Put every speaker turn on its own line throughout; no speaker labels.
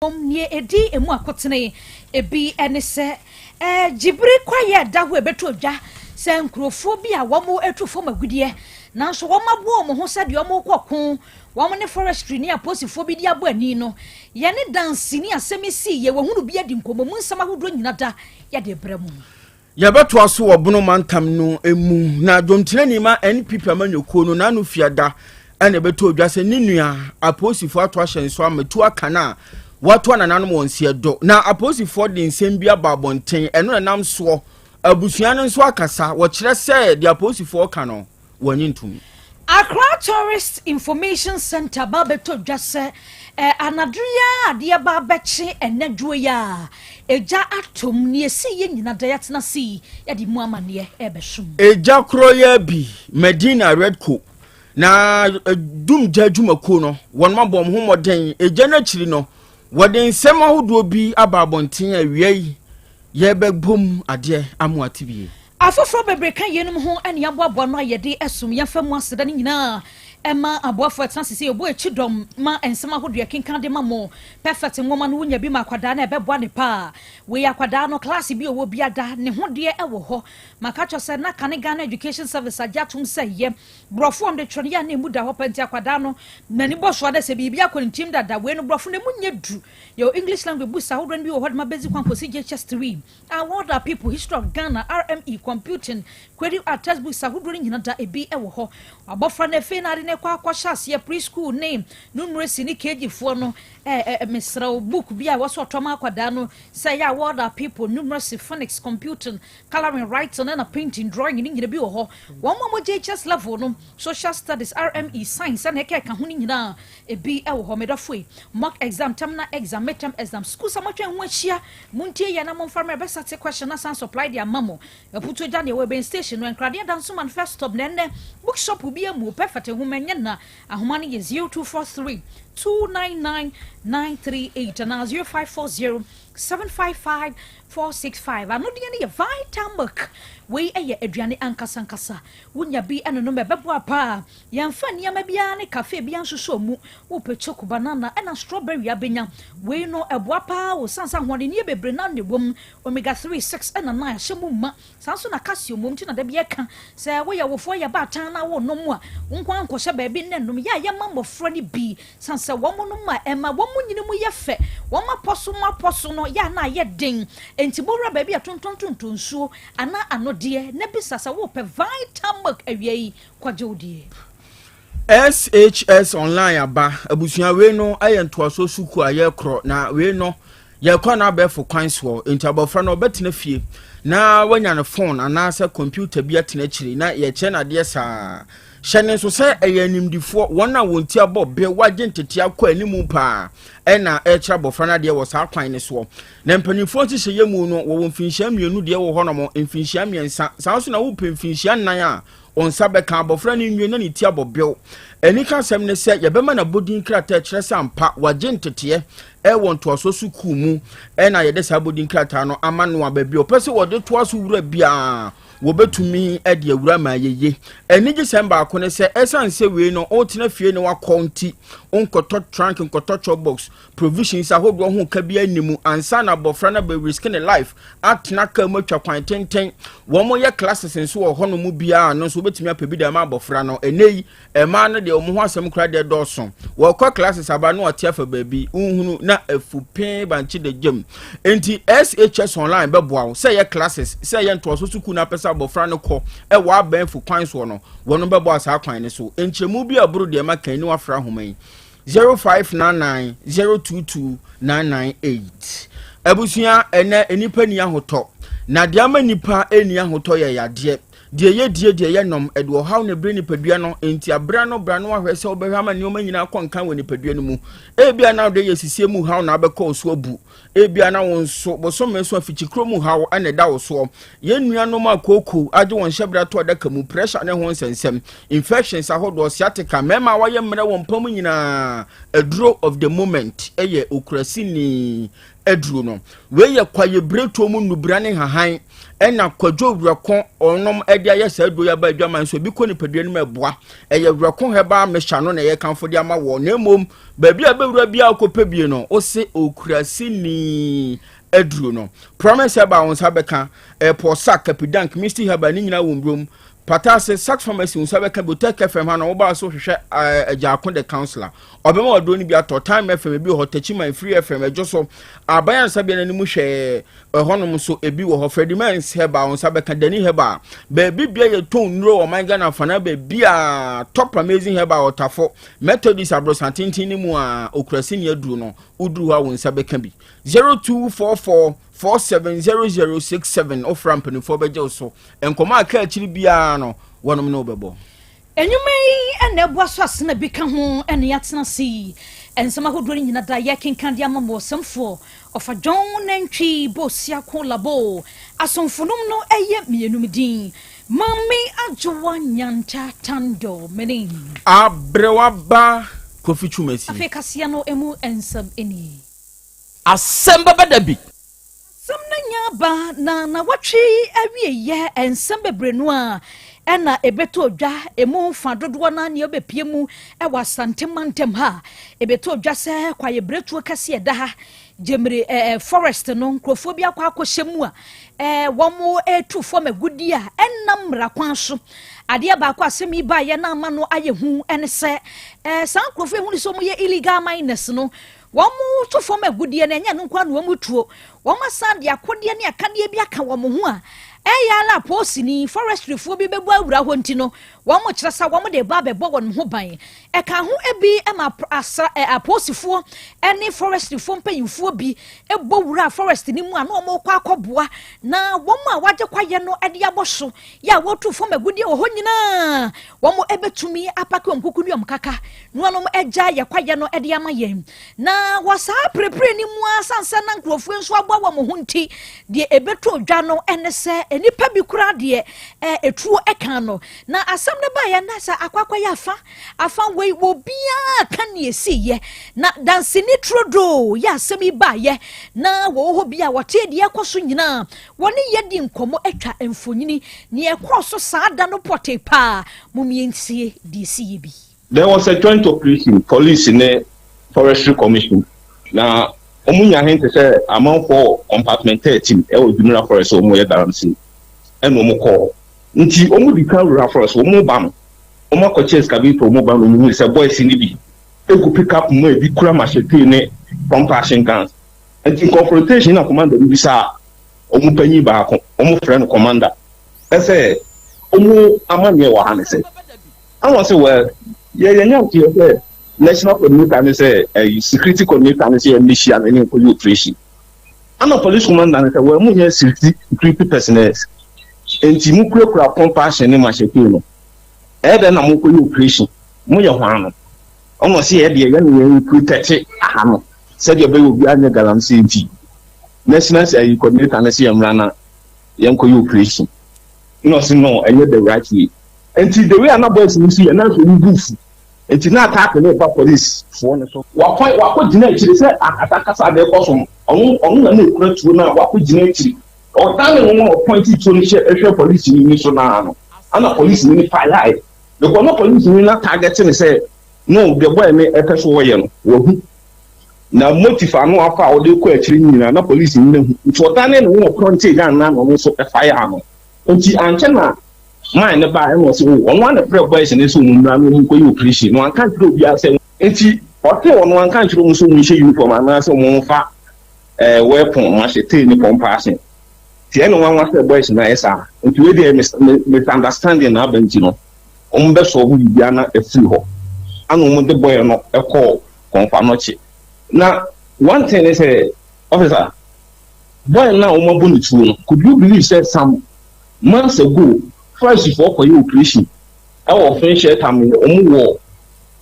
Near edi emu akotene ebi ene se jibri kwaye da ho ebeto dwa se nkrofo bi a womo etufo magudie nanso womabo mo ho se de omo kokon womo ne forestry ni aposifo bi di abo ani no ye ne dance ni asemisi ye wohunu bi adi nkomo mu nsama hodo nyina da ye de bremu
ya beto aso obono mantam no emu na domtire ni ma NPP amanyoko no na no fiada ene beto dwa se ni nua aposifo ato ahyenso ametu akana watu ananano wonsie do na aposifo de nsem bia babonten eno na nam so abusuan nso akasa wo kire se de aposifo ka no wanyintumi
Accra Tourist Information Center babeto dwase anadria ade ba beche enadwo ya eja atom ne esi ye nyina da yatena si ya di mu amane ebeshum
eja kroya bi Medina Redco na dum jadwumako no won mabom homoden eja na chiri no wode nsem ahodo bi ababonten awiei ye begbom ade amuate bi
afoforo bebre kan yenum ho ane aboabo no ayede esum yefam aseda ne nyina Emma aboafo transisi obo echidom ma ensema hodo kenkan de mamo perfect ngoma no wunya bi makwada na ebeboa ne pa we yakwada no class bi owo biada ne hode ewo ho makacho se na kane Ghana Education Service ajatum se ye brofo on de twone ya na emuda ho penti akwada no nani boso da se bibia kontim dada we no brofo ne munye du yo English language busa hodo bi wo ma basic kwan kosi JHS3 award are people history of Ghana RME computing query at textbook sa hodo nyina da ebi ewo ho abofra na fe na kwa kwashase preschool name numeracy ni KG fo no mesra book bia waso toma kwada no say ya what are people numeracy phonics computing coloring writing and painting drawing ni nyina bi wo ho won mo JHS level no social studies RME science and eke ka ho ni nyina ebi wo ho medofo mock exam terminal exam midterm exam school samatwen ho ahia muntie ya na mo farmer be sat question na san supply dia mamo eputo ja ne we ben station no enkrade danso manifest stop nenne bookshop bi amu perfect hu na ahomani ye 0243 299 938 and 0540 755 465 anodi ne ye vital milk we eye aduane ankasa ankasa wonya bi eno no mebebo apa yamfa niam bia ne cafe bia nsoso mu wo pechoku banana and strawberry abenya we no eboa pa wo sansa hode ne bebre na ne bom omega 3 6 and 9 hyemu ma sanso na calcium mum ti na da bia ka se wo ye wofo ye ba tan na wo no mu a wonkwan kwose ba bi nenum ya ye mamofro ne bi sansa wo mu no ma ema wo mu nyine mu ye fe wo ma poso no ya na ye den enti bora ba bia tontontonton suo ana anodie ne bisasa wo pe vital milk awiei kwajodie
SHS online aba abusuan we no ayentoa so suku aye kro na we no ye kwa na be for kwanso enti abofra no betina fie na wanya ne phone ana se computer bi atena chiri na ye che na de sa hyene so se eyanimdifo wona wonti abo be waje ntete akwa animu pa ena echa bofra na de wo sa kwan ne so na mpanimfo hye yemu no wo mfinhia mienu de wo hono mo mfinhia miensa sanso na wo pemfinhia nan a onsa be ka bofra ni nwie na ni ti abobel eni ka sem ne se ye be ma na bodin krata kire sampa waje ntete e wonto aso suku mu ena ye de sa bodin krata no amano ababi opese wo de to aso wura bia wobetumi ade awura ma yeye eni December akone se esanse we no otena fie ne wakonti onkoto trunk onkoto chop box provisions ahodo ho ka bia nimu ansa na bofra na be risk in life atena ka matwa kwan tenten wo mo ye classes nso wo hono mu bia no so obetumi apabi da ma bofra no enei ema no de omo ho asem kra de doso wo kwa classes aba no otiafa baabi unhunu na afupen banchi de gem enti SHS online be boa say ye classes say ye nto so suku na pesa bofra no ko e wa ban fu kwan so no wono be boa sa kwan ne so enchemu bi aburu de maka ni wafra homan 0599 022 998 abusuan ene enipa ni ahoto na de ama nipa eni ahoto ye yade de ye nom edo haw ne bre nipadua no enti abra no bra no ahwese obehama ne omanyina konkan woni nipadua no mu ebia na de yesisie mu haw na abekọ oso abu ebia na wonso bosome so afichikro mu haw ane da oso ye nuanom akoko age won hyebra to adaka mu pressure ne ho nsensem infections ahodo sciatica mema waye mre won pam nyina a draw of the moment eye okurasi ni aduru no we ye kwaye breto mu nubra ne hahan ena kwadwo wreko onom ade aye sa aduro ya ba adwaman so bi ko ni padua ni meboa eye wreko heba mesha no na ye kanfo de ama wo na emom ba bia bewura bia akopa bie no o se okurasi ni aduru no promise ba won sabeka po sak kapidank misti heba ni nyina wo mbrom patase sax pharmacy won sabeka botek fm ha no wo ba so hwehwe ajakon the counselor obema odo ni bia to time fm bi ho tachi man free fm ejo so abayan sabia na ni mu hwe honom so ebi wo ho fredimans heba won sabeka dani heba ba bibia ye ton nro o man Ghana fana ba bia top amazing heba otafo methodist abrosantintin ni mu a okurasi ni aduru no uduru ha won sabeka bi 0244470067 offer ampani for beje so enkoma aka akiri bia no wonom no bebo
enyumai ene boaso asena bika ho ene yatena si ensema hodori nyina da yekenkan dia mamo semfo ofa John nantwi bosia ko labo asonfonum no eye mienumdin mami ajowa nyanta tando menin
abrewaba kofi chumesi
afekasia no emu ensam eni
Asem Beba Dabi
samna nyaba na watwe awie ye ensam bebrenu a ena ebeto odwa emu fa dodo na ne obepie mu e wasante mantem ha ebeto odwa se kwaye bretu kase eda ha jemre forest no nkrofo bia kwa akohyemu a womo etu fo magudi a enam rakwan so ade ba kwa asemi ba ye na ama no aye hu ene se san nkrofo hu ni so mu ye illegal miners no womo to fo magudi na nya no kwa no womo tuo womo san de akode ne akade bia ka womo hu a eya la posi ni forestry fo bi bebu awura ho ntino wo mo kyeresa wo mo de ba bebo won ho ban e ka ho ebi e ma asa aposifo ene forestry fo mpanyimfo bi ebo wura forest ni mu ana mo kwa akoboa na wo mo a waje kwaye no e de aboso ya wo tu fo magudi wo ho nyina wo mo ebetumi apake onkuku ni omkaka no no mo eja ye kwaye no e de amayen na wasa prepare ni mu asansa na nkrofo nso abo wo mo ho nti de ebetu odwa no ene se enipa bi kura de etuo eka no na asam ne ba ya na sa akwakwa ya afa we obia kan ye na danse ni trodo ya asem ba ye na wo ho bia wote de ekoso nyina woni ye di nkomo atwa emfonyini ne ekoso saada no pote pa mumientie di si bi.
There was a joint operation police in the Forestry Commission. Now omunya hente say amount for compartment 13 e o Jumla Forest o mo ye garancy and o mo call nti o mo di kan rural forest o mo bam o mo ko chase kabito o mo bam no say boys ni bi e go pick up mo e bi kura machete ne pump action guns nti confrontation na commander bi sa o mo panyi ba ko o mo friend commander e say o mo amane wa ha ne say I want say well ye nyam ti say national coordinator say security coordinator say militia and police operation. I'm a police commander say well mu here security personnel. Enti mu kura compassion ni machete no. E be na mu ko operation. Mu ye hwan no. Omo say e de ye na protect aha no. Say de be obi anya galamse enti. National coordinator say amra na ye ko operation. No say no, enye the right way. Enti the way anabos ni see na so move. Enti na attack na ba police for no so wa gina ekiri say attack sa de koso onu na ekura tuo na wa gina ekiri o dan ne mo point to ni ehwe police ni so na no ana police ni fire the no police ni na target ni say no the boy me e peso wo ye no wo hu na motive anu afa o de ko ekiri ni na police ni hu so dan ne mo front gan na no so e fire no enti anche na man ne ba e so won wan the boys ni so mu na no ko operation no an kan tro bi ase enti o te won wan kan tro mu so mu she uniform ana so mo fa weapon machete ni compassion ti eno wan say boys na esa enti we dey misunderstanding na banti no be so hu bia na efiri ho anu mo de boy no e call confirm no chi na one thing is officer boy na o mo bu ni tuo no could you believe say some months ago first for operation our friendship time wo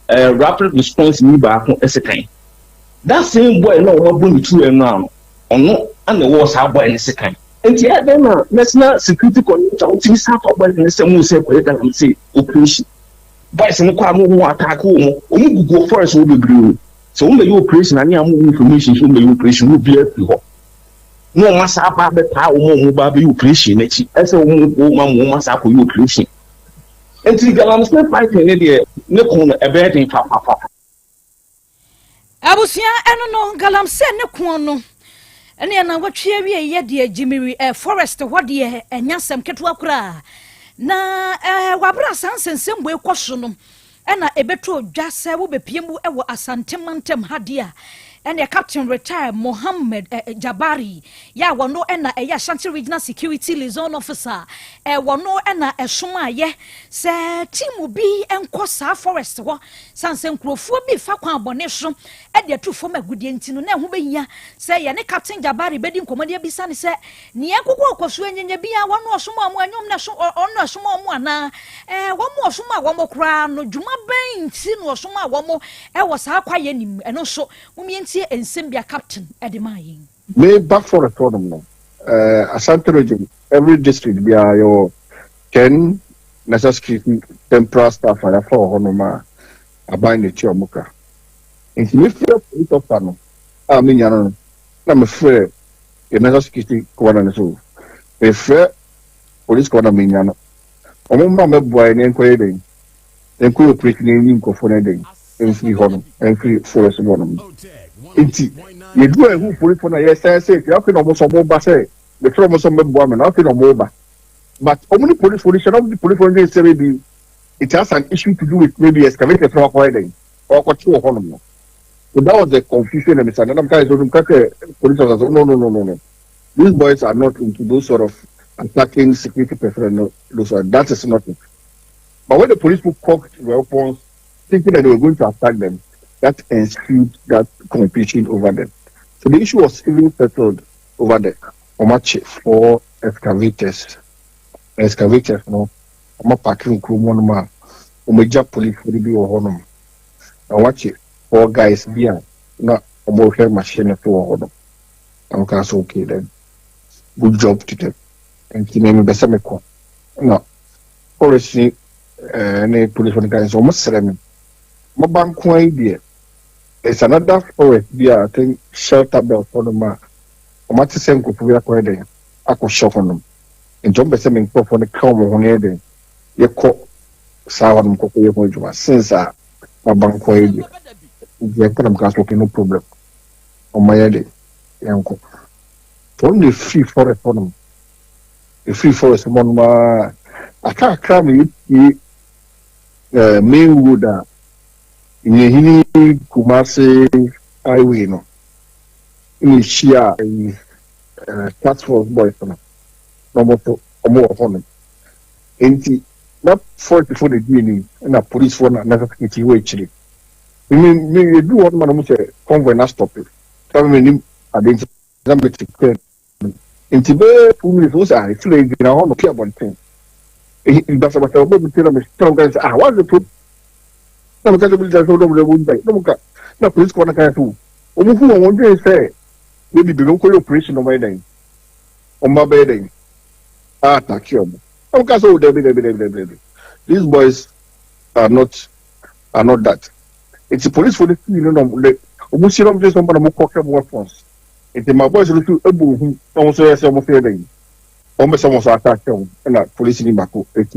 rapid response ni ba ko esekan that same boy na o bu ni tuo no ono and the was how boy esekan enti e dem na national security coordinator uti sa for boy ni se mu se ko am say operation boys no kwa no attack o mu gugu forest wo bebre So when you operation and you have information, so when you operation will be a no massa ba be ta o ba be operation na chi ese o massa ko operation enti galamsey fighting ne de ne kon e be den fa
abusia eno no galamsey ne kon no ene na wotwe wie ye de jimiri forest ho de enyasem keto akura na wabra sansensem bo ekoso no ena ebeto dwase wo bepiemu ewo asante mantem hadia and the captain retired Mohammed Jabari ya wano ena Yaw Asante regional security liaison officer wano ena esoma ye se team bi enko sa forest ho sanse nkrofo bi fa kwan abone so e de tu fo magudie ntino na ho behia se ye ne captain Jabari bedi nkomode bi sane se ne yakoko okoso enyenye bia wano osoma mu anyom na so ono osoma mu ana wamo osoma wamo kra no dwuma ben nti no osoma wamo wo sa kwaye nim eno so mumienti ensembia captain edemayin
me back for a tournament Asante region every district be your 10 necessary temporary staff for honoma abind the chiomuka and me feel it of no me nyano na me frɛ the necessary kwana so me frɛ police kwana me nyano omo ma me boy ne nkoye den enko operate ne ni nkofo ne den enfiri hono enfiri forest hono enti ye do who police for na yes say you have no so mo ba say the from so me boy me na no mo ba but only police for the police for say be it has an issue to do with maybe excavator from hiding or what you hono. So that was the confusion and misunderstanding. Police officers, no. These boys are not into those sort of attacking security personnel. That is not it. But when the police would cocked weapons, thinking that they were going to attack them, that ensued that competition over them. So the issue was even settled over there. Match for excavators. Excavators, no. I'm packing crew one man. Major police will be on. And watch it. 4 guys behind. Not a more machine for them. I'm okay then. Good job to them. And he made me better. No. Forestry, police for the guys almost 7. My bank idea. It's another forest there. I think shelter belt for the man. I'm not saying go for the I could shop on them. And John Bessemin for the come on here. You call Sawan Coco since my bank idea. You put them gas working, no problem. On my head, uncle. Only free forest for them. The free forest one, I can't come you main wood in the Kumasi highway, no. In Shia, task force boys, no more for them. And not 44 degrees, and a police for another city way. I mean, you do what man say, convoy not stop it. Tell me, I didn't say, in Tibet, who is also a slave in our own care one thing. That's what I will tell them. Some guys, what's the truth? Some guys will just hold over the wood. No, police corner can do. Who one day say, maybe the local operation on my name, on my bedding. Attack you. Some guys, oh, these boys are not that. It's the police for the almost just somebody more cock weapons. It's my boys to a boom, almost as I'm afraid. Almost someone's attack them, and that police in Bako, it's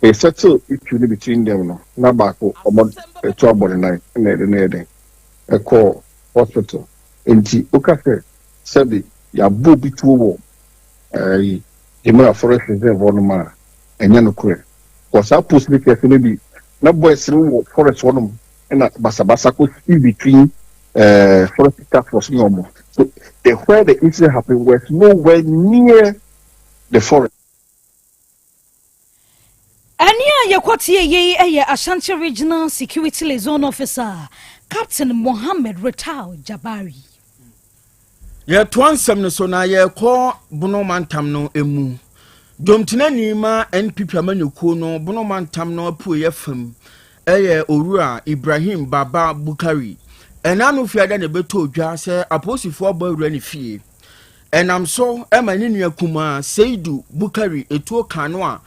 a settle issue between them, not Bako, about a trouble and night, and a call hospital. And the Okase said, ya booby to war. The more forest reserve on ma, and Yanokre. Because I post me carefully. Na boys through forest one and that Basabasa could see between forest task force normal. So where the incident happened was nowhere near the forest.
Ania Yakwati ye Ashanti Regional Security Liaison Officer Captain Mohammed Retao Jabari.
Ye twansem no so na ye ko bono mantam no emu. Domtina nima NPP amanyuko no bono mantam no apu ye fam. Eye Owura Ibrahim Baba Bukari. Enanu fiada ne beto dwa se aposifo abawura ne fie. Enam so emani nua kuma Seidu Bukari etuo kano a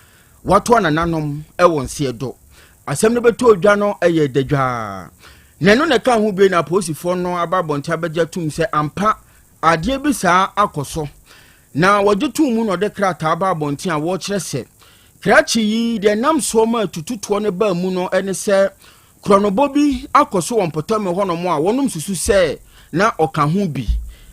wato nananom ewon se do. Asem ne beto dwa no eye dedwa. neno ne ka ho be na posifoɔ no aba bonta begya tum sɛ ampa adeɛ bi saa akɔso na wɔgye tum mu no de krata aba bonta a wɔkyerɛ sɛ krachi yi de nam so ma tututuo ne ba mu no ene sɛ kronobo bi akɔso wɔn potame hɔ no mo a wɔnom susu sɛ na ɔka ho bi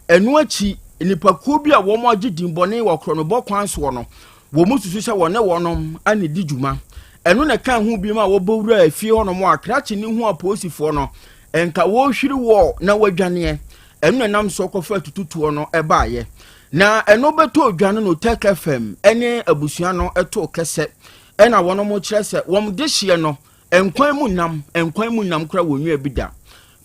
enu achi nipakuo bi a wɔn agye dimbɔne wɔ kronobo kwan so no wɔn susu sɛ wɔne wɔnom ane di dwuma enu ne kan ho bi ma wɔbɔwura afie hɔ no mo a krachi ne ho aposifoɔ no enka wɔhwiri wɔ na wadwane enu ne nam so kɔfa tututuo no ɛbaaye na eno beto odwane no Tech FM ene abusua no eto kese ena wono mo kire se wom de hye no enkwan mu nam kra wonwa bi da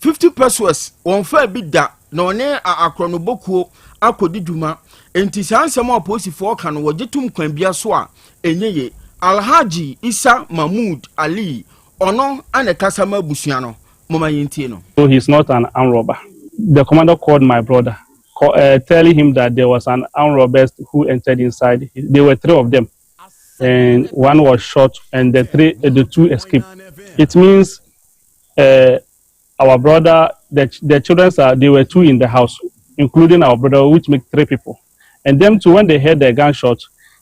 50 pesos won fa bi da na one akrono bokuo akodi dwuma enti sansem aposifo ka no wogitum kwan bia so a enyeye Alhaji Isa Mahmood Ali ono ane kasama abusua no moma yintie no.
So he's not an armed robber. The commander called my brother telling him that there was an armed robber who entered inside. There were 3 of them, and one was shot, and the 2 escaped. It means our brother, the children, there were 2 in the house, including our brother, which make 3 people. And them too, when they heard the gunshot,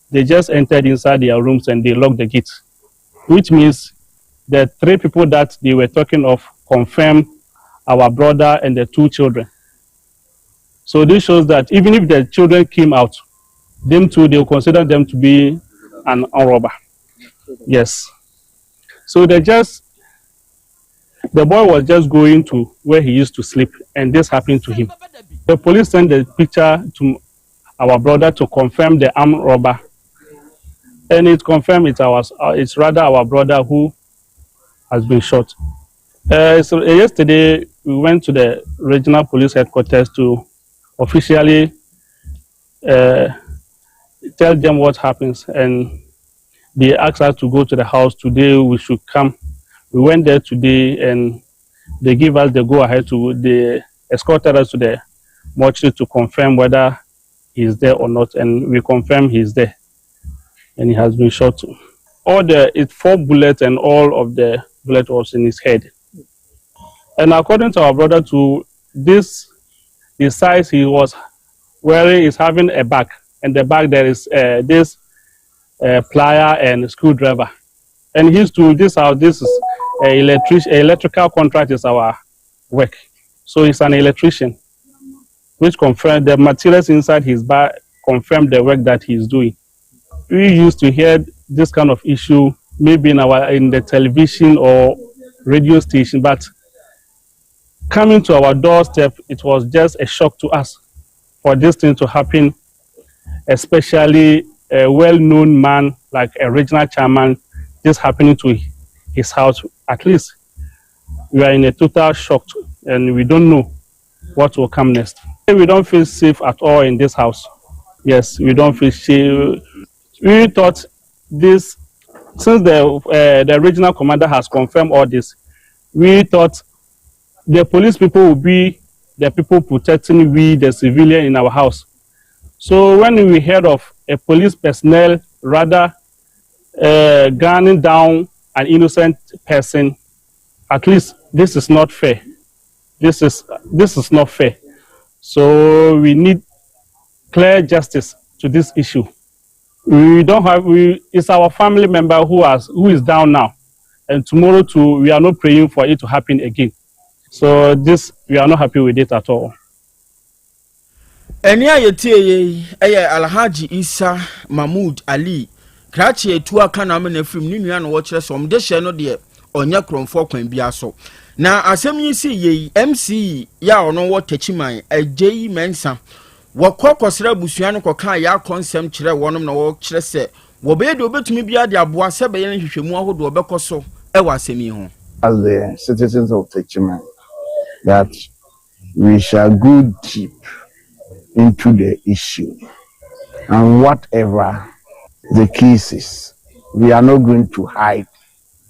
they just entered inside their rooms and they locked the gate, which means the 3 people that they were talking of confirm our brother and the 2 children. So this shows that even if the children came out, them too, they will consider them to be an armed robber. Yes. So the boy was just going to where he used to sleep, and this happened to him. The police sent the picture to our brother to confirm the armed robber, and it confirmed it's rather our brother who has been shot. So yesterday we went to the regional police headquarters to officially tell them what happens, and they asked us to go to the house today. We should come. We went there today, and they give us the go ahead they escorted us to the mortuary to confirm whether he's there or not, and we confirm he's there, and he has been shot. It's 4 bullets, and all of the bullet was in his head. And according to our brother, to the size he was wearing is having a bag, and the bag there is this plier and screwdriver. And he's to this house. This is electrical contract is our work. So he's an electrician, which confirmed the materials inside his bag confirm the work that he's doing. We used to hear this kind of issue maybe in the television or radio station, but coming to our doorstep, it was just a shock to us for this thing to happen, especially a well-known man like a regional chairman, just happening to his house. At least we are in a total shock, and we don't know what will come next. We don't feel safe at all in this house. Yes, we don't feel safe. We thought this, since the regional commander has confirmed all this, we thought the police people will be the people protecting the civilian in our house. So when we heard of a police personnel rather gunning down an innocent person, at least this is not fair. This is not fair. So we need clear justice to this issue. It's our family member who is down now, and tomorrow too we are not praying for it to happen again. So we are not happy with it at all.
Eni ayetie eye Alhaji Isa Mahmood Ali krachi etu aka na me film ni nua no wo kire so de hye no de onya kromfo kwan bia so na asem yi si ye MC ya ono wo tachiman ajeyi mensa wo kokosra busua no koka ya konsem kire wonom na wo kire se wo be de obetumi bia de aboa se be ye hwehwemu ahodo obekoso e wa asem yi ho.
As the citizens of Tachiman, that we shall go deep into the issue, and whatever the case is, we are not going to hide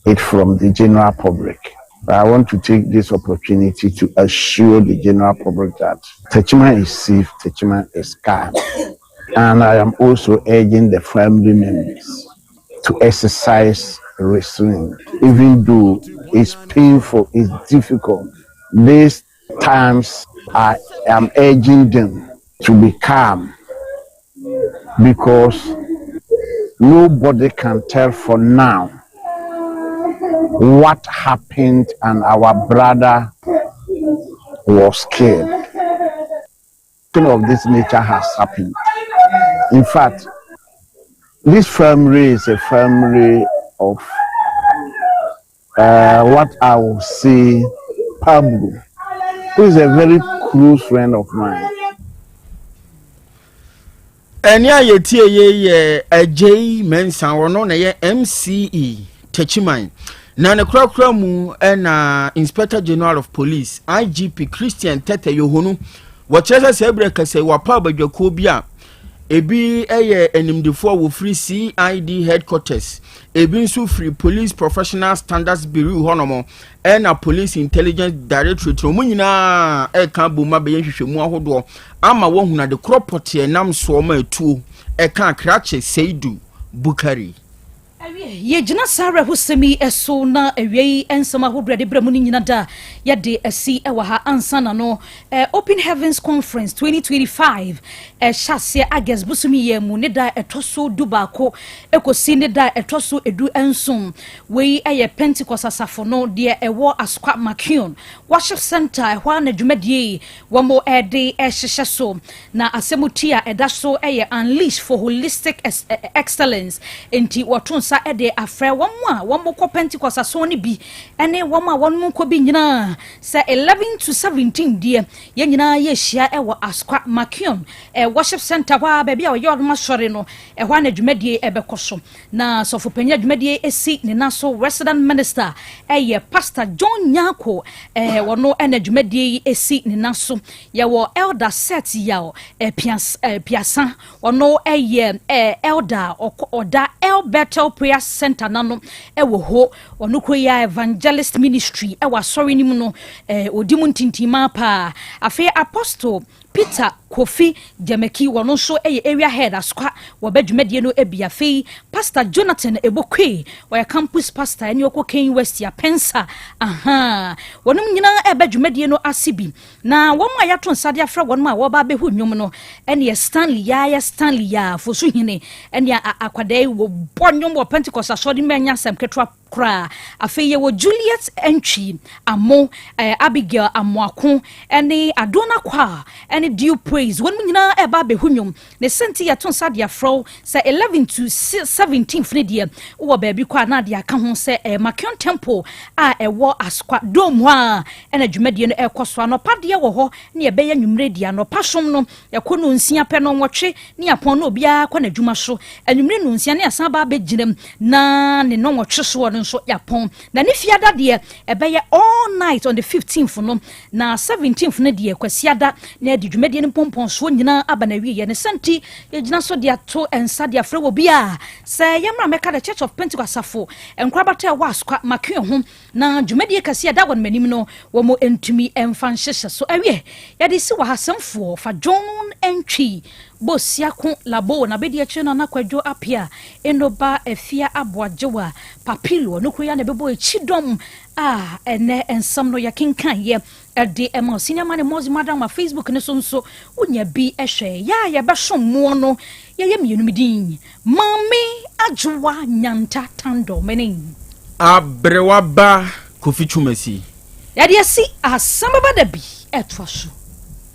it from the general public. But I want to take this opportunity to assure the general public that Tachiman is safe, Tachiman is calm. And I am also urging the family members to exercise restraint, even though it's painful, it's difficult, these times I am urging them to be calm, because nobody can tell for now what happened and our brother was killed. Nothing of this nature has happened. In fact, this family is a family of what I will say, Pablo, who is a very close friend of mine.
Eni ayetie ye ajay mensan wono na ye MCE Techiman na ne krakra mu na Inspector General of Police IGP Christian Tete Yohonu wo chese se breka se wa pa badwako bi a ebi enimdefo wo free CID headquarters ebi nso free Police Professional Standards Bureau honomo na Police Intelligence Directorate mo nyina ka boma be hwehwemu ahodo ama wo huna de cropot nam so ma etuo ka krache Seidu Bukari
ye jina sara husemi eso na ewi ensama hodre de bremu nyina da ye de asi ewa ha ansana no Open Heavens Conference 2025 hyase ages busumi ye mu ne da etoso dubako ekosi ne da etoso edu ensom we eye Pentecost asafo no de ewo Asquat Makion Worship Center hwa na dwumadie wo mo de hyehye so na asemutia edaso eye Unleash for Holistic Excellence enti woton sa ede afre wamo ko Pentecost aso ne bi ene wamo wonmo ko bi nyina sa 11 to 17 die ye nyina ye hia ewo Asquat Makion Worship Center hwa ba bia yo ma sore no hwa na dwumadie ebekoso na sofo panya dwumadie esi ne naso resident minister Pastor John Nyako wono ena dwumadie esi ne naso ye wo elder set yaw piasa wono elder oda Betel Prayer Center nano ewo ho wono kroya evangelist ministry ewa sorry ni mu no odimu ntintima pa afi apostle Peter Kofi Jameki wono so area head Asquat wo badwumadie no ebiafe Pastor Jonathan Ebokwe wo campus pastor eni okoken West ya Pensa wono nyina badwumadie no asibi na wo ma yato nsade afra wono ma wo ba behu nwom no eni Stanley ya fosu hine eni akwadai wo bonwom wo Pentecost asodi menya sam ketwa kra afeye wo Juliet Entry amo Abigail Amoako eni Adona kwa eni due praise when nyina eba behunwom ne senti ya ton sadia fro say 11 to 17 fredie wo baabi kwa na dia ka ho say Makion Temple a ewo Asquat dom ha ena dwumadie no ekoso anopade wo ho ne ebeya nwumre dia no pasom no yakono nsia pe no nwotwe ne yapon no obia kwa na dwuma so anwumre no nsia ne asan ba beginem na ne no nwotwe so no so yapon na ne fiada de ebeya all night on the 15th no na 17th ne de kwasiada na de dwumadie no pompon so nyina abana wiye ne senti yegina so de ato ensa de afre wo bia say yemra meka the Church of Pentecost afo enkrabata wa Asquat Makion ho na dwumadie kasiada won manim no wo mo entumi emfanhyehye so awie yade si wa hasemfo fa John Entry bosiako labo na bedi eche na nakwadwo apia enoba efia aboajewa papilo no kroya na bebo echidom ene ensam no yakinkan ye ede ema senior man mozi madam ma Facebook ne so unya bi ehwe ya be sommo no ye mienumidin mami ajwa nyanta tando menin
abrewaba Kofi Chumasi
yade asi Asem Beba Dabi etwaso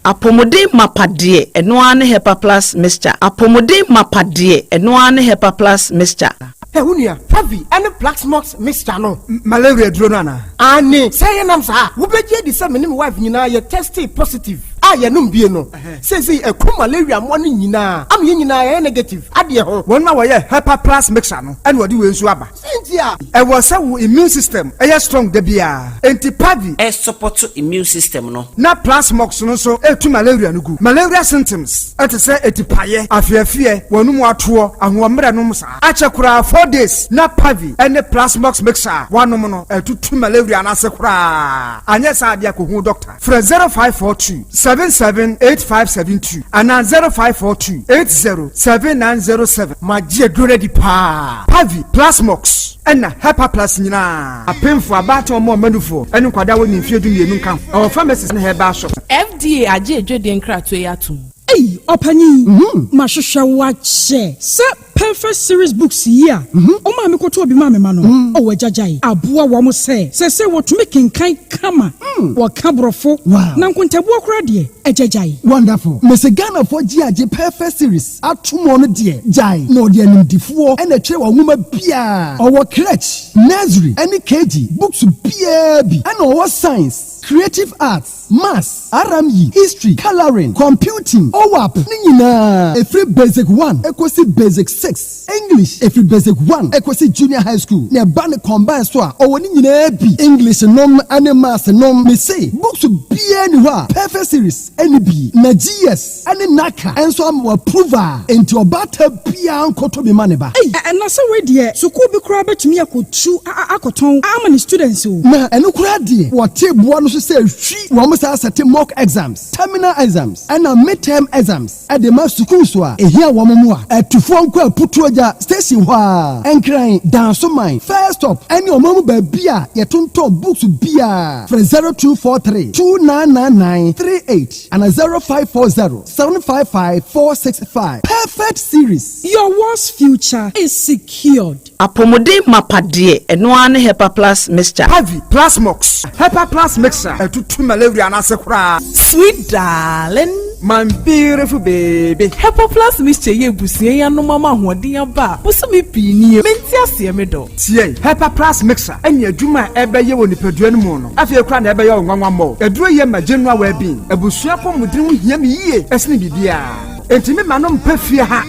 apomode mapade eno ane hepa plus mixture apomode mapade eno ane hepa plus mixture
Hunia, Favi, and the Plaxmox mixture no malaria dronana. Ani, say nam sa, ubeje di sa menim wife nyina ye tested positive. Ya num bie no. Say a malaria money nyina. Am ye nyina negative. Ade ho. Won ma wo ye hepa plus mixture no. And wodi we nsu aba. Sentia. E wo sa wo immune system. E strong da bia. Antipavi.
E support immune system no.
Na Plaxmox no so e tu malaria no gu. Malaria symptoms. E te say etipaye, afiafie, wonum ato, ahomre no msa. Achekura 4 days. Na Pavi and the Plaxmox mixture. One no to malaria na sekura. Anya sa dia ko hu doctor. Fra 0542 778572 and 0542 807902 07 magie ready pa Pavi Plasmox ena Hyper Plus nyina apemfo abato mo manufo enu kwada woni mfiedu mienu kan our pharmacies na herbal shop
FDA aje edwede nkrato yatum
Hey, Opani, Mashusha wache. Sa perfect series books here. Oma mi koto obi mame mano. Owe jajai. Abua wamo se wotumi kinkai kama. Wakabrofo. Na nkuntabu okradie. Ejajai.
Wonderful. Mese Ghana for GAJ perfect series. Atumono die. Jai. No die nimdifuo. Ene tre wa nguma bia. Owo crèche, nursery, any KG. Books bia bi. Ene owo science, creative arts, maths, RME, history, coloring, computing. OWAP Nina every basic 1 equals basic 6 English every basic 1 equals junior high school ne ban combine so o ni nyina bi English nom and maths nom me say books be anywhere perfect series any bi na GS any naka enso am approval into obata bia nkoto be maneba
and na say we dey school bi kura betumi akotu akoton amani students o
na eno kura dey what table no so say hwi wo mo say set mock exams terminal exams and midterm exams at the mass schools wa ehia wo mo a atufo nko aputuoja station wa enkran danso man first stop any omamu ba bia yetonto books bia for 0243 299938 and 0540 755 465 perfect series
your world's future is secured
apomode mapade eno ane Hyper Plus mixture
Pavi Plasmox Hyper Plus mixture etutu malaria na sekura
sweet darling
my beautiful baby
Hyper Plus mixture ye busie ya no mama hoden aba busumi pini menti ase me do
tie Hyper Plus mixer enya adwuma ebeye woni padua no mu no afie kura na ebeye onwanwa mo eduro ye ma general well being abusua pomudin ho hia me yie esne bibia entimi manom mpafie ha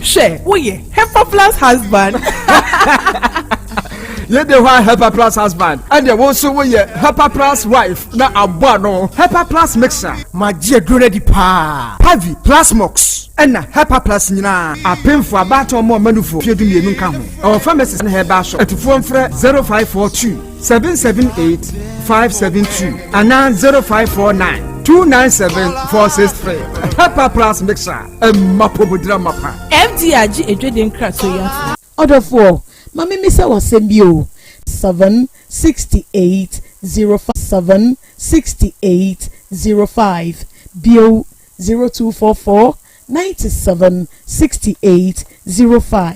she wo ye Hyper Plus husband
ye de wa Hyper Plus husband and you also we Hyper Plus wife na abua no Hyper Plus mixer magie ready pa Pavi Plasmox ena Hyper Plus nyina apemfo abato mo manufo fiedu mienu kan ho our pharmacies na herbal shop atufo mfre 0542 778 572 ana 0549 297-463 Hyper Plus mixer mapobodra mapa
FDA aje edwede nkrato yatum
Odofo Mami misa wasembio 76805 bio 0244 976805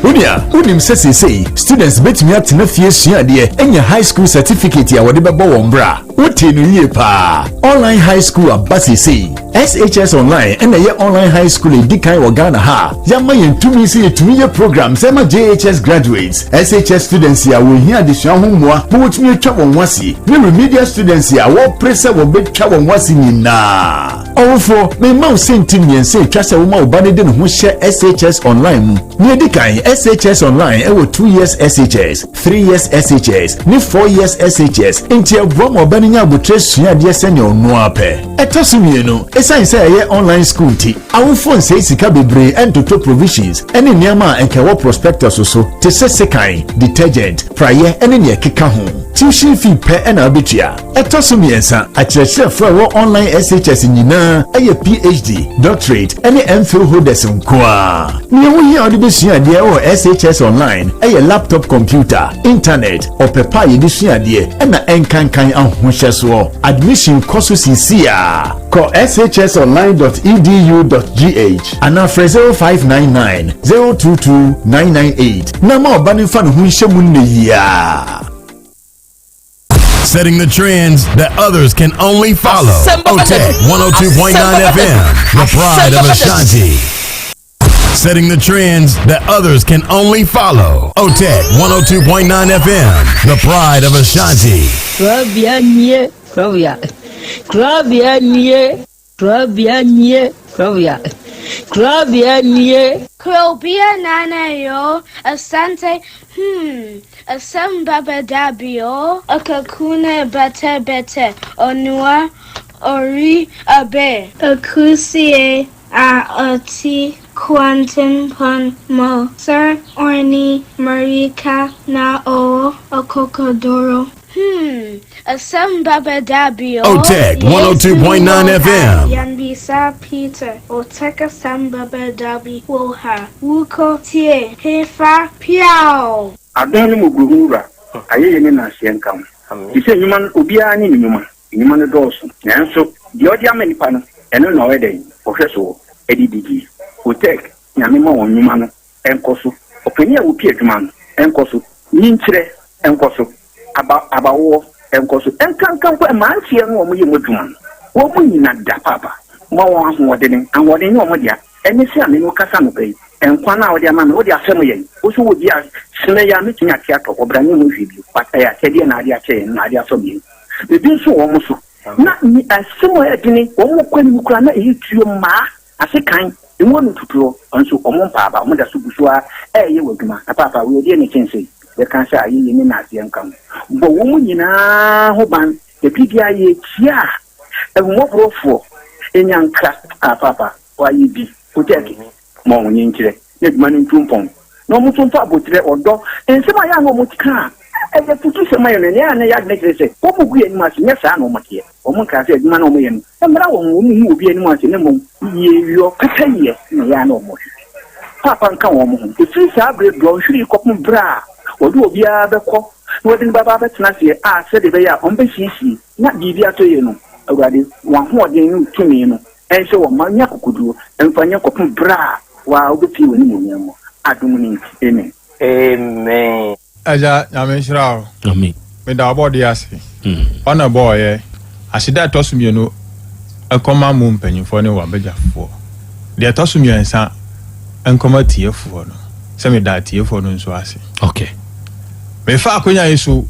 Unia, unim say students bet me at na fie sua de enya high school certificate ya wode bebo wombra. Wote no yie pa. Online high school abasi say SHS online and ye online high school edikan wo Ghana ha. Yama yentumi say yetumi ye programs ema JHS graduates. SHS students ya wo hia de sua homoa, bo wotumi atwa won wase. Ne remedial students ya wo pressure wo betwa won wase nyina. Awofo, me ma sentim yen say twase wo ma wo bane de no ho hye SHS online mu. Ne edikan SHS online ewo 2 years SHS, 3 years SHS, ni 4 years SHS. Inti abrom obani nya abotre sua de senya onu ape. Etosumienu, esan say ye online school ti. Awofo nse sika bebre entoto provisions. Eni niama enkewo prospectus so. Te sesekan, detergent, prayer eni ne keka ho. Tuition fee per ena abitua. Etosumiensa, achirechire for online SHS nyina eye PhD, doctorate, eni MPhil holders nkoa. Ni ho hia odi besua de SHS online a laptop computer internet or pepa yedisua de na enkankan ahohyeso admission course sincere call shsonline.edu.gh and after 0599 022 998 na ma obani fa no hunhyemu nneya.
Setting the trends that others can only follow. OTEC 102.9 FM, the pride of Ashanti. Setting the trends that others can only follow. OTEC 102.9 FM, the pride of Ashanti.
Krobea. Krobea nana yo, Asante, Asem Beba Dabi yo, Akakune bete, Onua, Ori abe, Akusie, Ati. Quantum pon mo sir orni marika na o okokodoro Asem Beba Dabi
OTEC 102.9 FM
Bisa Peter or take Asem Beba Dabi will ha Wuko Tie Hefa Piao.
Adani Mugura, aye na Siankam. You say human Ubiani human doors. And so the audio many panel and no way, Professor Eddie DG, who take Yamimo on human and Kosu, opinion will peer man and Kosu, Nintre and Kosu, about war and Kosu, and can come for a man here no more woman. Woman not da papa, more than and what in your media, and you say I mean, Casanopay, and Kwana or their man, or their family, also would be a Smaya meeting a cat or brand new review, but I said, Nadia chain, Nadia from you. The do so almost not me as somewhere at any or when you cry to your ma as a kind, you want to throw on so on papa, Mother Subusua, you will be my papa, will be anything say. The cancer I in Nazi and come. But woman in a hoban, the PPI, yeah, and what for in young craft, papa, why you be, protect more in Chile, let money to no mutum fa botre odo ensema ya no mutika e de putu sema yo ne ya na ya nekre se ko mu gu enima se nya sa no make o mu ka se eduma no mo ye no mra wo mu obi enima se ne mo ye yo kataye na ya no mo papa nka wo mo e fi sa bre bro hwiri ko mu bra odo obi a be ko no de baba betena se a se de be ya on be hisi na bibi atoye no awade wa ho de nu tumi no en se wo ma nya kokudu emfanya ko mu bra wa obi we ni mo nyamo Adumuni, amen.
Amen.
Aja, Yamishra.
Amen.
Me da body asi. On a boy, I see that toss me no a common moon penny for no one beja for. The toss me and son and come a tear for no. Send me that tear for no so I say.
Okay.
Me fa kunya isu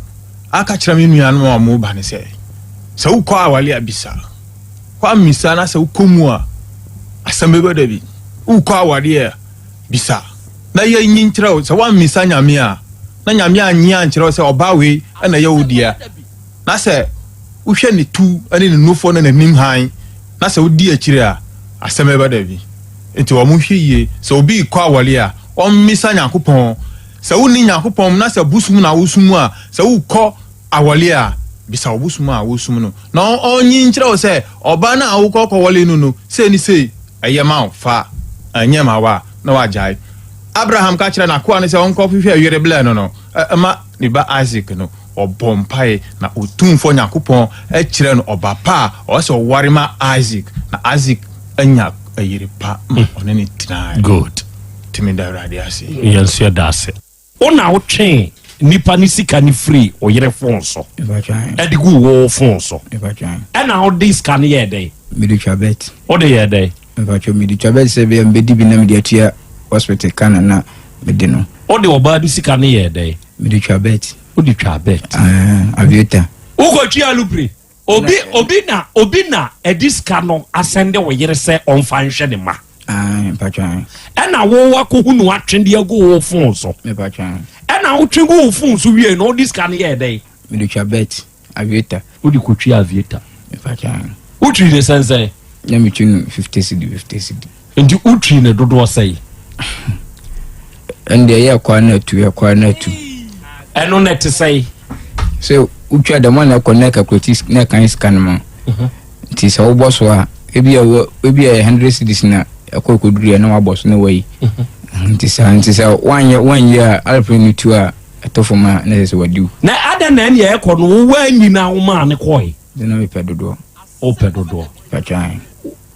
aka me nua no mo ba ne say. So kwa wale abisa. Kwa misa na se ukomu a Asem Beba Dabi. Ukwa wale bisa. Na ye nyin kyerɛw sɛ wan misa nyame a na nyame anya nkyerɛw sɛ ɔbawe na ye wodia na sɛ wohwɛ ne tu ne ne nufo na nanim han na sɛ wodi akyire a Asem Beba Dabi enti wo mo hwɛ yie sɛ obi kɔ awale a ɔmmisa Nyankopɔn sɛ woni Nyankopɔn na sɛ busum na wosum a sɛ wokɔ awale a bisa obusum a wosum no na ɔnyin kyerɛw sɛ ɔba na awokɔ kɔwale no sɛ ni sɛ ɛyɛ ma fa anya ma wa na wajai Abraham ka kyerɛ na ko ane sɛ onko hwehwɛ yere bla no ma ne ba Isaac no ɔbɔmpae na otumfo Nyankopɔn kyerɛ no ɔba pa a ɔsɛ ɔware ma Isaac na Isaac anya ayere pa ɔne ne tina
good
timi da rade ase
yenso da ase ona wo twen nipa ni sika ni free oyere fonso edigu wo fonso na how this can ye dey
midichabet
o dey ye dey
midichabet se be mbedi bi na mediatia hospital kana na medino
o de oba du sika ne ye dey
midichabet
o di twabet
avieta
o ko twa lupri obi na ediska no asende wo yere se on fa nhwe ne ma
patwan
na wo wakohu no atwende ago wo fon so
patwan
na wo twego wo fon so wie no diska ne ye dey
midichabet avieta
o di ko twa avieta
patwan
o twi ne sense
na mi twi 50 cedi
ndi o twi ne dodo sai
and ya kwa na tu
eno net sai
so utwa da man na connect kwatis na kan scan ma ti sa wo boss wa ebi 100 cedis na akokoduru na wa boss na wai ti sa one year alpha tu a atofoma na se wadu
na ada na ne ye ko no wa nyina wo ma ne koi
na me pedodo
o pedodo
patwan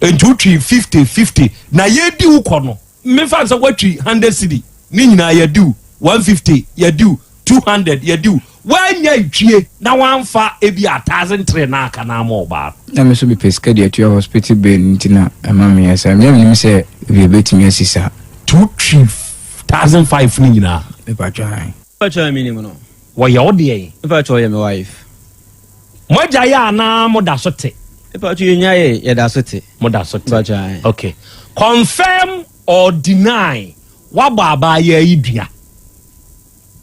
entutwi 50 na ye di wo ko no me fa so watwi 100 cedi ni nyina ye di 150 ye di 200 ye di wanya itwie na wanfa ebi 1003 na aka na mo ba
na me so be pesca dia to hospital bill ntina ama me yasa me nim se we betimi asisa
2005 ni nyina
e patwan
mi ni mo no
wo ye ode e
patwan ye me wife
moja ya na mo da so te
patwan nya ye da so te
mo da so te
patwan
okay confirm or deny wa baba ya idua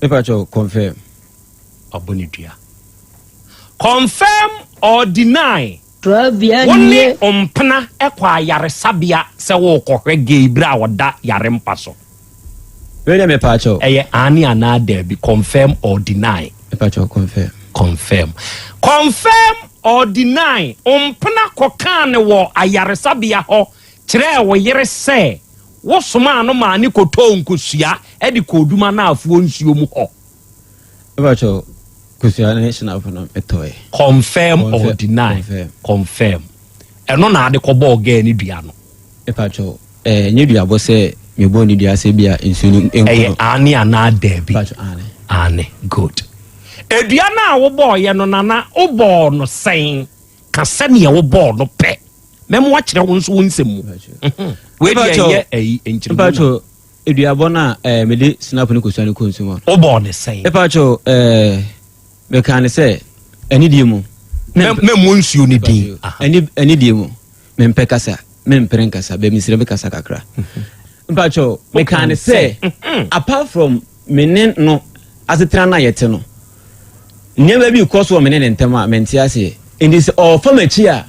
patwan confirm
abonidia confirm or deny
Krobea
woni ompena ekwa yare sabia se wo kohwe gebra woda yare mpaso
wele me pacho
eye ani ana there be confirm or deny
pacho confirm
or deny ompena kokane wo ayaresabia ho kire wo yere se wo soma no ma ni koto nkosua e di koduma na afuo nsuo mu ho
ebacho kusua national phone etoy
confirm or deny confirm eno na ade ko bo ga ni dua no
ebacho nye dua bo se me bo ni dua se bia nsuo ni enko
ani ana debi ane good edua na wo bo ye no nana wo bo no sen ka se ne wo bo no pe memo akire wo nso wonsem we dia ye enchiri
ebacho edua bo na me de snap ni kusua ni consumer
wo bo ne sen
ebacho me kan se eni die mu
me mo nsuo ni din
eni die mu me mpe kasa me mperen kasa be misire be kasa kakra ebacho me kan se apart from menen no asetra na yete no nyeba bi koso menen ntema mentiase indi se o famachi a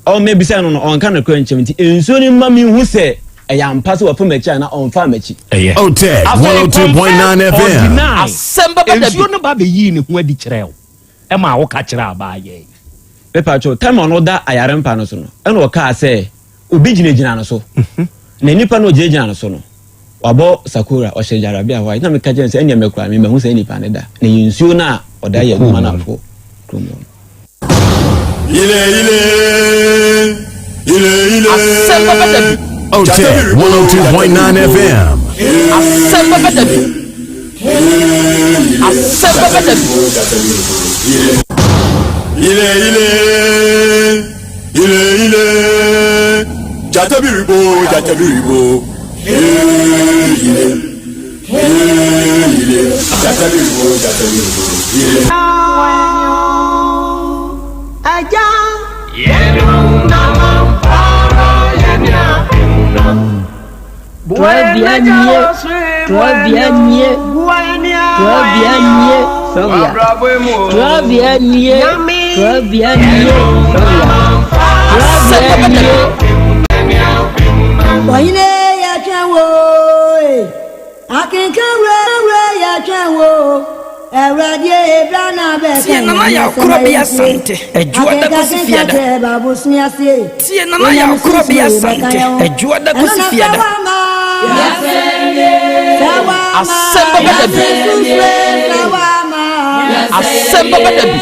o maybe say no on kan kra nchemti enso ni mami hu se eya mpase wa famachi na on famachi
OTED 102.9 FM
Asem Beba Dabi enso no ba be yi ni hu adi kire o e ma wo ka kire aba ye
pepacho time on da ayare mpa no so no e no ka se obi ginagina no so na nipa no ginagina no so no wabo sakura o shejara bia wa na me ka jense enya mekura me hu se nipa ne da na yinsuo na oda ye no manafo kromo
ile
Asem Beba Dabi
OTED 102.9 FM
Asem Beba Dabi Asem Beba Dabi
ile jatabiribo
Aja Tia nana ya Krobea Asante ejua da kosifiada Tia nana ya Krobea Asante ejua da kosifiada Asem Beba Dabi Asem Beba Dabi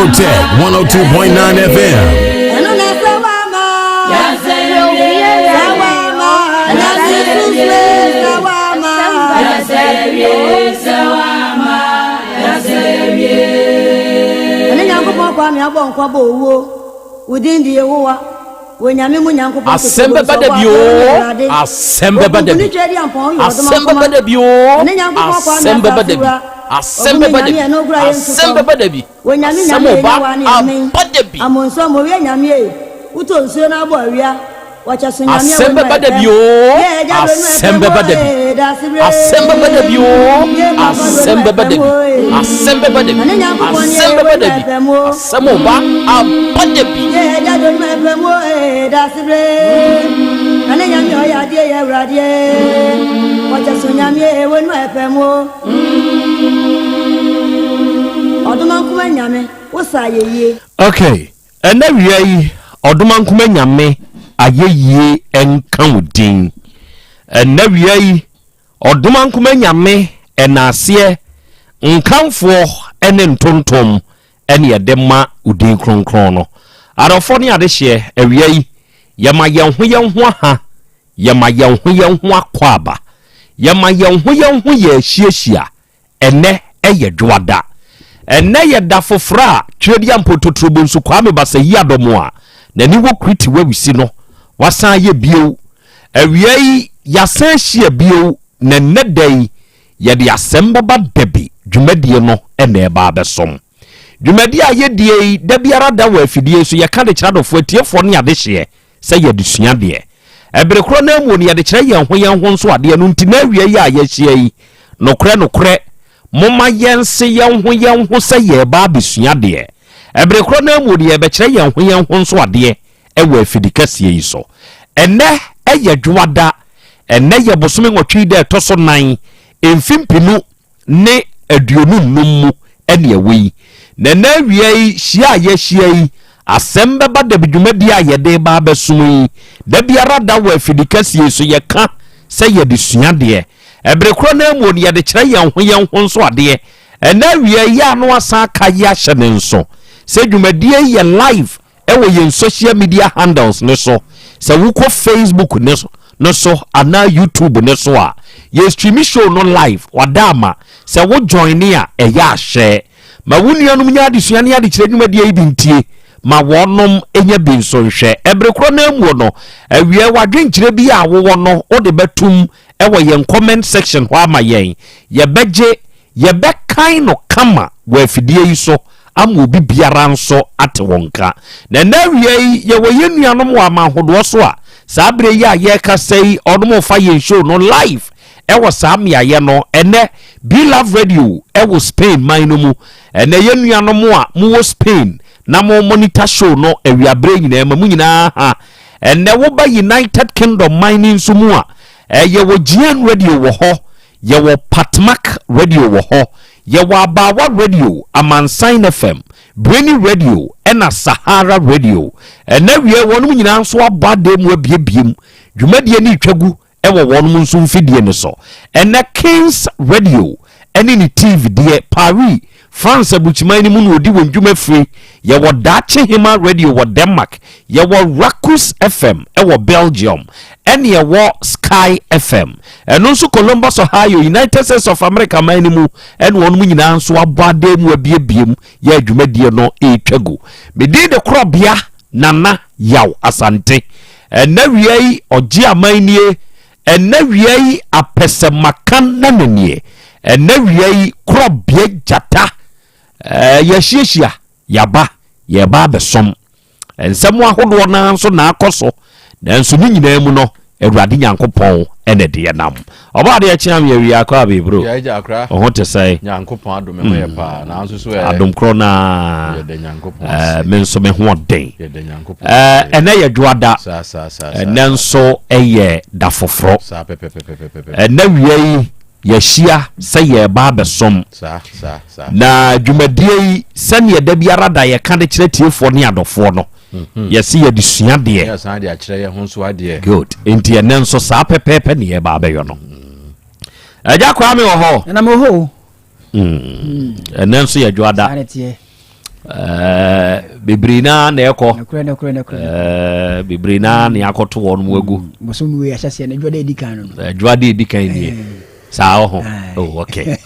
OTED 102.9 FM
Asem Beba Dabi Asem Beba Dabi Asem Beba Dabi Asem Beba Dabi Asem Beba Dabi Asem Beba Dabi Asem Beba Dabi Asem Beba Dabi Asem Beba Dabi Asem Beba Dabi Asem Beba Dabi Asem Beba Dabi Asem Beba Dabi Asem Okay, and then we Odumankuma nyame ayeye enkaudin enawiyai Odumankuma nyame enase nkamfo ene ntontom ene yedema udin kronkron no arofo ne adehye awiyai yamayenho ha yamayenho akwaba yamayenho ye hiehyia ene eye dwada ene yeda fofra twediam pototrobo nsu kwame basa yi adomo a nani wo kriti wawisi no wasan ye bio awiai yasan hia bio na nedai ye de Asem Beba Dabi dwumadie no ene eba abesom dwumadie a ye die da biara da wa afidie so ye ka de kiradofo atiefo ne adehye se ye de sua de ebrekro na mu ne ye de kire ye ho nso ade no ntina awiai a ye hia yi nokre moma yense yenho se ye ba besua de ebrekro na mu de be kire yenho nso ade ewa afidikasie yi so ene eye dwada ene ye bosome nwotwi de toso nan emfimpinu ne aduonu num mu ene awi
na na wie yi hia ye hia yi Asem Beba Dabi dwumadi a ye de ba besom yi da biara da wa afidikasie so ye ka se ye de sua de ebrekro na mu ne ye de kire ye ho nso ade na wie yi anu asa ka ya hye ne nso se dwumadi ye live ewo ye social media handles ne so se wuko Facebook ne so ana YouTube ne so a ye stream show no live wadama se wo join ya ya hye ma wunuanum nya de sua ne ade kire dwumadi yi bintie ma wonom enya binso nhwe ebrekro na mu no awie wadwenkire bi a wo no o de betum ewo yen comment section ho ama yen ye beje ye be kan no kama wa afidie yi so ama obi biara nso ate wonka na na awie ye wo yenuanom wa ma hodo so a sabre yi a ye ka sei odom fa yen show no live ewo samia ye no ene Be Love Radio ewo Spain mainomu ene yenuanom a mu wo Spain na mo monitor show no awiabre nyina ma mu nyina ha ene wo ba United Kingdom mining so mu a ye wo GN Radio wo ho ye wo Patmak Radio wo ho ye wo Abawa Radio Amansan FM Brainy Radio ena Sahara Radio ene wie wonum nyina nso abade mu abiebiem dwumadie ni twagu ewo wonum nso mfidie ne so ene Kings Radio ene ni TV de Paris France abuchimani mu no odi wondwuma free ye wo Dache Hima Radio wo Denmark ye wo Rakus FM e wo Belgium ene ye wo Sky FM eno nso Columbus Ohio United States of America mani mu ene wonum nyina nso abade mu abiebiem ye adwumadie no etwago medi de Krobea nana Yaw Asante ena wiei ogi amanie ena wiei apesemakan nananie ena wiei Krobea jata yeshieshia yaba yeba besom ensem ahodo na nso na akoso na nso ni nyina mu no Awurade Nyankopɔn ene de nam oba de achiam ye wi akwa be bro
ya ja akra
oho te sai
Nyankopɔn adome ho ye pa na nso so
adom kro na
ye de Nyankopɔn
men so me ho den
ye de Nyankopɔn
ene ye dwoada
sa
ene nso eye da foforo
sa pepe
ene wiei yeshia se ye ba besom
sa
na dwumadie se ne da biara da ye ka de kire tiefo ne adofo no yesi ye disua de
ya san de akire ye ho so ade
good enti ene nso sa pepepe ne ye ba beyo no aja kwa me wo ho
na me ho
ene nso ye dwoada bibrina na eko bibrina na yakoto won mu egu
bosom we ahyase na dwoada edikan no
dwoada edikan ni sa oh okay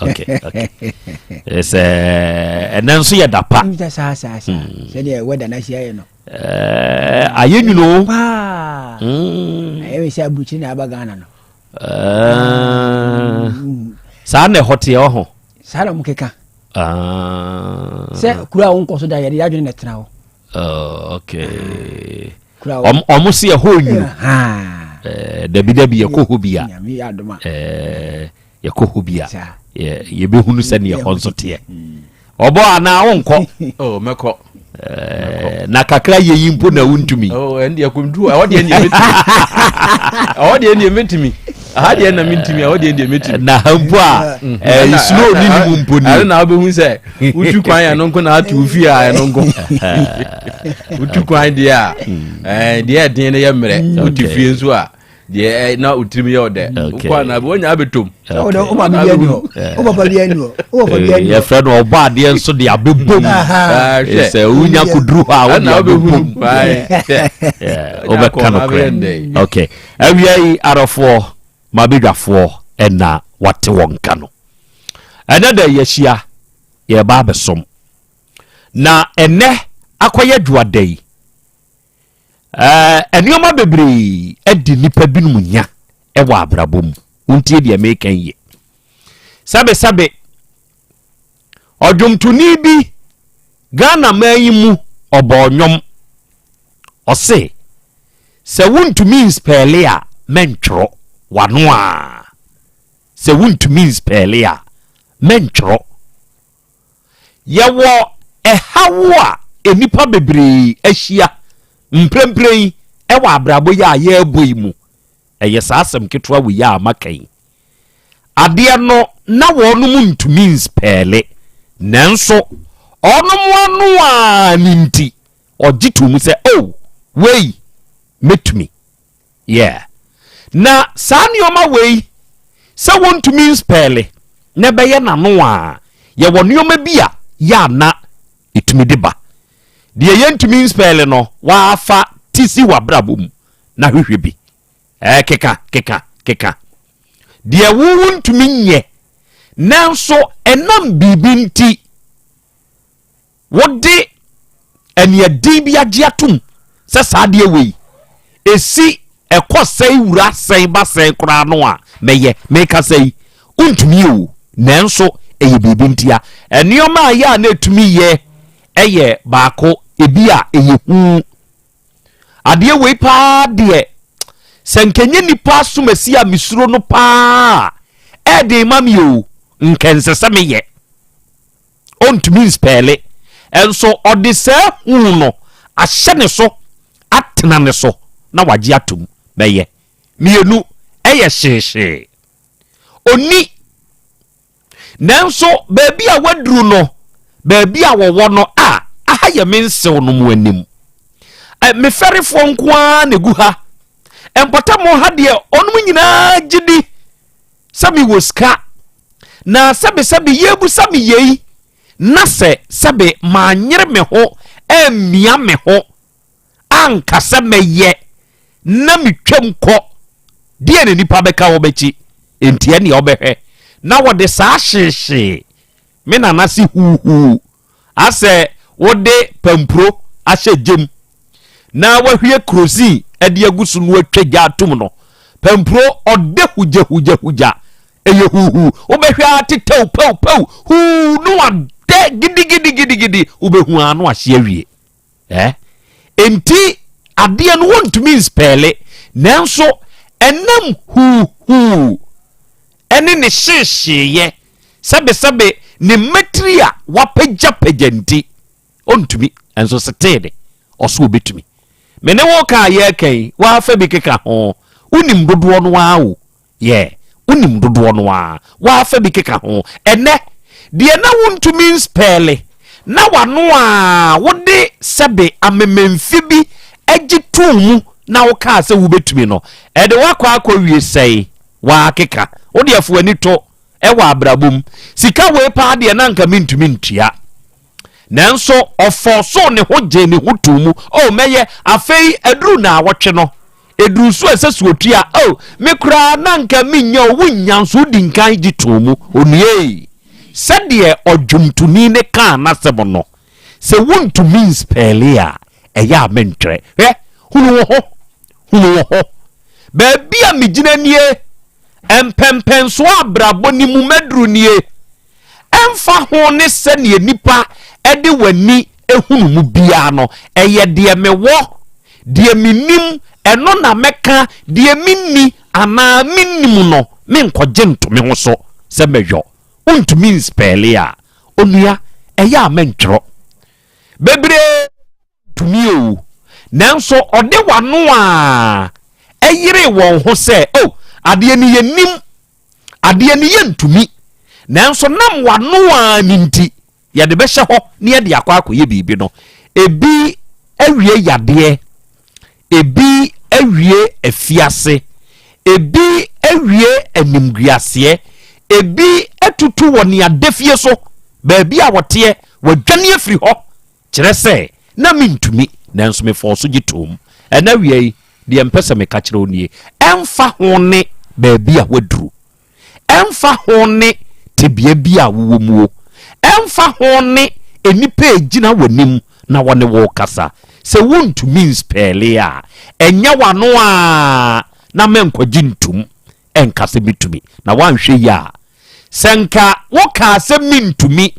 es ene nso ye dapa
sa se de weda na hia ye no
ayenyuno
ayewe sha buchi na abagana no
sa na hote ho
sa na mukeka se kura won koso da ye adwene na tena ho
okay omo se ye ho nyu dabi ye ko hobia ye ko hobia ye be hunu se ne ye konsote obo ana wonko
meko
na kakra ye yimpo na wuntumi
ende akumdu awode ende metimi awode ende metimi ahade na mintimi awode ende metimi
na hampo a slow ni ni mponi
ale na obehu se utu kwan ya nonko na atu ofi a nonko utu kwan dia dia den ye mre utu fie nso a dia na utrimi ye ode kwa na bo nya abetom
o ma bi anu o papa bi anu o papa bi anu
ye friend o ba de nso de abebom se unya kudru ha o na abebom o be kan okay awie arofo mabedwafo ena wate wonka no ena da yeshia ye ba besom na ene akoye dwadai enioma bebre edi nipa binum nya ewa abrabom untie de American ye sabe odwomtuni bi Ghana mayimu obonyom ose se wuntumi inspele a mentro wano a se wuntumi inspele a mentro yewo ehawo a enipa bebre ahia mpremprem ewa abrabo ya ye boimu eye saasem ketwa we ya makan ade no na wonu ntumi inspele nanso ono a ninti ojitu mu se oh wei metumi yeah na sanioma wei se wontumi spell na beye na no a ye wonioma bia ya na itumi deba de yentumi spell no wa fa tisi wa brabom na hwehwe bi keka de wontumi nye nanso enam bibinti wode enia dibia giatum se saade wei esi ekosai wura sai ba sai kura no a meye meka sai untumi o nanso eye bibintia enioma ya na etumi ye eye baako ebia eye hu ade wei pa de senkenye nipa sumasi a misuro no pa ede mami o nkensese meye ontumi spele enso odise hu no ahye ne so atena ne so na wagye atom meye mienu eye hyehye oni nanso baabi a waduru no baabi a wowo no aha ye mensew no mu anim me ferifo nkoa na gu ha empotamo ha de onum nyina gidi sabi woska na sabi yebu sabi yei na se sabi manyere me ho emia me ho anka se meye na metwam kɔ de ne nipa beka wo bechi entie ne obehwe na wode saa hyehye me na na si huhu ase wode pampro ahye gem na wahwie krozi ade agusu no atwagya atom no pampro ode hugya eye huhu obehwe atetew pew hu no ade gidi obehu anu ahye awie enti ade no wontumi spell nanso enam hu ene ne hyehye sabe ne materia wapagyanti ontumi enso setede oso obetumi mene wo ka ye kan wa fa bi keka ho unim dodo no wa wo ye unim dodo no wa fa bi keka ho ene de na wontumi spell na wano a wode sebe amememfi bi agitum na wo ka se wo betumi no ede wakwa wie sei wa keka wode afu ani to ewa abrabum sika we pa de na nka mentumi ntua nanso ofoso ne ho je ne hutumu o meye afei aduru na awotwe no eduru so esesu otua o me kura na nka menya wunyanso di nkan gitumu onue sɛdeɛ ɔdwumtuni ne ka na sɛm no sɛ wontumi spell a ɛyɛ amentrɛ hunu wo ho baabi a megyina nie empempenso abrabɔ ni mu maduru nie ɛmfa ho ne sɛneɛ nipa ɛde wani ehunu mu bia no ɛyɛ deɛ mewɔ deɛ minim ɛno na mɛka deɛ minni anaa minnim no menkɔgye ntome ho so sɛ mɛhwɛ untumi spell a onua eya mentro bebre tumi o nanso ode wano a eyire won ho se oh ade ni yenim ade ni yentumi nanso nam wano a ninti ye de be hye ho ne ye de akwakoye bibi no ebi awie yade ebi awie afiase ebi awie animguase ebi etutu woni adefie so baabi a wote wadwane afiri ho kire se na mintumi nanso me forso gitom ena wiei de empese me ka kire onie emfa ho ne baabi a waduru emfa ho ne tebia bi a wowomuo emfa ho ne enipa egina wanim na wone wo kasa se wontumi spell a enya wano a na menkwaji ntum enkase bitumi na wanhwe ya senka woka se mintumi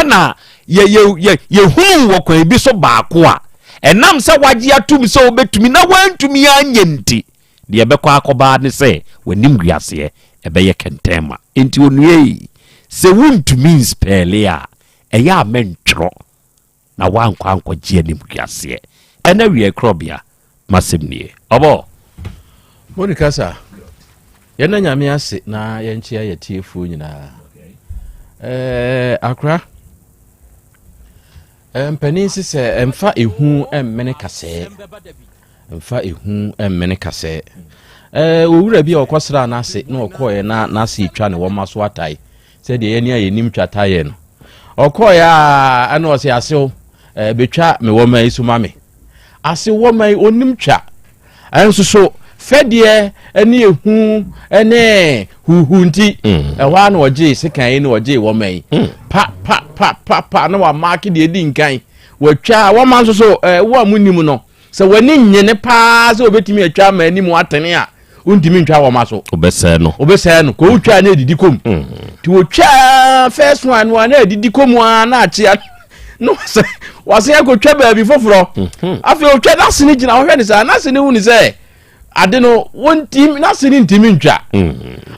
ena ye hunu wo kwan bi so baako a enam se wagye atum se obetumi na wantumi anyenti de ebekwa akoba ne se wanim guase ebeye kentema enti onue se wontumi spell a eya mentro na wankwa ankogye anim guase ena wie Krobea masemnie obo
Monica sa yena nyame ase na yenchia yetiefu nyina akra mpani sise emfa ehu emmene kase emfa ehu emmene kase owura bi okosra na ase na okoye na ase etwa ne wo maso atai se de ye ne ayenim twataye no okoye ana ose ase betwa me wo mai sumame ase wo mai onim twa enso so fedie ene ehu ene huhunti ewa na oje sekan ne oje wo mai pa na wa market de di nkan watwa wo man so wo amunim no se wani nyene pa se obetimi atwa ma anim atene a untimi ntwa wo maso obese no ko utwa na edidi kom ti wotwa first one na edidi kom na achi no se wase akotwa ba bi foforo afi otwa na sini gina wo hwe ni sa na sini hu ni se ade no wontim na sini ntimi ntwa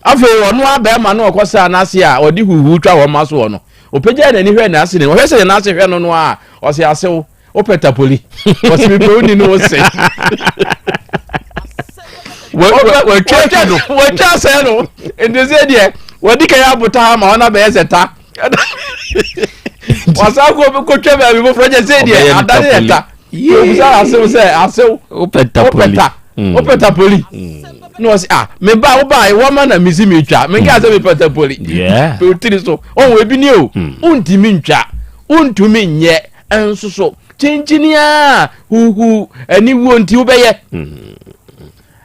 afi ono aba ma na okosa na se a odi huhu twa wo maso no opeja na ni hwe na sini wo hwe se na se hwe no a o se asew opetapoli o se bi pe oni no se Wacha say no. In the say there, what did ya buta ha ma ona be yeseta. Wasa ko twebe abi bo project say there, adane yeta. Usa asew opetapoli. No say me ba wo ba wo ma na misi mi twa. Me ga say me petapoli. Yeah. Pe utiri so. On we bi ni o. Untimi ntwa. Untumi nye enso so. Chinchinia hu ani wonti wo be ye.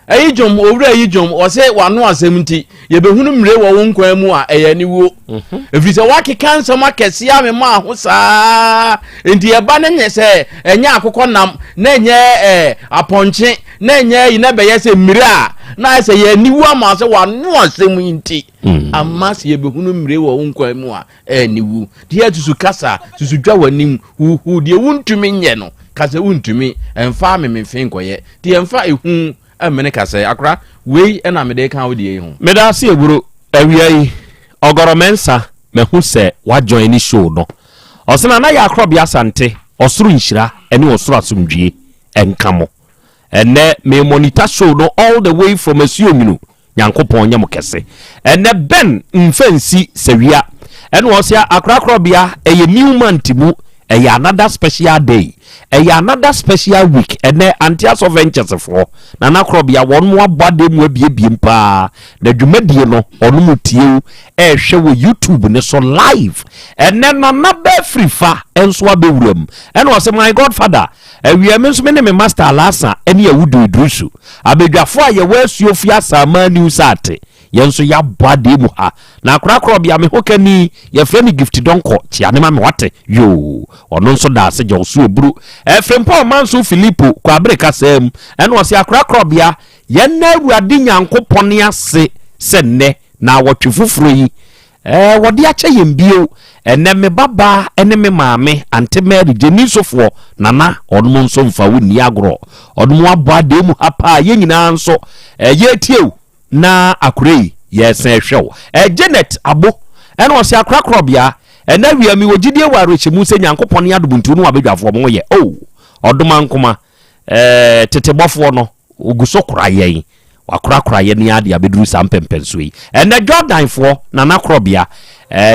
Ayijom owura ayijom o se wano asemti ye behunu mre wo wonkwan mu a eyani wo efiri se wake kansa makese ya me ma ho saa enti ye ba ne se enya akokɔ nam na enye aponche na enye yi na be ye se mre a na se ye ni wo ama se wano asem nti amma se ye behunu mre wo wonkwan mu a eni wo de atusu kasa susu dwa wanim hu de wuntumi nye no kasa wuntumi emfa me fin koye de emfa ehu amene kase akra wei na me de kan wodi hu me da se eburo awiai ogoromensa me hu se wa join ni show no osena na ya Krobea Asante osuru nhira ene osuru asumdwie enkamo ene me monitor show no all the way from Asuominu Nyankopon nyam kese ene ben mfansi sewia ene osia akra Krobea eye new month mu eye another special day another special week ene Antias of Ventures for na Krobea won mo abade mu abiebiem pa na dwumadie no onu mutie hwe wo YouTube ne so live ene na be free fa enso abewuram ene o se my godfather awiam so me ne me master alasa ene awudu idrusu abedwafo a ye wasuo fi asama news ate yenso ya bade mu ha na Krobea me hokani ye frɛ me gift donko tiane ma me wate yo ono nso da se je osu eburu efrempo manso Filipo kwa breka sam ene o se Krobea ye na awurade Nyankopon ase se ne na wotwe fufuro yi wode ache yembio ene me baba ene me maame ante Mary Jenisofo nana ono nso mfa woni agro ono abade mu ha pa ye nyina nso ye tiew na akurei yes hwew Janet abo ene o se Krobea ene wiam wogidie waro chemu se Nyankopon adubuntu no abedwafo mo ye odoma nkoma tetebofo no oguso krayen wakrakra ni ade abeduru sampempenso yi ene Jordan fo na Krobea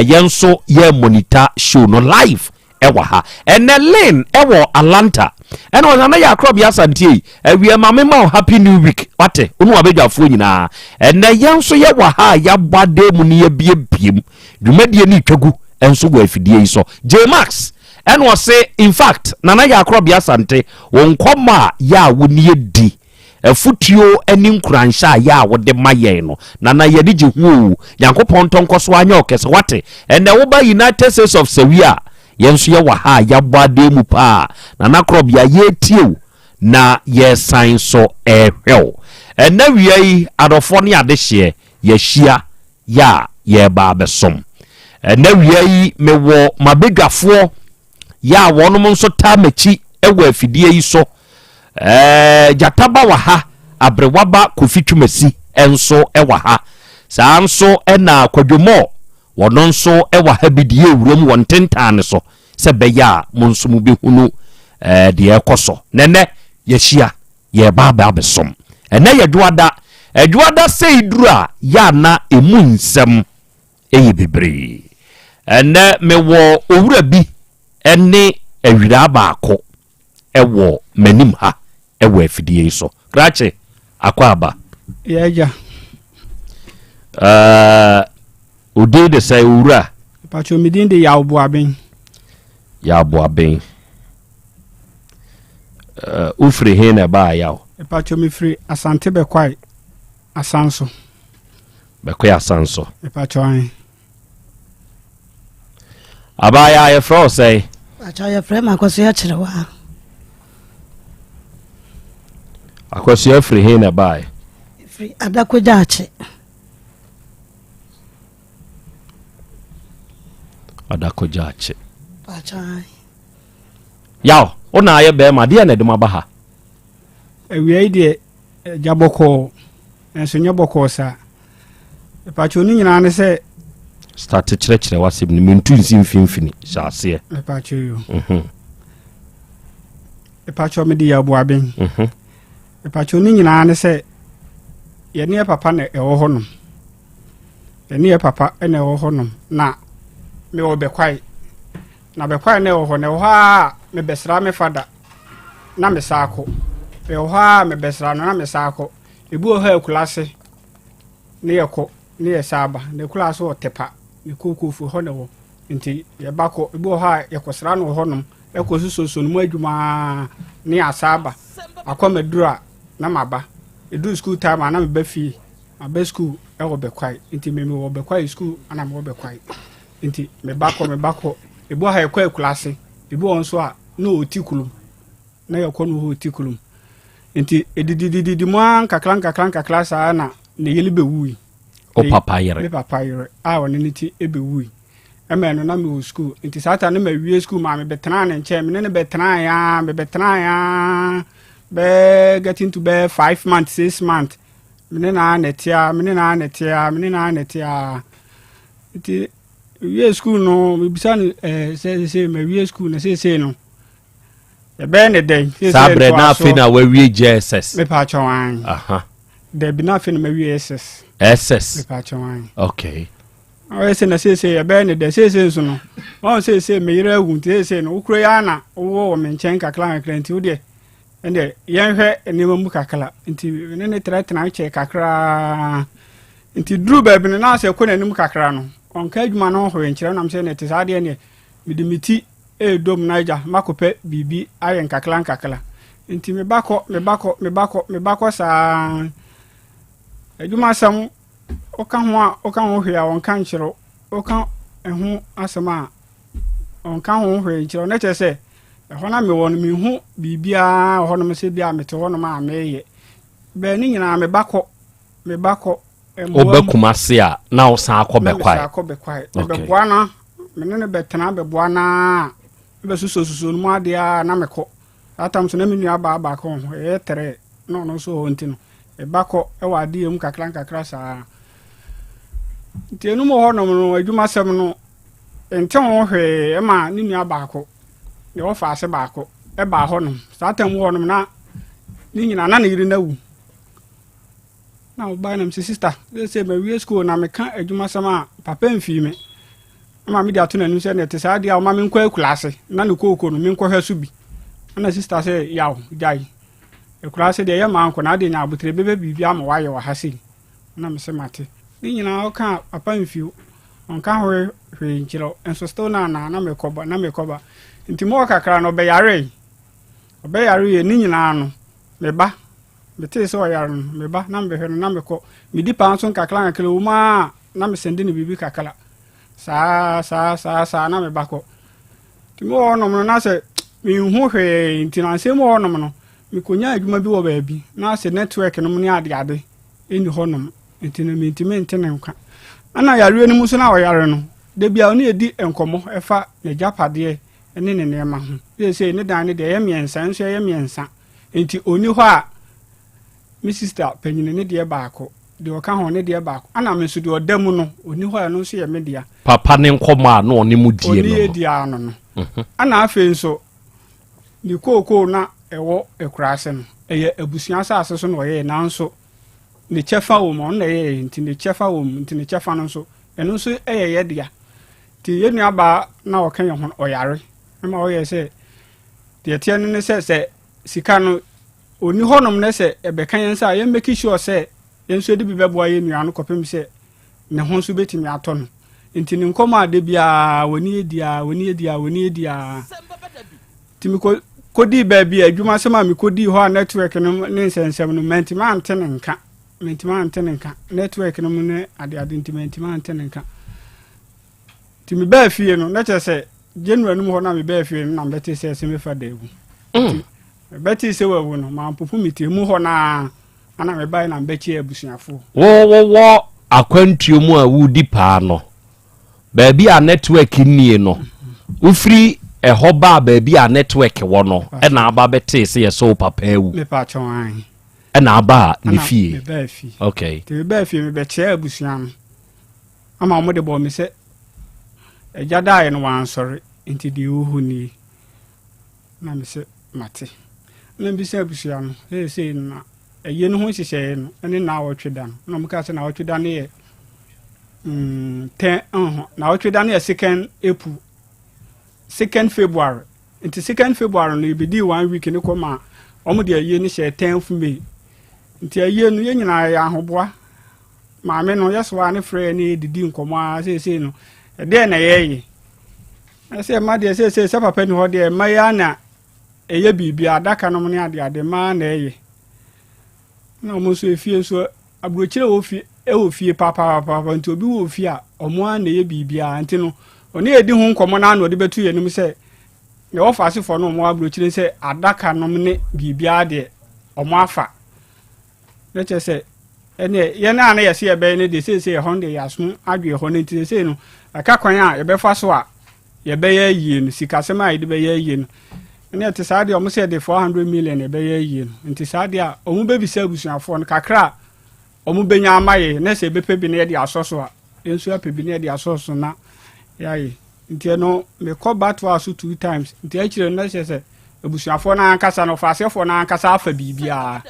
yenso ye monitor show no live ewa ha ene Lane ewo Atlanta ene ona ya Krobea Asante awia mame ma happy new week wate onu abedwafo nyina ene yenso ye wa ha ya bade mu ne ye biebiem dwumadie ni twagu enso go afidie yi so J Max ene o se in fact na ya Krobea Asante won koma ya woni di efutuo eni nkuransha ya wode maye no na ye digi hu Nyankopon tonkoso anya okese wate ene wo ba United States of Sewia yenso ye wa ha ya bade mu pa na Krobea ye tiew na ye sign so ehwew ene wiei adofo ne adehye ye hia ya ye ba besom ene wiei mewo mabedwafo ya wonom nso ta machi ewo afidie yi so jataba wa ha abrewaba kofitwumasi enso ewa ha saa nso ena kwadwomo wono nso ewa ha bidie wuram won tentane so se beya monso mu behunu de ekoso nene yehia ye baba besom ene yedwada seidura ya na emu nsem eyi bebre ene mewo owura bi ene
awira baako ɛwɔ manim ha ɛwɔ afidie so krache akwaba
yaja
odi de sai ura
pacho midin de Yaw
Boaben ufri he na ba Yaw
pacho mi free Asante bekwai asanso pacho an
abaya ye fro say
pacho ye frame akoso ya chirewa
akoso ya free he na ba
free adakoja ache pacho
Yaw ona aye be ma de na de ma ba ha
ewie de jaboko enso nyaboko sa pacho ni nyina ne se
start chire wasem ni mentu nsi mfimfini shaase
pacho yo pacho me di Yaw Boaben pacho ni nyina ne se ye ne papa na ewo honom ye ne papa na ewo honom na me wo bekwai na bekwai na ewo ho na ha me besra me fada na me saako me ha me besra no na me saako ebu ha akulase ne yeko ne yesaba ne kulase o tepa ne kokofu ho ne wo nti ye bako ebu ha yekosra no honom ekosusoso no mu adwuma ne asaba akomadura na maba edu school time na me ba fi aba school ewo bekwai nti me wo bekwai school ana me wo bekwai nti me bako ebu ha yekwa akulase ebu onso a no otikulum na yekɔ no ho otikulum nti edidididi mo kakran saa na ne yeli bewui
o papa yere
me papa yere a woni ne ti ebewui ema no na me wo school nti sata na me wie school ma me betena ne nche me ne betena ya be getting to be 5 months 6 months me na netia nti wie school no me bisa no say me wie school na say no e be ne den
sabre na afi na we wie JSS
me pa chwan
aha
de bi na afi na me wie SS
me
pa chwan
okay
o say na say e be ne de say so no o say me yire agu nti say no ukro ya na wo me nchen kakla nti wo de ende yen hwe enema mu kakla nti ne tena che kakra nti dru ba bi na say ko na nim kakra no onka adwuma no ho enkyere nam say ne te sa de ne midimiti dom naija makope bibi ayen kakla nti me bako sa adwuma sam oka ho hwe a onka nkyero oka ehu asema onka ho hwe nkyero na che se eho na me won me hu bibia ho no me se bia me te ho no ma meye be ni nyina me bako
obekumase a na osan
akobekwai beboa na menene betena beboa na be suso no ade a na meko atam so na menu aba ko e tere no so ho ntino e bako e wa ade em kakra sa nti enu mo ho no adwuma sem no ente ho hwe e ma ni nua ba ko e wo fa ase ba ko e ba ho no satam ho no na ni nyina na yiri na wu na oba na mse sister say me wie school na me ka adwuma sem a papa mfi me ama me dia to na nu se na te sa dia o ma me nkwa akulase na ne kokoko no me nkwa hwa so bi na sister say yaw jai akulase de ya ma anko na de nya abutre bebe bibia ma waye wa hasi na me se mate ni nyina o ka papa mfi onka hwe nchiro enso sto na me koba nti mo kakra no be yare ye ni nyina no me ba bete so yare no me ba na me hwe no na me ko me di pa nso kakra uma na me sende ni bibi kakra sa na me bako ti mo no na se mi hu hwe nti na se mo no mi konya adwuma bi wo ba bi na se network no ni ade eni honom nti na mi nti ne nka ana yare ni muso na wo yare no de bia oni edi enkomo efa ne japade ene ne nema ho se ne dan ne de ye miensa nso ye miensa nti oni ho a mi sister panyine ne de baako de oka ho ne de baako ana me so de odamu no oni ho a no so ye media
papa ne nkoma na oni mu die no
oni dia no ana afi nso ni koko na ewo ekurase no eye abusua asase so no ye nanso ne chefa wo mo na ye nti ne chefa wo nti ne chefa no so eno so eye ye dia ti ye nua ba na oka ye ho oyare ma o ye se de tie no se sika no oni honom ne se ebeka yen sa yen make sure se yen so de bi beboa ye nua no kopem se ne ho so betimi ato no nti ne nkoma ade bia woni edia timi kodi ba bia adwuma se ma me kodi ho a network no ne nsensem no mentima antene nka network no ne ade nti mentima antene nka timi ba fie no na chese January no ho na me ba fie no na beti se me fa da ewu beti se wawu no ma popu mitemu ho na ana me bai na mbechi abusuafo
wo akwantuo mu a wudi paa no baabi a network nie no ufiri eho ba baabi a network wo no e na aba beti se ye so papa ewu
me pa chon
e na aba ni fie
me ba fie
okay
te ba fie me be che abusuam ama mo de bo me se eja dai no wan sorry nti di uhu ni na me se mate na bi se abusuam se na eye no ho hyehyɛ no ene na awotweda no mo ka se na awotweda ne ye na awotweda ne ye second February into 2nd February no be di 1 week ne koma omo de eye ne hye 10th May nti eye no ye nyina ya ahoboa ma me no yeso ane frɛ ne didi nkomo a se no de na ye ase ma de se papa ni ho de ma ya na eye bibia adaka no ne ade ma na eye na omo so efie so abrochire wo fie papa nti obi wo fie a omo a na eye bibia nti no oni edi hu nkomo na no de betu ye nim se ne wo fa sefo no omo abrochire se adaka no ne bibia de omo afa ne che se ene ye na ye se ye be ne de se honde yaso adwe ho ne nti se no aka kwan a ye be fa so a ye be ye yie no sika se ma ye de be ye yie no ene te saade omo se de 400 million ye be ye yie no nti saade a omo be bi se abusuafo no kakra omo benya amaye na se be pe bi ne de asoso a ensu ape bi ne de asoso na yayi nti no me call back to us 2 times nti akire na se abusuafo na ankasa no fa asefo na ankasa afa bibia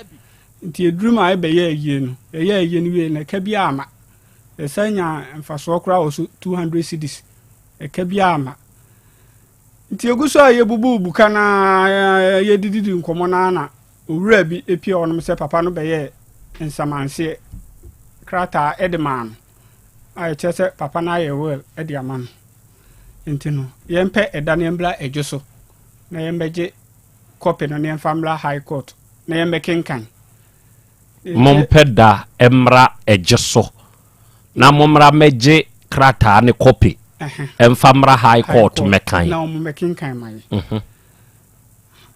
nti edruma e be ye yie no wie na ka bia ama esanya mfaso okra oso 200 cedis e ka bia ama nti eguso aye bubu kana ye dididi nkomo na owura bi epie onom se papa no be ye nsamanse krata edman ai chese papa na ye well ediaman nti no yempe edane embla ejoso na yembeje copy no ne family high court na yembe kenkan
mompeda emra ejeso na momra meje krata ne copy family high court mekan
na mo mekenkan mai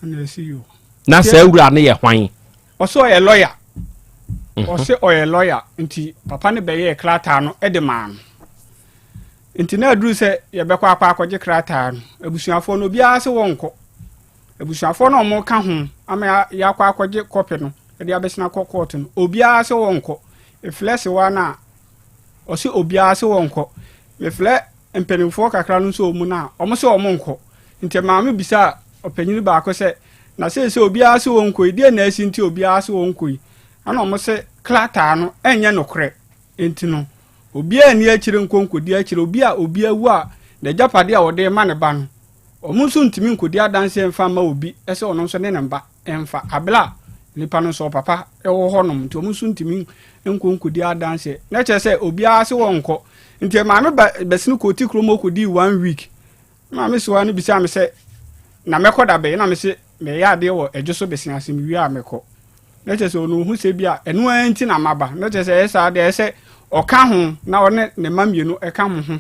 ana see you
na sa ewura ne ye hwan
oso ye lawyer ose oye lawyer nti papa ne be ye krata no edeman nti na aduru se ye be kwa akwaje krata no abusuafo no bia se wonko abusuafo no mo ka ho ama ya kwa akwaje copy no de abesina court no obia se wonko eflese wa na ose obia se wonko efle empenifo kakra no so omu na omo se omonko nti maame bisa opanyini ba ko se na se obia se wonko ide na asi nti obia se wonko ana omo se klata no enye nokre enti no obia ni akire nkonkodi akire obia wu a na japade a wode ma ne ba no omo so ntimi nkodi adanse emfa ma obi ese ono so ne namba emfa abla nipa no so papa ewo honom nti omo so ntimi nkonkodi adanse na che se obia se wonko nti maame besinu koti kromo kodi 1 week maame so anu bisa me se na mekoda be na me se me ya de wo ejoso besin ase mi wi a meko na che se onu hu se bia enu anti na maba na che se esa de ese oka ho na one ne mamienu eka ho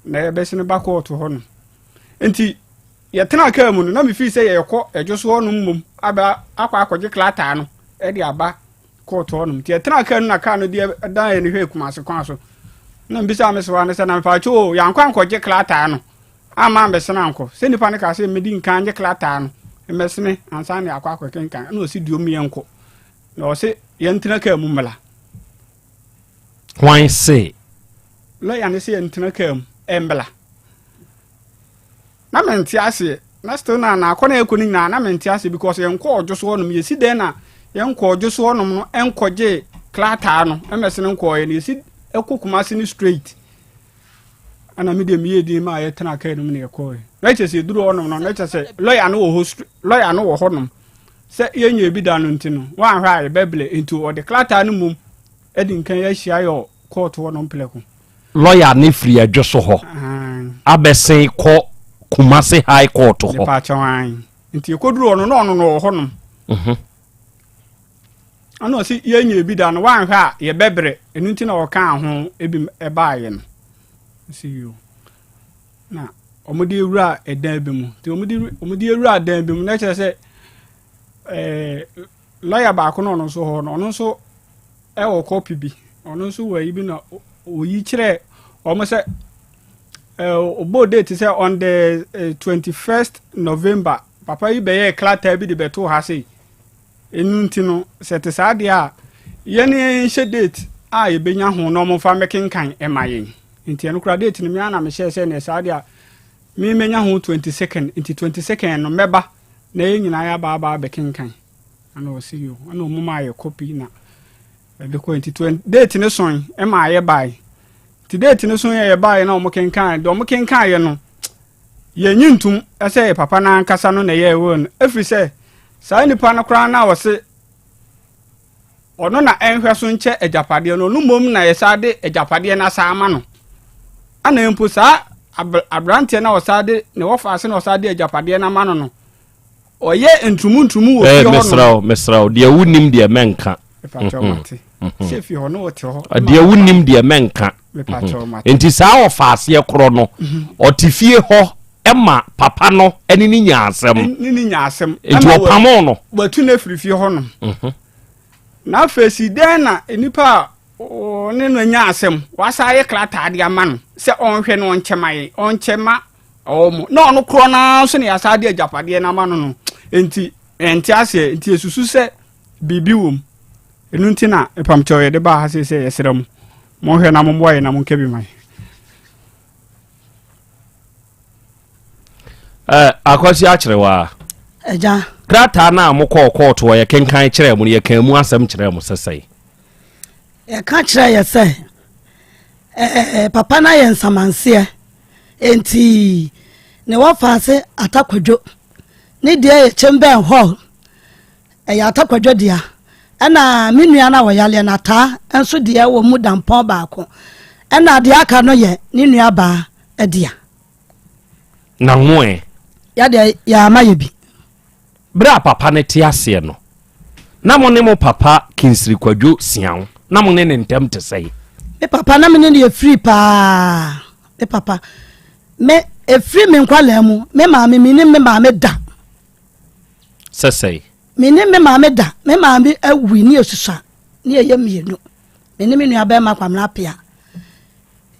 na ebesinu ba court ho no nti ye tena ka mu no na me fi se ye yekọ ejoso ho no mmom aba akwa akwaje klata no e de aba court ho no nti ye tena ka na ka no de dan ye ne hwe kumase kwan so na mbisa me so ane se na mfa cho yankwa nkwaje klata no ama mbesena anko se nipa ne ka se medi nkan je klata no emesene ansa ne akwa akwa kenkan na osi duom yenko na ose ye ntena ka mu mela
hwan se
lo ya ne se ye ntena ka mu embela na menti ase na sto na akwa na ekoni na menti ase because ye nko ojoso no ye si den na ye nko ojoso no no enkoje klata no emesene nko ye ne si ekukuma se ni straight ana me de me di ma ye tena ka no me ko na che se duru onom no na che se lawyer no wo honom se yenye bi da no ntino wan hwa ye beble into o de klata no mum edi nkan ya hia yo court wonom pleko
lawyer ne free adwoso ho abesen ko Kumasi High Court ho
pa chawan nti ko duru ono no wo honom ano si yenye bi da no wan hwa ye bebre enu ntina wo kan ho ebi ebaaye no see you na omudi ewura edan bi mu ti omudi ewura edan bi mu na kire se lawyer ba ko no so ho no so e wo copy bi ono so wa yi bi na oyi kire omo se obo date say on the 21st November papa yi be ye klata bi de beto ha sei enu ntino set saade a yene she date a ye benya ho no mo fa mekenkan emayen nti eno kura date ni me ana me share ne saade a me menya ho 22nd nti 22nd no meba na ye nyina ya ba bekenkan ana o see you ana o mama ye copy na be ko nti 20 date ne son ema ye bai ti date ne son ye bai na o mo kenkan do mo kenkan ye no ye nyintum ese papa na nkasa no na ye won efri se saa nipa no kra na wose ono na enhwe so nche ejapade no no mom na ye saade ejapade na saama no ana empo saa abrante na wasade ne wofa ase na wasade ejapade na ma no oye ntumu wo fi ho
mesrao de wunim de menka
sefi ho no wote ho
de wunim de menka enti saa wofa ase kro no otifie ho ema papa no eni ni nyaasem enti opamo no
watu na frifie ho no na fesi den na enipa ne no nyaasem wasa ye klata de ama no se onhwe no onchema omo no no kro na so ne asade ajapade na ama no enti ase enti esusu se bibi wom enu ntina epamcho ye de ba ha se yesrem mo hwe na mo boye na mo nkebi mai
akwasi akyerewa
eja
krata na amukọ court wo ye kenkan kyerɛ mu ye kan mu asɛm kyerɛ mu sesai
ye ka kyerɛ ye sɛ papa na ye nsamanse enti ne wafase atakwadwo ne de ye chamber hall ya atakwadwo dia ana menua na wo yale na ta enso de wo mu dampon baako ana de aka no ye ne nua ba dia
na ngoe
ya de ya mayebi
bra papa ne te ase no na mo ne mo papa kinsiri kwadwo sian na mo ne ntem te sei
me papa na me ne free pa me papa me free me nkwala mu me maame me ne me maame da
sesei
me ne me maame da me maame awi ne osusa ne ye mienu me ne me nua ba ma kwamna pia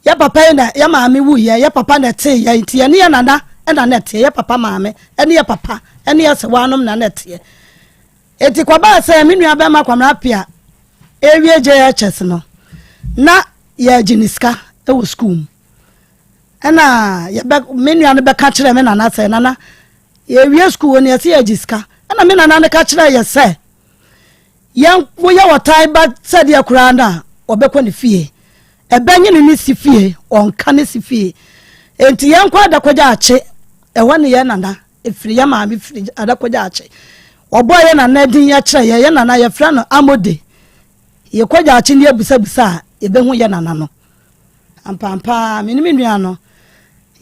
ya papa na ya maame wu ya papa na te ya nti ya ne ya nana na na te ya papa maame ene ya papa ene ya se wanom na na te eti kwa ba se me nua ba ma kwamna pia ewie je ya chese no na ya jiniska e wo school ana ya be me nua no be ka kire me nana se nana ya wie school ne ya se ya jiska ana me nana ne ka kire ya se yan wo ya wotai ba se de akura na obekọ ne fie ebenye ne si fie onka ne si fie enti yan kwa adakwaja ache ewa ne ye nana efiri ya maami firi adakwaja ache obo ye nana din ya kire ye nana ye fra no amode ye kwaja ache ne abusabusa ye behu ye nana no ampampa minimi nua no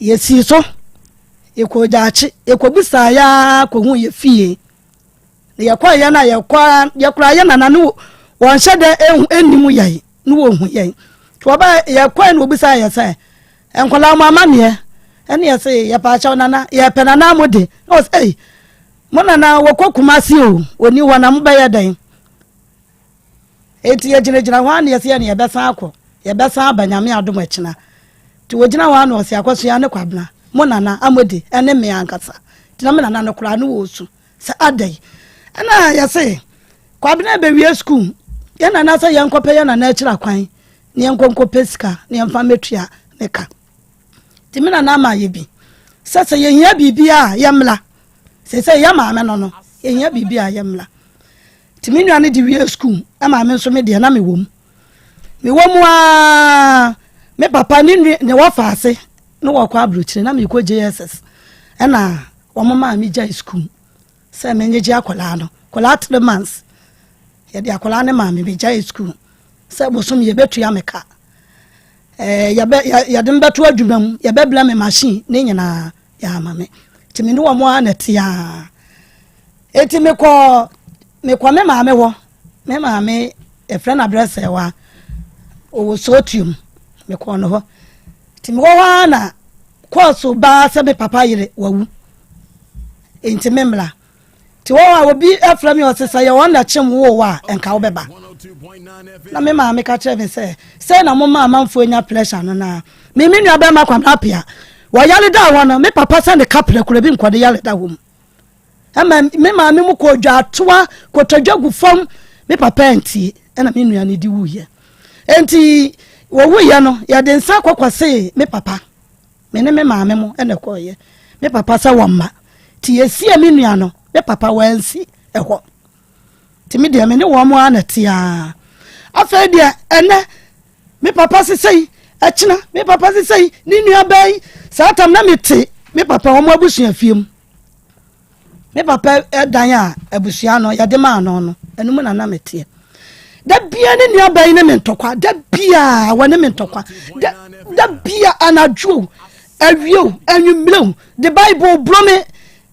ye si so ye kwaja ache ye kwabusa ya kwahu ye fie ye kwa ye na ye kura ye nana no won hye de enimu ye no wo hu ye Tuwaba ya kwa ni obisa ya say enkola mama ne ene ya say ya pa cha nana ya pe nana mode no say mo nana wo kokumasi o oni wana mba ya dan enti ya gina ho an ya say ne ya besa akọ ya besa abanyame adom akina ti wo gina ho an o say akwaso ya ne kwabna mo nana amode ene me ankasa ti na me nana no kura no wo su sa adai ana ya say kwabna be wi school ya nana say ya nkope ya nana akira kwan ni enkonko pesika ni emfa metua meka timina na ma yebi sasa yehia bibia yemla sesa ya maame no yehia bibia yemla timinua ne di wi school ama me so me de na me wom a me papa ni ne wafa ase no wa kwa abrochire na me ko JSS na wo mama me jai school say me nyeje akola no kola 3 months ye de akola ne ma me jai school say bosom ye betu ya meka ya de mbeto adwumam ye bebla me machine ne nyina ya mame timi ne wo mo anete ya eti me ko me mame wo me mame e friend address e wa o sotium me ko no ho timi wo wa na course ba se me papa yire wawu enti memla ti wo wa obi efra me osesa ye won na chem wo wa enka wo beba na me mame ka chere se na mo mama mfo nya pressure no na me nua be ma kwam apia wo yale da wo no me papa se ne kapre kura bi nkwade yale da wo me mame mu ko dwa toa ko tadwagu fam me papa enti na me nua ne di wu ye enti wo wu ye no ya de nsa kwakwase me papa me ne me mame mu ene ko ye me papa sa wamma ti esie me nua no me papa wansi eho ti me de me ne wo mo anatia afa de ene me papa sesei achina me papa sesei ni nua bai sa tam na me te me papa wo mo abusua fiem me papa edan a abusua no ya de ma no enu mu na me te da bia ne nua bai ne me ntokwa da bia wo ne me ntokwa da bia anadwo awio anwumlem the bible brome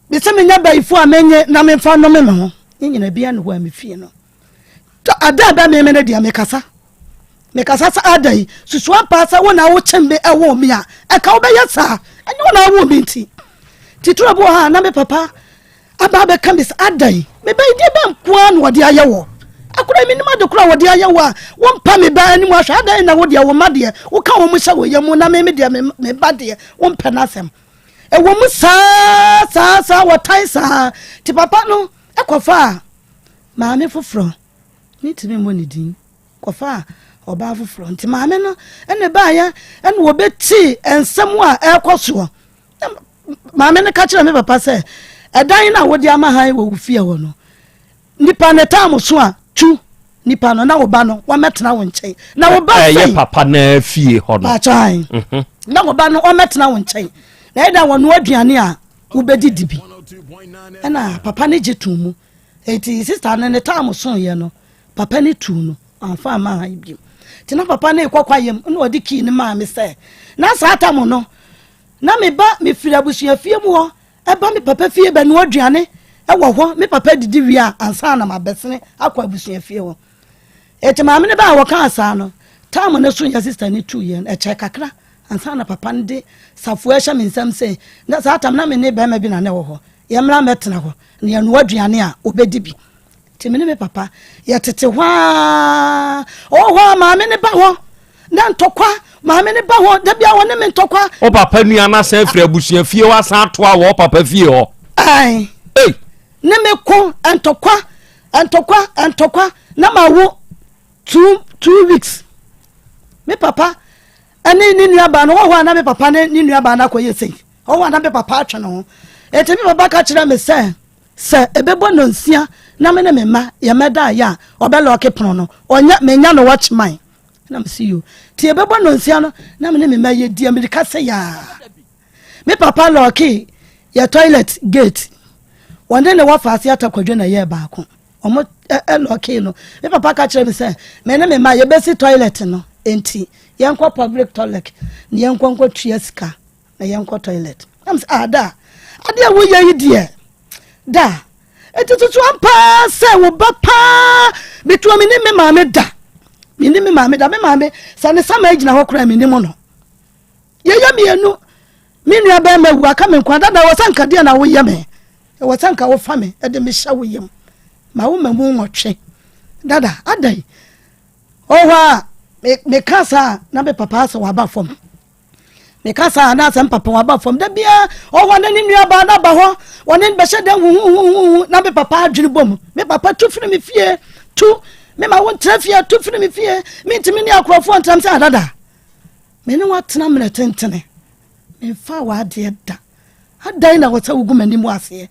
be se me nya bai fu amenye na me fa no me ho nyina bia no wa me fie no to ada ba me ne dia me kasa sa adai susu apa sa wona wo chembe ewo me a eka wo be yesa enye wona wo me nti tituro bo ha na me papa aba be kan bis adai me be die ba nkoa no de ayewo akura mi nima de kura wo de ayewo a wo mpa me ba ani mo ahwa adai na wo de wo ma de wo ka wo mo hya wo yemu na me de me ba de wo mpa na asem ewo mu sa wo tai sa ti papa no ekofa ma me foforo ni ti me mo ni din kofa oba foforo nti ma me no ene ba ya ene wo beti ensem a ekoso ma me ne ka kire me papa se edan na wo di ama han wo fie wo no nipa ne tam so a tu nipa no na wo ba no wa metena wo nchen na wo ba sei
papa na fie ho no
achai na wo ba no o metena wo nchen na eda wo no aduane a wo bedi dibi na papa ne jetu mu eti sister ne tam so ye no papa ne tu no anfa ma han bi tina papa ne kwakwa yem no odi ki ne ma me se na sa tam no na me ba me fira busua fie mu ho eba me papa fie be no aduane ewo ho me papa didi wi a ansa na mabesene akwa busua fie ho eti ma me ne ba wo kan asa no tam ne so ya sister ne tu ye e che kakra ansa na papa nde safo ehya me nsam se na sa tam na me ne be ma bi na ne wo ho ye mra metena ho ne ya no aduane a obedi bi ti me ne me papa ye tete hwa ho ma me ne ba ho na ntokwa ma me ne ba ho da bia wo ne me ntokwa
o papa nua na sa afri abusua fie wa san to a wo papa fie ho
ai ne me ko antokwa na ma wo 2 weeks me papa ani ni nua ba no ho na me papa ne ni nua ba na ko yesei ho na me papa atwe no eti me papa ka kire me se ebebo no nsia na me ne me ma ye meda ya obelo okepon no onya menya no watch mine na me see you ti ebebo no nsia no na me ne me ma ye di america se ya me papa loki ya toilet gate wonde ne wa fase atakwadwe na ye ba ko omo loki no me papa ka kire me se me ne me ma ye besi toilet no enti ye nko public toilet ni ye nko tua sika na ye nko toilet am say ada wo ye die da etutu ampa se wo ba pa betu mi ni me maame da me maame sa ne sama agina ho kra mi ni mo no ye mi enu mi nua ba ma wu aka me nkwa da wo sanka de na wo ye me wo sanka wo fa me e de me hya wo yem ma wo mamu nwotwe dada adai owa me kasa na be papa so wa ba fom me kasa na sem papa wa ba fom da bia owa na ni nua ba na ba ho wonen be shede hu na be papa adwene bom me papa tu firi me fie tu me ma won trafia tu firi me fie me ntimi ni akrofo ntram se adada me ne watena mena tentene me fa wa de da adai na wota ugu mani mu ase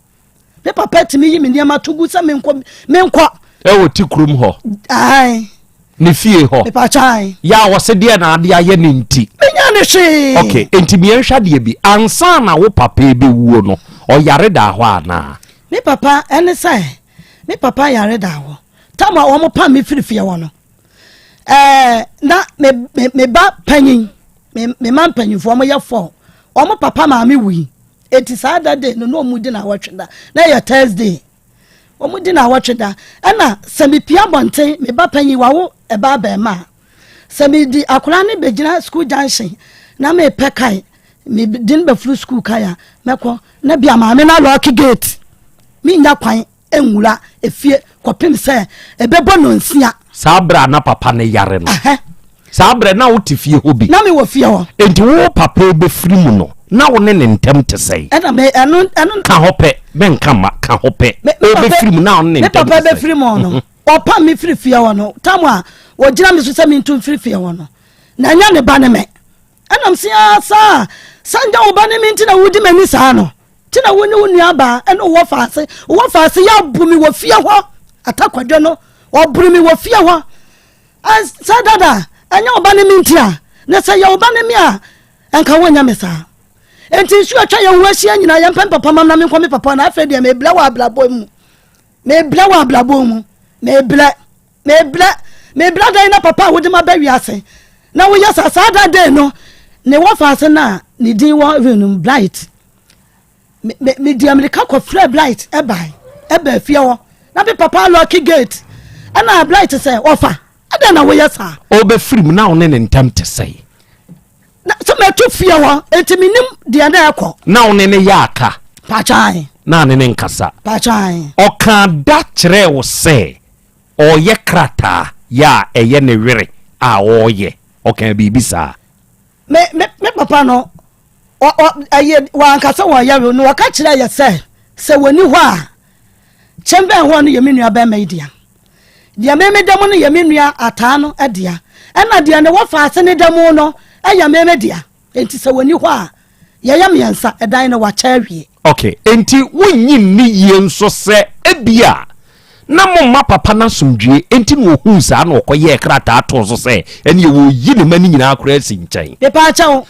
me papa timi yi me niam atogu se me nkọ e wo ti krum ho ai
ne fie ho
me pa chan
ya wo se de na ade aye ne nti
menya ne hwe
okay enti me nhwa de bi ansa na wo papa be wuo no o yare da ho ana
me papa ene sai me papa yare da ho tama wo mo pa me firifie wo no na me ba panyin me man panyin fo mo ye fo o mo papa ma me wi eti sada de no mu di na watweda na ya Thursday o mu di na watweda ana se me pia bonten me ba panyin wa wo e ba ba ma se me di akura ne begina school junction na me pekai me din be flu school kaya meko na bia ma me na lock gate mi nya kwan enwura efie kopim se ebebo no nsia
sabra na papa ne yare no sabra na wo te fie hobi
na me wo fie ho
enti wo papa be firi mu no na wo ne ntem te sei
na me anu
ka hope ben kama ka hope o be firi mu na wo ne ntem
papa be firi mu no o pa me firi fie ho no tamwa wo gira me so se me ntum firi fie ho no na nya ne ba ne me enam sia sa sanja wo ba ne me ntina wudi mani sa no tina wo ne wo nua ba eno wo faase ya bumi wo fie ho atakwadwo no wo brumi wo fie ho sa dada anya wo ba ne me ntia na sa ya wo ba ne me a enka wo nya me sa enti su atwa ya wo asia nyina ya mpem papa mam na me nkomi papa na afre de me bla wa blabo mu me bla da na papa wo de ma ba wiase na wo ya sa da de no ne wo faase na ne din wo renum blight me di America ko free blight e ba fie wo na be papa lock gate ana blight say offer ada na wo ya sa
o be free mu na wo ne ntem te sei
na so me tu fie wo etiminim de na ekọ
na wo ne ya aka
pa chan
na ne nkasa
pa chan
o kan da kire wo se o ye krata ya eye ne were a o ye o kan bi bisa
me papa no o aye wa nkasa wa ya no waka kire ya se woni ho a chembe ho no ye menua ba maidia dia me demo no ye menua ata no edia ena dia ne wo fa ase ne demo no eya me dia enti se woni ho a ye ya miensa edan no wa chawie
okay enti wonyi ni ye nso se ebia na mo papa na somdwe enti no hu sa na okoye krata ato so se eni ye wo yi ne mani nyina akora si nchen
me pa cha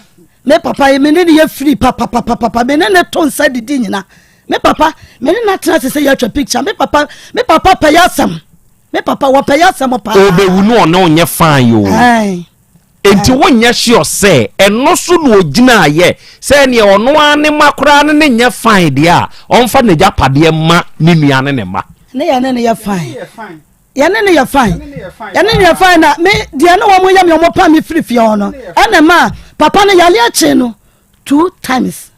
me papa ye me ne ye free papa me ne ton sa didi nyina me papa me ne na tena se ya twa picture me papa payasam me papa wa payasam pa
o be wu no na onye fan yo enti wonya sure se eno so no ogina ye se ne ono ane makora ne nya fan dia onfa ne japade ma ne nuane ne ma
ne ya ne ya fine ya ne ya fine na me dia no wo mo ya me mo pa me free ono ana ma papa ne yale ache no 2 times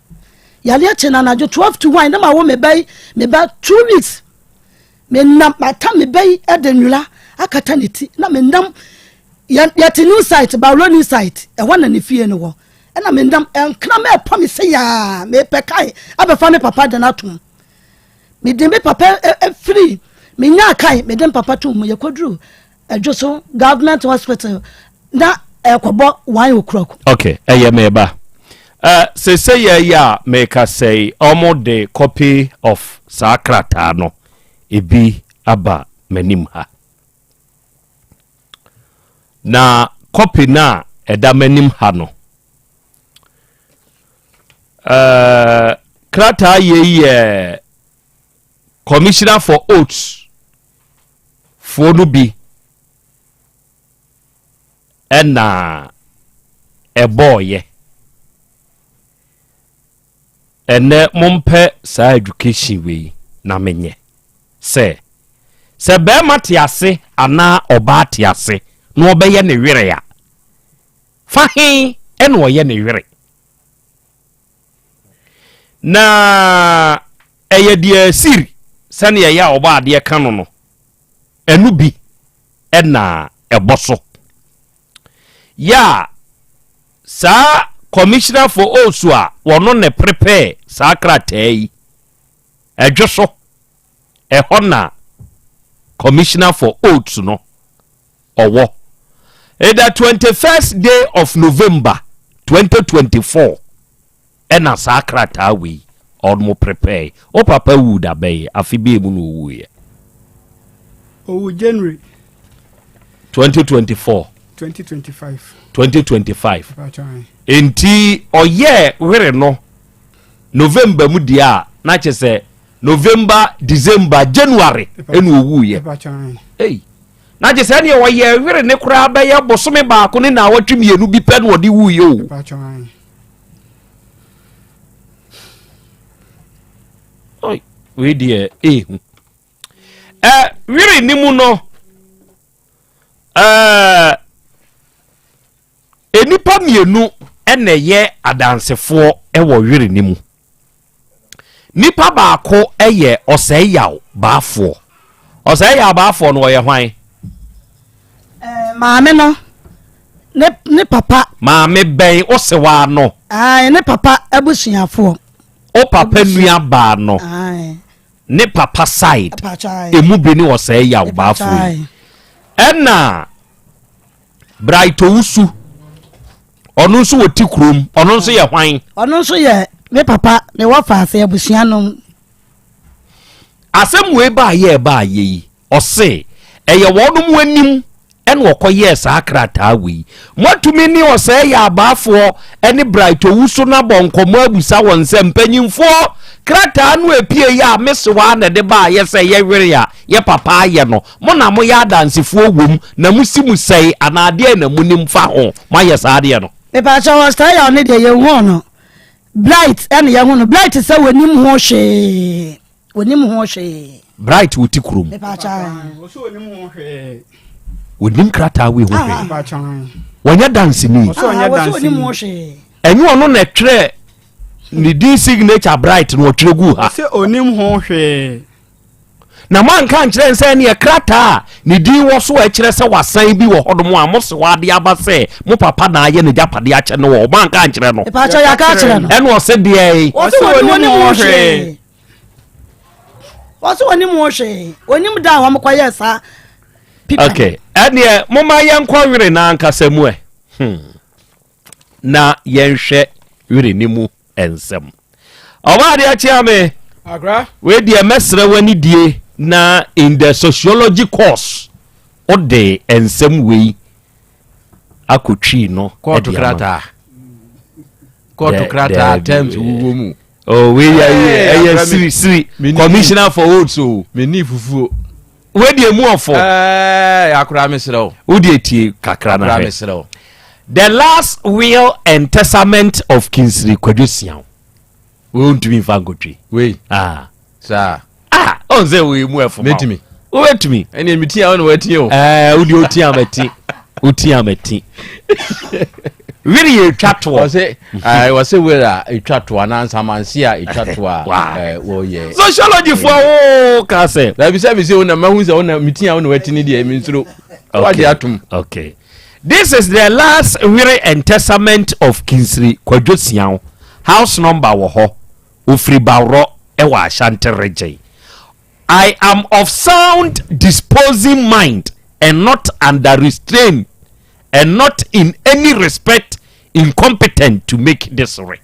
yale ache na najo 12 to 1 na ma wo me ba 2 weeks me nam mata me bai edenula akata neti na me nam ya ti new site ba new site e wana ne fie no wo na me ndam enkna me pa me se ya me pekai abefa me papa de na tum me de me papa free me nya kai me de papa tum ye kodru adwoso government hospital na ekobo wan okrok
okay eye me ba say ya make us say almost the copy of sakrata no ebi aba manim ha na copy na eda manim ha no krata ye commissioner for oaths for no bi ena boy ene mompe sa education we na menye se be matiase ana oba atiase no obeye ne were ya fahin ene oye ne were na eye die siri sane ya oba ade kanu no enu bi ena eboso ya sa commissioner for osua wono ne prepare sakratai edwoso ehona commissioner for oaths no owo the 21st day of November 2024 ena sakrata we onmo prepare o papa wu da be afi be mu no wu ye
o January
2024 2025 enti oye were no November mu dia na chese November December January enu owu ye na chese ne oye were ne kura ba ye bosome ba ko ne na watwemienu bi pe no odi wu ye o oi we die were ni mu no enipa mienu ene ye adansefo ewo were ni mu nipa baako eye Oseyaw baafo Oseyaw baafo no ye hwan
maame no ne papa
maame ben osewa no
ne papa abusuafo
o papa nua ba no ne papa side emu bi ni Oseyaw baafo ena Brighto Usu ono nso woti krom ono nso ye hwan
ono nso ye me papa ne wafa ase abusuanom
asem we ba ye ose eye wonum anim en wokoye sa akrata we motumi ni Oseyaw abaafo ene Brighto Usu na bonkomo abusa wonse mpanyimfo krata no epie ya mesewa na de ba ye se ye were ya ye papa ye no mo na mo ya dansefo wom na musimu sei anade na munim fa ho ma ye sa ade no
e pa cha Oseyaw ne de ye hu no Bright ene ye hu no Bright se wonim ho hwe
Bright wuti krom
e pa cha
so wonim ho hwe
wonim krata we ho hwe
pa cha
wonya dance ni
so wonim ho hwe
enyu ono na tre ni di signature Bright no tregu ha
se onim ho hwe
na man kan kire nse ne krata ni di wo so a kire se wasan bi wo hodom a mo se wade aba se mo papa na aye ne japade a che ne wo man kan kire no
e pa cha ya ka kire no
eno se de ai
wo so onim ho hwe onim da wa mo kwaye sa
okay ene mo ma ye nkwa were na ankasa mu na yenhwe were ni mu ensem oba de achi ame
agra
we de mesre wani die na in the sociology course o de ensem we akotwi no
kotu krata terms wo mu
oh we ya siri commissioner for votes o
me ni fufuo
we de mu ofo
akura mesrew
wo de tie kakra na
mesrew
the last will and testament of Kingsley Kwadwosian we won't be fangotwi
we
sir on say we mu efo
metimi
o wetimi
ene emiti a won wati o
wo de oti amati really ye twatwo
was say we a twatwo anansa mansi a twatwo a wo ye
sociology for o ka say
na bi say una mahu say una miti a won wati ni de emi nsuro wadi atum
okay this is the last will and testament of Kingsley Kwadwosian house number wo ho ofri bawro e wa Asante region. I am of sound disposing mind and not under restraint and not in any respect incompetent to make this right.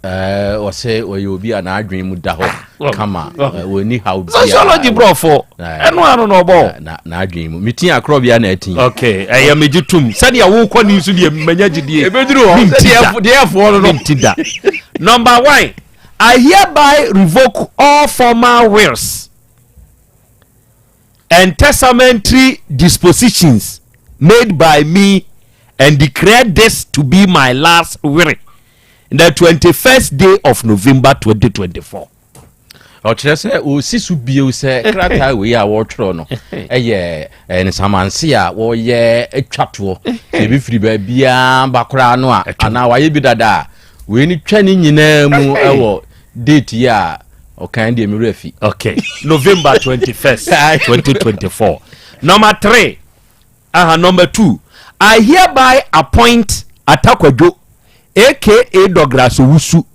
O say we obi an adwen mu da ho kama we ni how bia
sociology bro for eno ano no bo
na adwen mu metin Krobea na atin
okay eya mejitum said ya wo kwani nsu de manya gidie
ebeduru ho de afo no
ntida number 1 I hereby revoke all former wills and testamentary dispositions made by me and declare this to be my last will in the 21st day of November 2024.
o kire se o sisu bio se krata we ya wo tworo no eye en samanse a wo ye atwato e bi firi ba bia bakora no a ana wa ye bi dada we ni twani nyina mu ewo date ya o kan de mi refi
okay November 21st 2024. Number 3 number 2 I hereby appoint Atakwadwo aka Douglas Owusu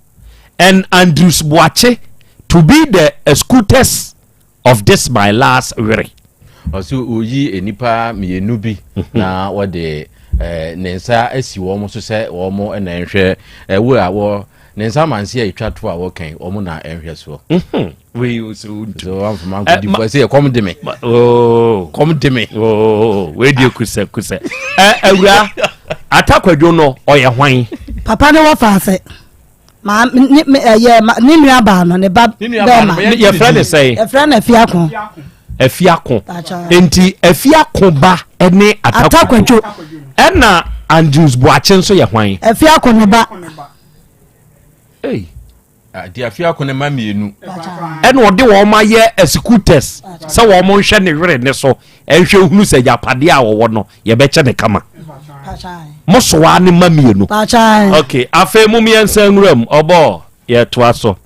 and Andrews Boache to be the executors of this my last will.
Also oyi enipa mienu bi na wo de nensa asi wo mo so se wo mo na nhwe wo a wo
ne nsa manse a etwa to a wokan omo na enhwe so
we so
am man ko di for say come de me
we dey kusa awura atakwadwo no oye hwan
papa ne wo fa ase ma ni nua ba no ne ba
ye friend say
e friend afiako
enti afiako ba ene atakwadwo ena Andrews Boachen so ye hwan
afiako ne ba
di afiako ne ma mienu
ena ode wo ma ye executors se wo mo hwe ne were ne so enhwe hunu se japade a wo no ye be che ne kama mosowa ne ma mienu okay afa mu miensa nwuram obo ye to aso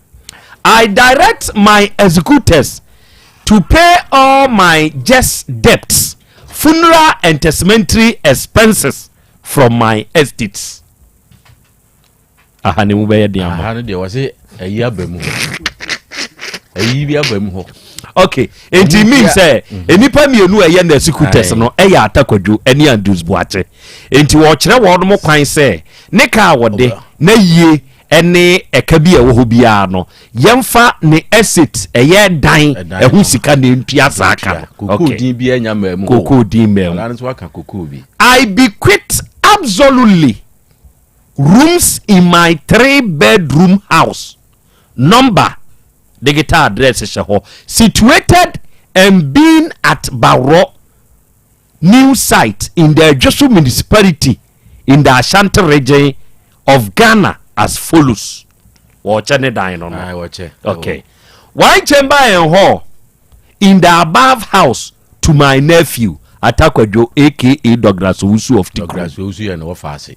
I direct my executors to pay all my just debts, funeral and testamentary expenses from my estates. Ahane mu be yediam.
Ahane de wase ayi abamu. Ayi bi abamu ho.
Okay, it means say enipa mienu eye na executors no eya atakwadwo eni Andrews Boache. Enti wo kire wo no kwan say ne ka wode na yie ene ekabi a wo ho bia no yemfa ne asset eye dan ehu sika ne ntua saka
kokodi bia nya mamu
kokodi mamu
ala nso aka kokobi
I bequeath absolutely rooms in my 3-bedroom house number digital address situated and being at Barro new site in the Josu municipality in the Ashanti region of Ghana as follows. Watch any dine on my
watch.
Okay. One chamber and hall in the above house to my nephew Atakwajo aka Douglas Owusu of
Douglas Owusu and office.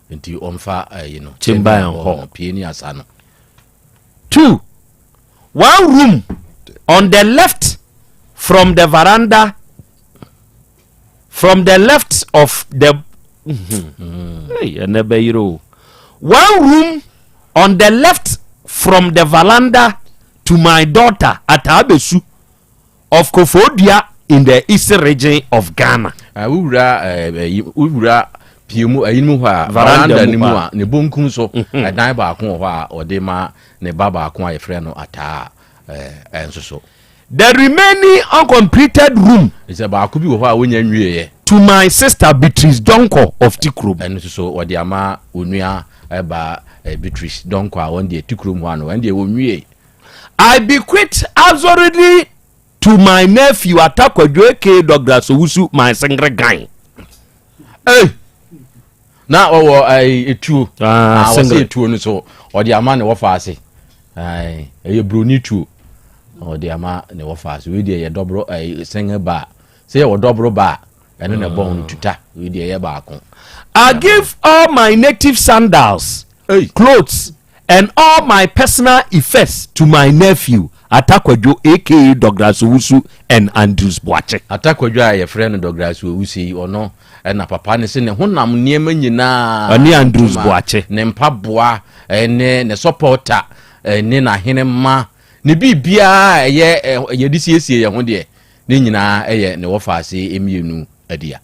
Until omfa
chamber and hall
pieni asano.
2. One room on the left from the veranda from the left of the one room on the left from the veranda to my daughter at Abesu of Kofodia in the eastern region of Ghana.
Ura piemu ayimu ha veranda ni mu a ne bonkum so dan ba ko ho a ode ma ne baba ko a yefre no ata enso so.
The remaining uncompleted room
is about could be
to my sister Beatrice Donko of Tikrum.
And so what the ama unia eba Beatrice Donko on the Tikrum one when they were
I bequeath absolutely to my nephew Atakwajo aka Douglas Owusu my single guy.
Hey, now I two I was say two so or the ama ne wo fa ase. Ai e broni two. Or the ama ne wo fa we dey double singer ba say wo double ba and na bon tuta we dey ba akon.
I give all my native sandals, clothes and all my personal effects to my nephew Atakwajo aka Douglas Owusu and Andrews Boache.
Atakwajo a your friend Douglas Owusu or no and na papa ne se ne honam niema nyina
ani Andrews Boache
ne mpaboa ne supporter ne na hene ma ne bibia ye disiesie ye ho de ne nyina ne wo faase emienu adia.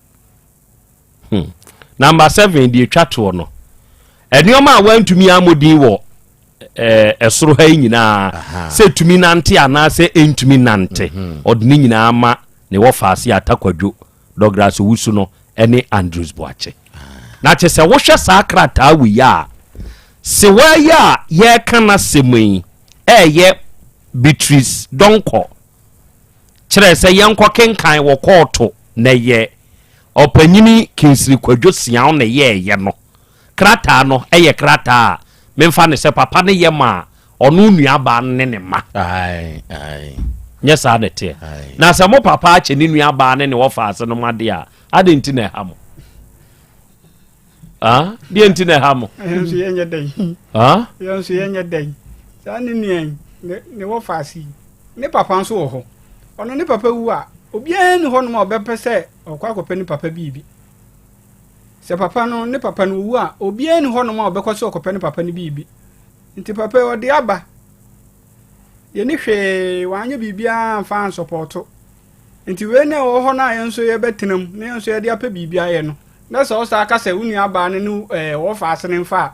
Number 7 di twato no enioma a wantumi amodin wo esoro ha nyina se tumi nante ana se entumi nante odni nyina ama ne wo faase Atakwajo Douglas Owusu no ene Andrews Boache. Na chese wo hwe sakrata wi ya se wa ya ye kana semui ye Beatrice Donko kire se yenko kenkan wo koto na ye opanyini Kinsiri Kwadwo sian na ye no krata no ye krata memfa ne se papa ne ye ma onu nua ba ne ne ma nyesa de te na se mo papa ache ne nua ba ne wo fa ase no made a ade nti na ha mo die nti na ha mo
yenso yenye den yenso yenye den sa ne nua ne wo fa ase ne papa nso wo ho ono ne papa wu a obian ni ho no ma obepese okwa akopɛ ni papa bibi se papa no ne papa no wu a obian ni ho no ma obekɔse okopɛ ni papa ni bibi nti papa odi aba ye ni hwe wanye bibia fan support nti we ne wo ho na yenso ye betenam ne yenso ye de apa bibia ye no na so sa aka se unu aba ne wo fa ase ne fa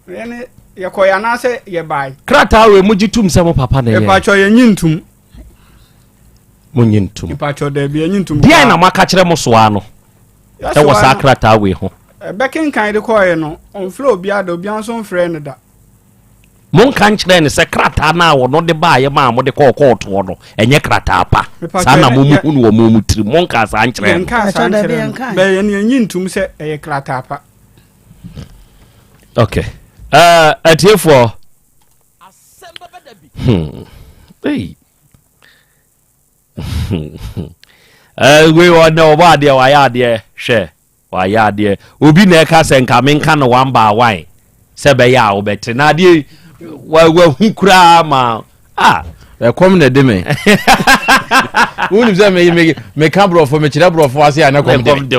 ye ye koya na se ye bai
krata we mujitum se mo papa na ye
pa cho ye nyintum
munyintum
pa cho de bi nyintum
dia na maka kire mo so ano e wo sa krata we ho
bekin kan de koye no on flow bia da obi anso mfre ne da
mon kan kire ne se krata na wo no de ba ye ma mo de ko to no enye krata pa sa na mo mu no mo mu tiri mon ka sa nkire
be ye ne nyintum se e krata pa
okay atiefo Asem Beba Dabi hey we wona oba de wa ya de hwe wa ya de obi na ka se nka menka no one by one se be ya obete na de wa hu kura ma
e kom na de me wonu se me ka brofo me kire brofo ase ya na kom de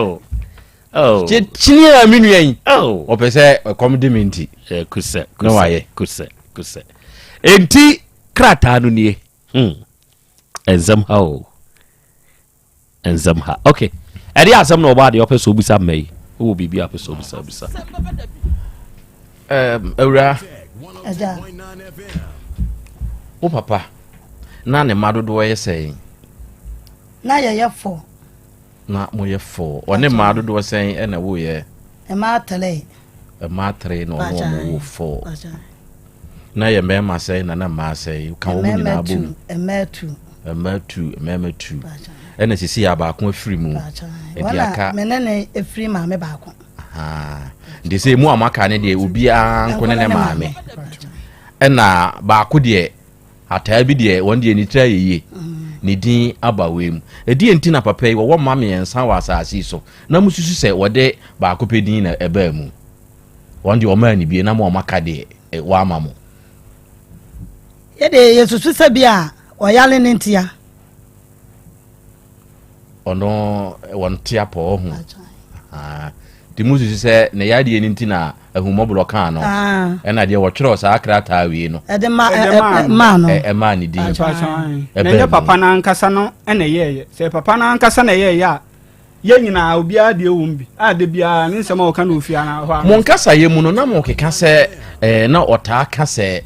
oh
chini ya minu yen o pese kom de me nti
kuse
no waye
kuse enti krata no nie enzam ha okay eri asem no ba de opeso bisa mai wo bibia opeso bisa
ewra
aja
o papa na ne madodo ye sei
na ye fo
na mo ye fo one madodo sei e na wo ye
e ma tele
no wo fo na ye me ma sei na ma sei kan wo ni na bo ematu ena sisi abakon afiri mu ediaka
menene afiri ma me baako
ndi se mu amaka ne de obi anko ne maame ena baako de ata bi de won de ni tra yeye ni din abawe mu edi enti na papa yi wo maame ensa wa asasi so na mususu se wode baako pedin na eba mu won de o ma ni bi na mu amaka de wa amamo
ye de yesusu se bia oyale ne ntia
ono wontia po ho di musu se ne yade ni ntina ahumoblo kan no ena de wo twero sa akrata wi no
ede ma no
ma ni di
ne papa na nkasa no ena ye se papa na nkasa na ye ya ye nyina obi ade ewumbi ade bia ne nsema o kan ofia na ho
mo nkasa ye mu no na mo keka se na ota ka se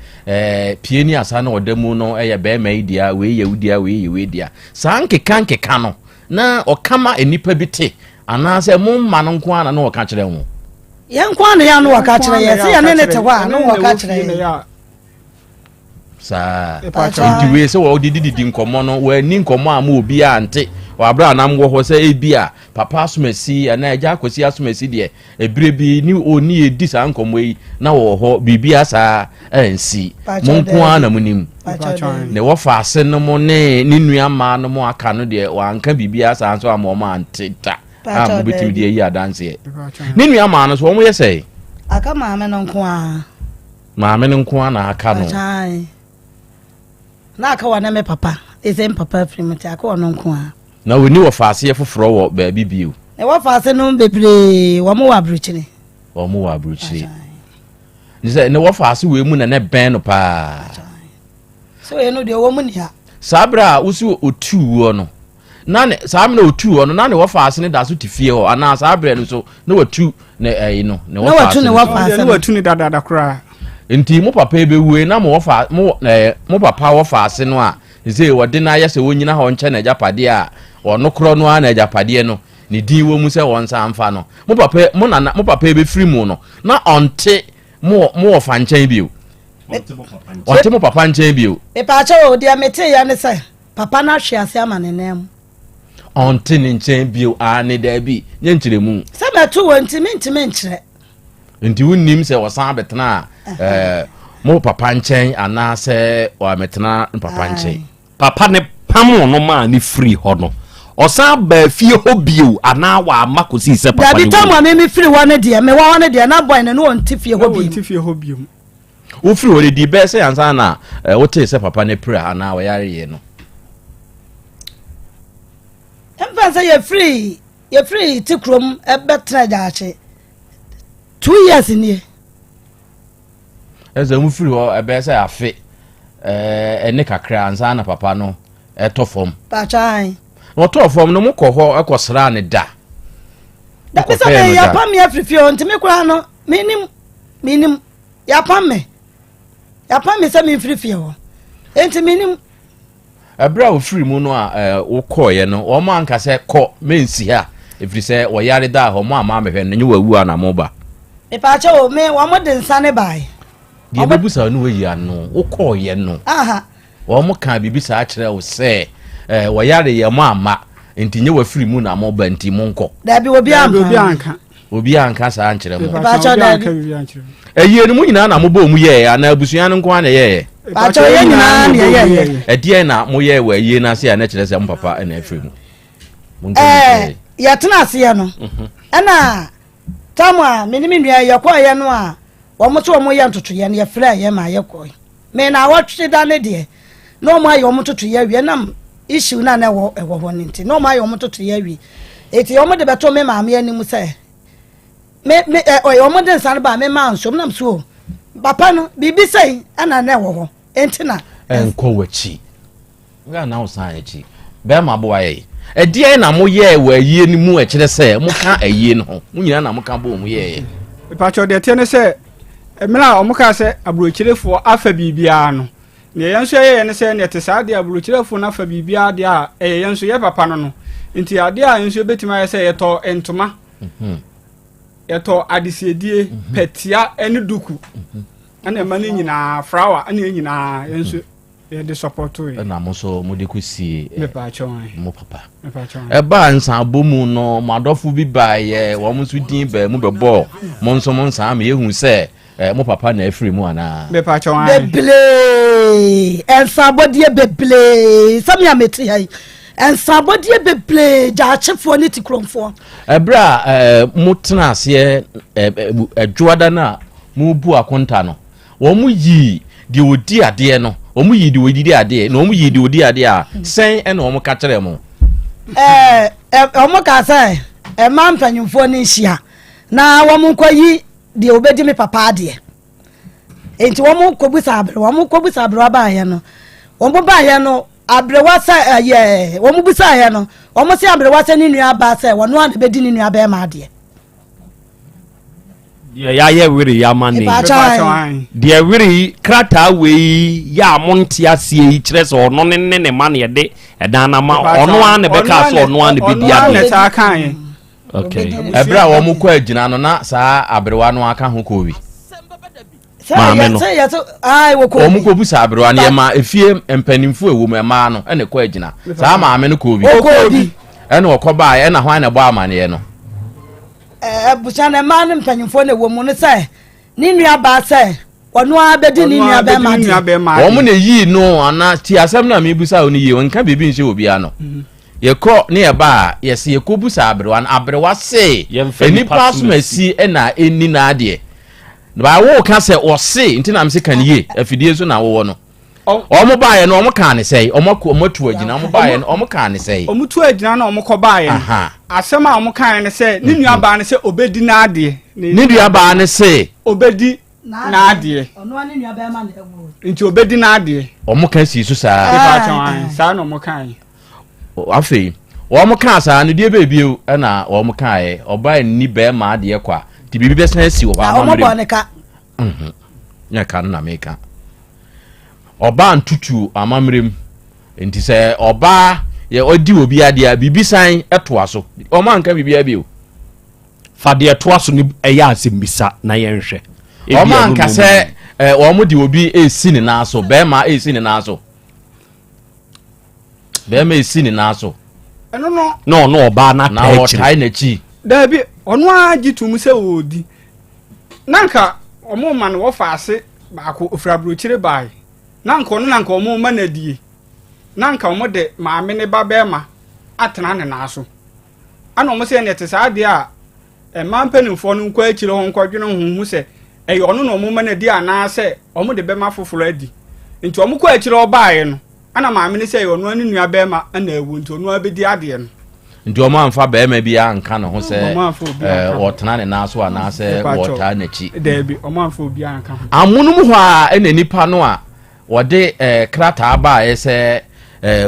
pieni asa na odamu no eye be ma idia we ye udia we dia sa nkeka no na okama enipa biti ana se mo ma no nko ana na oka kire ho
ye nko ana ya no oka kire ye se ya ne te wa no oka kire ye
sa ndi we se wo didi nkomo no we ni nkomo ama obi ante wabra na mwo ho se ebia papa asomasi ana eja akosi asomasi de ebire bi ni oni edi sa nkomo yi na wo ho bibia sa ensi monko ana munim ne wo fa ase no mo ne nua ma no mo aka no de wanka bibia sa so ama mo anteta mo bitim de yi adanse ni nua ma no so mo yese
aka maame no nko a
maame no nko na aka no
na aka wa na me papa ezem papa primite aka wa no nko a
na woni wo faase ye foforo wo ba bibiu
e wo faase no bebre wo mo wa bruchire
ni se ne wo faase we mu na ne ben no pa
so ye no de wo mu ni ha
sabra usu otu wo no na ne sam na otu wo no na ne wo faase ne da so tifie ho ana sabra no so ne watu ne no ne wo faase
ne
watu ne dada kra
enti mo papa ebe we na mo fa mo papa wo faase no a ze wode na ya se wonyina ho nche na japade a ono kro no na japade no ni din wo mu se won sa amfa no mo papa ebe free mu no na onte mo fa nchen biu onte mo papa nchen biu
e pa cha o dia mete ya ne se papa na hwe ase ama ne nem
onte ni nchen biu a ne da bi nye nchire mu
se metu wo ntimi nchire
nti wonnim se wosan betena mo papa nchen ana se o metena papa nchen
papa ne pamo no ma ni free ho no osan ba fie ho bio ana wa makosi se papa
ni da bi tamu me free one de me wa one de na boy ne no nti fie ho bio
wo free ho de be se ansa na wo te se papa ne pra ana wa yare ye no
emfa se ye free ti krom e betra jaache 2 years ni
eze mu free ho e be se afe ene kakra ansa na papa no etofom
pa chai
no tofom no mu koho ekosra ne da
da bisa me ya pam ya frifio ntime kura no minim ya pam me yapa me se me free fie ho enti minim
ebra o free mu no a wo koye no o ma nka se ko mensi ha efiri se wo yare da ho mo ama mehwe no nyi wawu ana mo ba
e pa cha o me wo mo de nsa ne bai
de bebusa no wayi ano wo koye no
aha
wo mo ka bibisa a kire wo se wo yare ye mo ama enti nye wa free mu na mo ba enti mo nko
da bi obi
anka sa ankire mo
pa cha da
eyi no mu nyina na mo ba mu ye ana abusua no nko ana ye
pa cha ye nyina na ye
edie na mo ye wa yi na se ya na kire se mo papa na free mu
ya tena ase ye no ana tamwa menimi nua ye kwa ye no a wo mo to mo ye ntoto ye na ye fra ye ma ye koi me na watwe da ne de no mo ayo mo toto ye wie nam issue na na wo ho nti no mo ayo mo toto ye wie eti yo mo de beto me ma me anim se me yo mo de nsan ba me ma nso nam so papa no bibi sei ana na wo ho enti na
enko wachi nga na usan echi be ma bo aye edie na mo ye wa yie ni mu e kire se mo ka ayie no mo nyina na mo ka bo mo ye
pa cho de tie ne se emira o mo ka se aburochirefo afa bibia no ne yenso ye ne se ne te sa de aburochirefo na afa bibia de a yenso ye papa no nti ade a yenso betima ye se ye to entoma yeto adisiedie petia ene duku ana mani nyina flower ana nyina yenso ye de support we
na mo so mo de kusie
me pa chon
mo papa
me pa chon
e ba nsan abomu no madofo bi ba ye wo mo so din ba mu be bo mo nso mo nsan ma yehu se mo papa na afiri mu ana
me pa chon
beble ensabodie beble sami ameti hai ensabodie beble jaachefo ni tikromfo
ebra mutena ase adwoada na mu bu akonta no wo mu yi de odi ade no wo mu yi de odi ade no wo mu yi de odi ade a sen e na wo mu ka kire mu
wo mu ka sai ma mpanyimfo ni hia na wo mu koyi de obedi me papa ade enti wo mu kobusa abre ba ye no wo mu ba ye no abrewa sa ye wo mu busa ye no wo mu se abrewa sa ni nua ba sa wo no ade bedi ni nua ba ma ade
ya ye wiri ya mani de wiri krata we ya monti asie yi kire so ono ne mani ye de edan na ma ono an be ka so ono an be dia
de
okay ebra wo mu ko agina no na sa abrewa no aka ho ko wi maame no
ai wo ko
o mu ko busa abrewa ne ma efie empanimfu ewo mu ma no ene ko agina sa maame no ko wi ene wo ko ba ene hwan na bo amane no
buchane man mpanyimfo na wo mu no se ni nua ba se wono abedi ni nua be ma
wo mu na yi no ana ti asem na me busa oni yi wonka bebi nse obi ano ye ko ne ye ba ye se ye ko busa abrewa se eni pasmasi na eni na ade ba wo ka se o se nti na me se kan ye afidie so na wo no o mo ba ye no o mo kan ne sei o mo tu agina o mo ba ye no o mo kan ne sei
o mo tu agina na o mo ko ba ye asem a o mo kan ne se ni nua ba ne se obedi na ade
ni nua ba ne se
obedi na ade
ono ani nua ba ma na ewo
nti obedi na ade
o mo kan si so
sa na o mo kan
afei o mo kan sa no die bebie na o mo kan ye oba ni be ma ade kwa ti bibi be san si wo ba
ma mre
nya kan na meka oba ntutu amamrem enti se oba ye odi obi ade a bibi san etoa so o ma nka bibi abi o
fa de etoa so ni eya asembisa na ye nhwe
o ma nka se o mo di obi esi ni na so be ma esi ni na so be ma esi ni na so
no oba na
na o tai na chi
da bi ono agitum se odi nanka omo ma no wo faase ba ko ofrabrochire bai nanka ono nanka omo ma na die nanka omo de maame ne ba be ma atena ne na so ana omo se ne te sa de a ma mpanimfo no nkwa akire ho nkwadwene ho se ono no omo ma na die ana se omo de be ma foforo adi nti omo kwa akire obae no ana maame ne se ono ani nua be ma ana ewu nti ono abedi ade no
nti o ma mfa be ma bia nka no ho se o tena ne na so ana se o ta na chi
da bi o ma mfa obi anka ho
amunum ho a ena nipa no a wode krata aba ese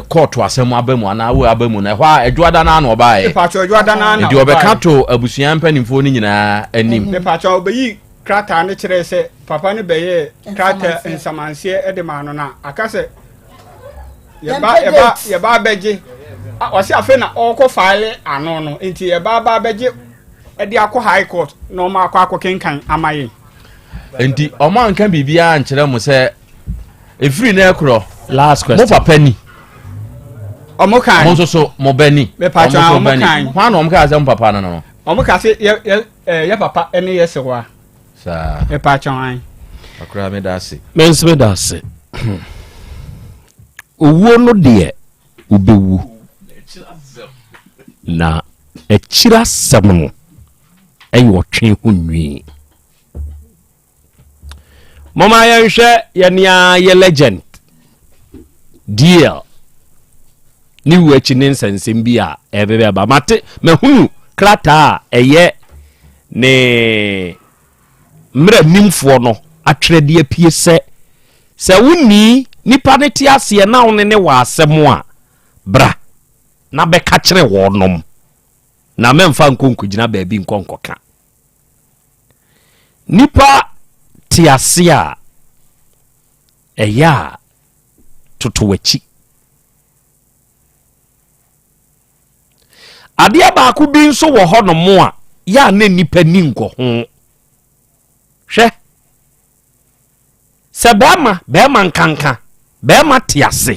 court asem abamu ana wo abamu na hwa adwoada na na oba
pacho adwoada na na
nti obeka to abusuan panimfo ni nyina anim
pacho obeyi krata ne kyerɛ sɛ papa ne bɛyɛ krata nsamanseɛ de ma no na aka sɛ yɛba bɛgye ɔse afei na ɔkɔ faale ano no nti yɛba bɛgye ɛde akɔ high court na ɔma akɔ kenkan ama yɛn
nti ɔmo anka biribiara nkyerɛ mo sɛ efiri na ɛkorɔ
last question
mo papa ni
ɔmo kan
mo nso so mo bani
ɔmo kan
hwan na ɔmo ka sɛ mo papa no no
ɔmo ka sɛ yɛ papa ɛne yɛ sewa
saa
mepatwa
akora me da ase
mensme da ase owuo no deɛ wobɛwu na akyira asɛm no ɛyɛ ɔtwe ho nwii mama yɛnhwɛ yɛnea yɛ legend deal ni wu akyi ne nsɛnsɛm bi a ɛbɛbɛba mate mahunu krataa a ɛyɛ ne mmerɛ nimfoɔ no atwerɛdeɛ pie sɛ wonni nipa ne te aseɛ na wo ne wɔ asɛm a bra na bɛka kyerɛ wɔnom na memfa nkonkogyina baabi nkɔnkɔka nipa te aseɛ a ɛyɛ a toto wakyi adeɛ baako bi nso wɔ hɔ no mo a yɛ a na nipa ni nkɔ ho hwɛ sɛ bɛɛma nkanka bɛɛma te ase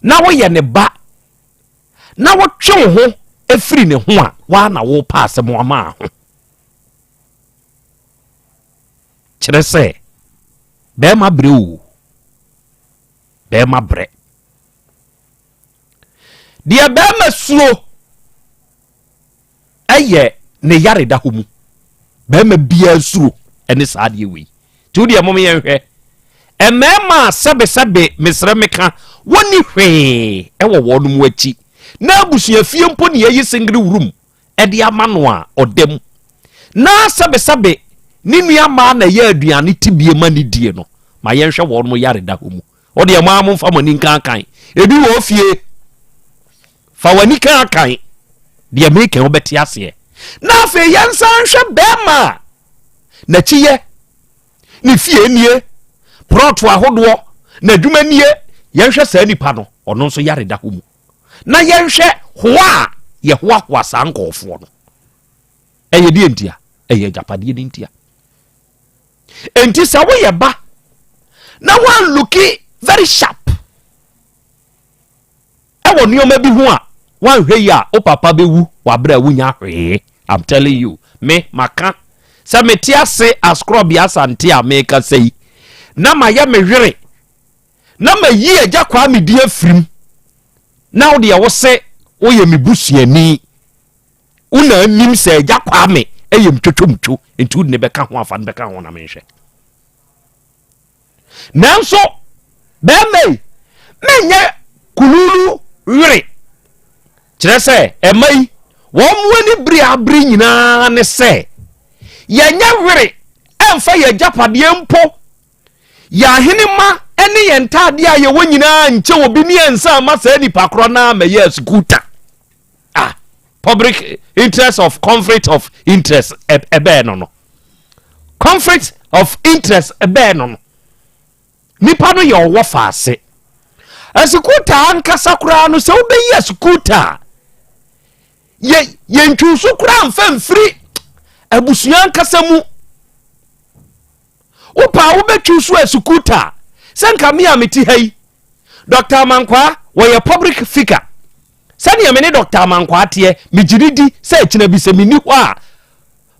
na woyɛ ne ba na wotwe ho efiri ne ho a waa na wo pa asɛm ama ho kyerɛ sɛ bɛɛma brɛ o bɛɛma brɛ deɛ bɛɛma suro ɛyɛ ne yare da ho mu bɛɛma biara suro ɛne saa deɛ wei nti wo deɛ mom yɛnhwɛ ɛmɛɛma sɛbesɛbe mesrɛ meka wɔni hwee ɛwɔ wɔn mu akyi na abusuafie mpo ne yɛyi singiri wurum ɛde ama no a ɔdam na sɛbesɛbe ne nua maa na yɛ aduane tibie ma ne die no ma yɛnhwɛ wɔn mo yare da ho mu wo deɛ maa mo mfa mo ni nkankan ebi wɔ fie fa wani kankan deɛ meka wo bɛte aseɛ na afei yɛnsan hwɛ bɛɛma na kyiyɛ ne fie nie prɔto ahodoɔ na adwuma nie yɛnhwɛ saa nipa no ɔno nso yare da ho mu na yɛnhwɛ hoa a yɛhoahoa saa nkɔɔfoɔ no ɛyɛ deɛ ntia ɛyɛ agyapadeɛ ne ntia enti sɛ woyɛ ba na woanluki very sharp ɛwɔ nneɔma bi ho a woanhwɛ yi a wo papa bɛwu wabrɛ a wonya hwee I'm telling you me maka sɛ mete ase as Krobea Asante a meka sɛ yi na mayɛ me hwere na mayi agya kwaa me di afirim na wo deɛ wo sɛ woyɛ me busuani wona anim sɛ agya kwaa me ɛyɛ mtwotwomtwo nti wode ne bɛka ho afa no bɛka ho na menhwɛ nanso bɛɛmai menyɛ kululu hwere kyerɛ sɛ ɛma yi wɔn wani bere abere nyinaa ne sɛ yɛnyɛ hwere ɛmfa yɛ agyapadeɛ mpo yɛ ahenema ɛne yɛ ntaadeɛ a yɛwɔ nyinaa nkyɛ obi ne yɛnsa ama saa nipa korɔ na ama yɛ skuta public interest of conflict of interest ɛbɛɛ no conflict of interest ɛbɛɛ no nipa no yɛ ɔwɔ faase asikuta ankasa koraa no sɛ wobɛyi asikuta yɛntwuso koraa mfa mfiri abusua ankasa mu wopa wobɛtwu so asikuta sɛ nka me a meti ha yi Dr. Amankwa wɔyɛ public figure sɛdeɛ me ne Dr. Amankwa teɛ megyiridi sɛ akyina bi sɛ menni hɔ a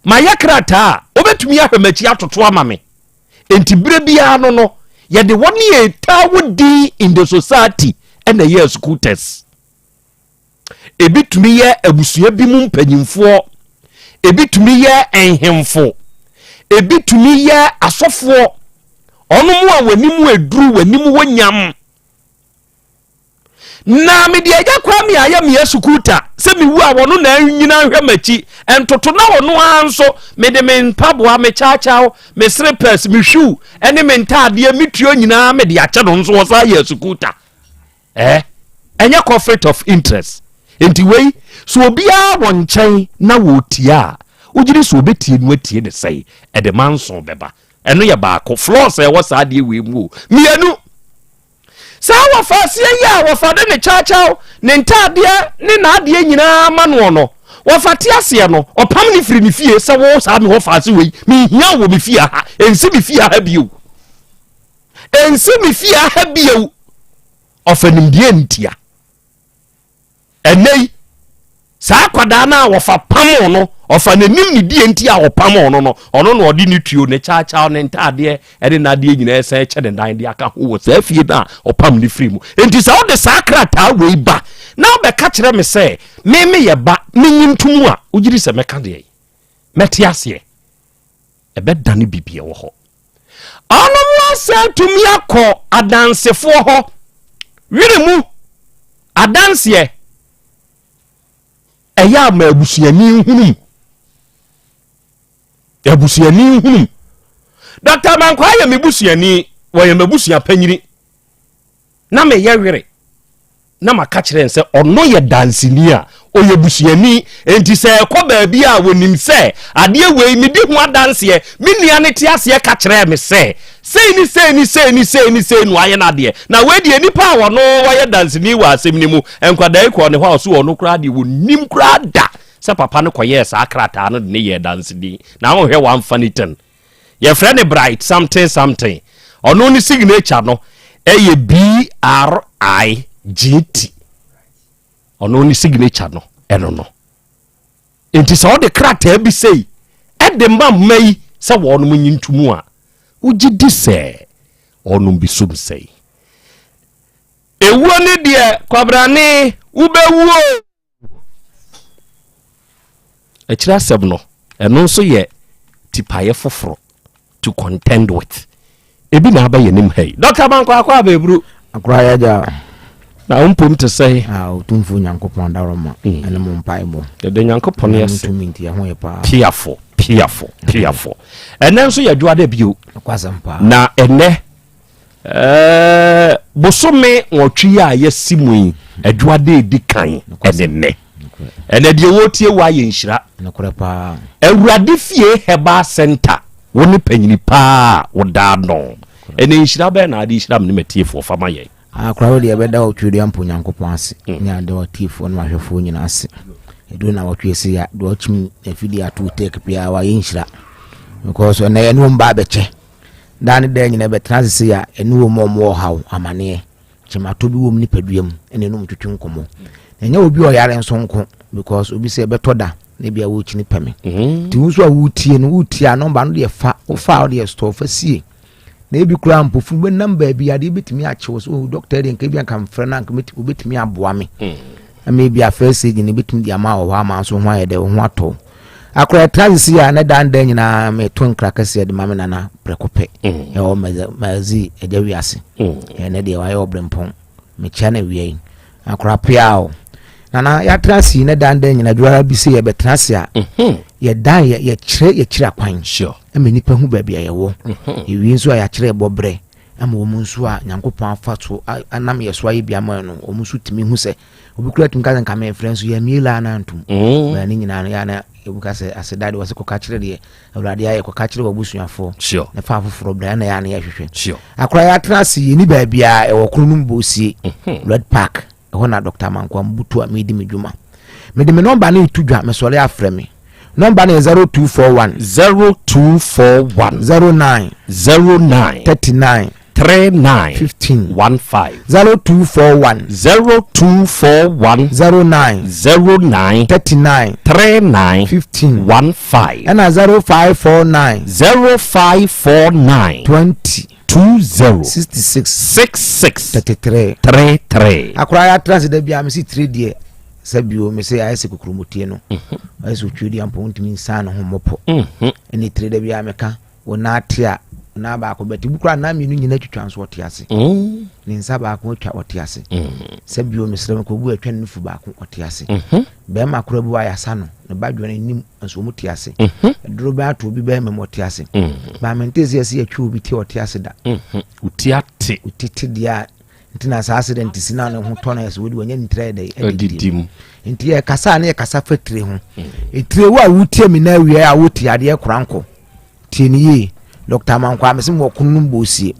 mayɛ krataa a wobɛtumi ahwɛ m'akyi atoto ama me enti berɛ biara no yɛde wɔne yɛtaa wo din in the society ɛna yɛ scooters ebi tumi yɛ abusua bi mu mpanyimfoɔ ebi tumi yɛ ɛnhemfo ebi tumi yɛ asɔfoɔ ɔno mu a w'anim eduru w'anim wonyam na me de agya kwa me ayɛ me scooter sɛ me wu a wɔno na nyina hwɛ machi entoto na wɔno anso me de me mpaboa me chaachao me slippers me shoe ene me ntaadeɛ me tuo nyina me de akyɛ no nso wɔ sa yɛ scooter ɛnyɛ conflict of interest enti wei so obiara wɔ nkyɛn na wɔtia ugiri so obetie no atie de sei e de manson beba eno ye baako floors e was ade we mu mienu sa wa fa se ya wa fa de ne chaachao ne ntade ne na ade nyina ma no wa fa te ase no opam ne firi ne fie se wo sa me ho fa se we mi hia wo me fie ha ensi me fie ha bio ensi me fie ha bio ofanim die ntia enei sa kwada na wo fa pam no ofa nanim ni die ntia wo pam no ono no odi ni tuo ne chaachao ne ntade e de na de nyina ese eche de dan de aka ho wo sa fie na opam ne firi mu enti sa wo de sakrata we ba na be ka kire me se me ye ba menyim tumu a ugiri se meka de meti ase e be dane bibie wo ho ono mo se tumi akọ adansefo ho wire mu adanse eya ma abusuani hunum Dr. Mankwa ya mebusuani wo ya mebusua panyiri na me ye wire na maka kire nse ono ye dansini a oye busuani enti se ekọ baabi a wonim se ade we mi di hu adanse mi nua ne te ase ka kire me se sei nu aye na de na we die nipa a wono waye dansini wa asem ni mu enkwada ekọ ne ho so wono kra de wonim kra da se papa ne koye sa akrata no ne ye dansini na wo hwe wan fanitan ye friend bright something ono ni signature no eye BRIGT ono ni signature no eno no enti so de krata bi sei e de mamai se wo no munyintumu a ugidi se ono bi sum sei ewo ne de kwabrane ubewuo ekira seb no eno so ye tipaye foforo to contend with ebi na aba yenim hey Dr. Mankwa akwa abebru
akwa ya ja
na umpom te say
otumfu nyankopon daroma ene mo mpaibo
de nyankopon yes
tuminti ya ho ye pa
piafo ene nso ye dwade bio
kwasampa
na ene bosome nwotwi a yesimu adwade dikan ene de wotie wa ye nhira
nokore pa
awurade fie heba center woni panyini pa woda no ene nhira be na ade nhira mne matiefo fama ye
akra wo de beda otwiri ampo nyankopon ase nya de otiefo no ahwefo nyina ase edu na wotwesi ya do chim afidi atu take pia wa ye nhira because na enu mba beche dan de nyina betrase ya enu mo haw amane chimato bi wom ni paduam ene no mtwetwe nkomo enya obi o yare nso nko because obi se betoda na bia wo chini pame ti wuso a wutie no wutia number no de fa wo fa de store fa sie na ebi kura mpofu be number bi ade betimi a chewo so doctor de nka bi anka mfra na nka betimi aboa me ama bi a first age ni betimi de ama wo ha ma so ho ayede ho ato akora transi ya na dan dan nyina me ton krakase de mame nana prekope e o mazi e de wiase e na de wa yo brempon me chana wiei akora piao nana ya transi na dan dan nyina dwara bi se ye betransi a ye dan ye kire kwan
sure
ama nipa hu ba bia ye wo ye wi nso a ya kire bobre ama wo munso a nyankopon afato anam ye so aye bia ma no o munso timi hu se obi kura tum ka nka me friends ye miela na ntum ba ni nyina ya na ebuka se asedade wase ko ka kire de awrade aye ko ka kire wabusuafo
sure
na fa foforo bra na ya na ya hwehwe
sure
akora ya transi ye ni ba bia e wo kronum bosie red park hona Dr. Mankwa mbutu a medi medwuma medi me number na itudwa me sole afre me number na 0241 09 39 15 0241 09 39 15 and 0549 20 66 33 akora ya transit bia me si 3 die sabio me se ayese kokromotie no ayese twidi ampo ntimi nsan ho mopo eni 3 bia me ka wona atia na ba ko beti bukura na mi nu nyina twitwa nso otiase ni nsa ba ko twa otiase sabio me sere ko bu atwa nufu ba ko otiase be ma kora bu ayasa no ne badwo ne nim nso mutiase duro ba ato bi be me motiase ba mentezi ase atwa obi ti otiase da
utiate
utiti dia ntina sa accident sina no ho tona yes wodi wanya ntre dey edidim nti e kasa na e kasa factory ho etire wa wutie mi na wie a woti ade koranko tieniye Dr. Mankwa mesim wo kunum bosie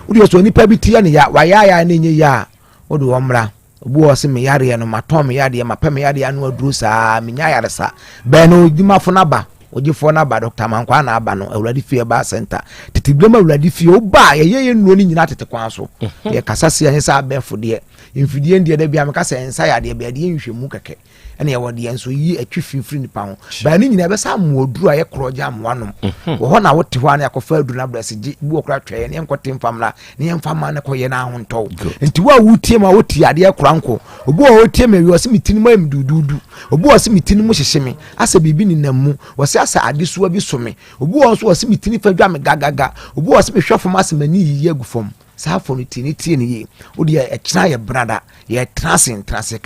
wodi so nipa bi tie ne ya waya ya na enye ya wodi wo mra obu wo se me yare no maton me yare mapem yare anu aduru sa me nya yare sa be no dimafo na ba ogifo na ba Dr. Mankwa na aba no awurade fie ba center titiblema awurade fie oba ye nuo ni nyina tete kwan so ye kasase anye sa abefo de mfidie ndie da bia me kasa ensa ya de bia de nhwemu keke ene ye wode enso yi atwi finfiri nipa ho ba ni nyina be sa moduru aye kroja amwanom wo ho na wote ho an yakofa aduru na brase gi bu okra tweye ne enkote mfamla ne emfama ne koye na ho nto nti wa wutie ma wote ade kranko obu wo wotie ma wi wose mitini ma mdududu obu wose mitini mu hyehyeme asa bibi ni namu wose asa adesuwa bi some obu wo so wose mitini fa dwa me gagaga obu wose me hwefo ma semani yi agufom sa for mitini tie ne yi odi e kina ye brada ye transin kase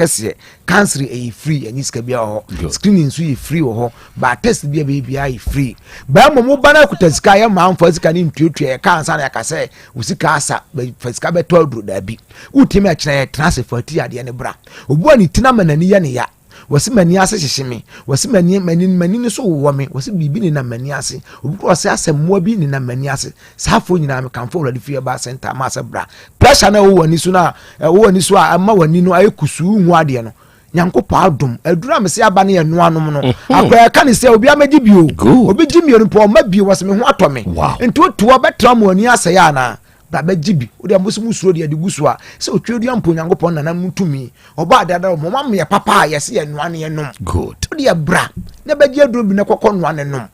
cancer e free ani ska bia ho screening so ye free ho ba test bia bia ye free ba mo bana kutasika ye ma amfa sika ni ntuotua ye cancer na yakase usika asa fasika beto adru da bi utimi a kina ye transin for ti ade ne bra obu ani tina manani ye ne ya wasi mani ase hyehyeme wasi mani so wo me wasi bibi ni na mani ase obu wasi asemmua bi ni na mani ase safo nyina me kanfo wurade fie ba center ma ase bra pressure na wo wani so na wo wani so a ma wani no ayekusu hu ade no nyankopo adom adura me se aba ne ye no anom no akwa ka ne se obi amagi bio obi gimi no po ma bio wasi me ho atome nti otuwa betra mo ani ase ya na ba jibi odi amusu suro de gusu a se otwedi ampo nyankopon na mutumi oba dada mo mam ye papa ye se ye noane ye nom good odi ya bra na ba gi aduro bi na kokko noane nom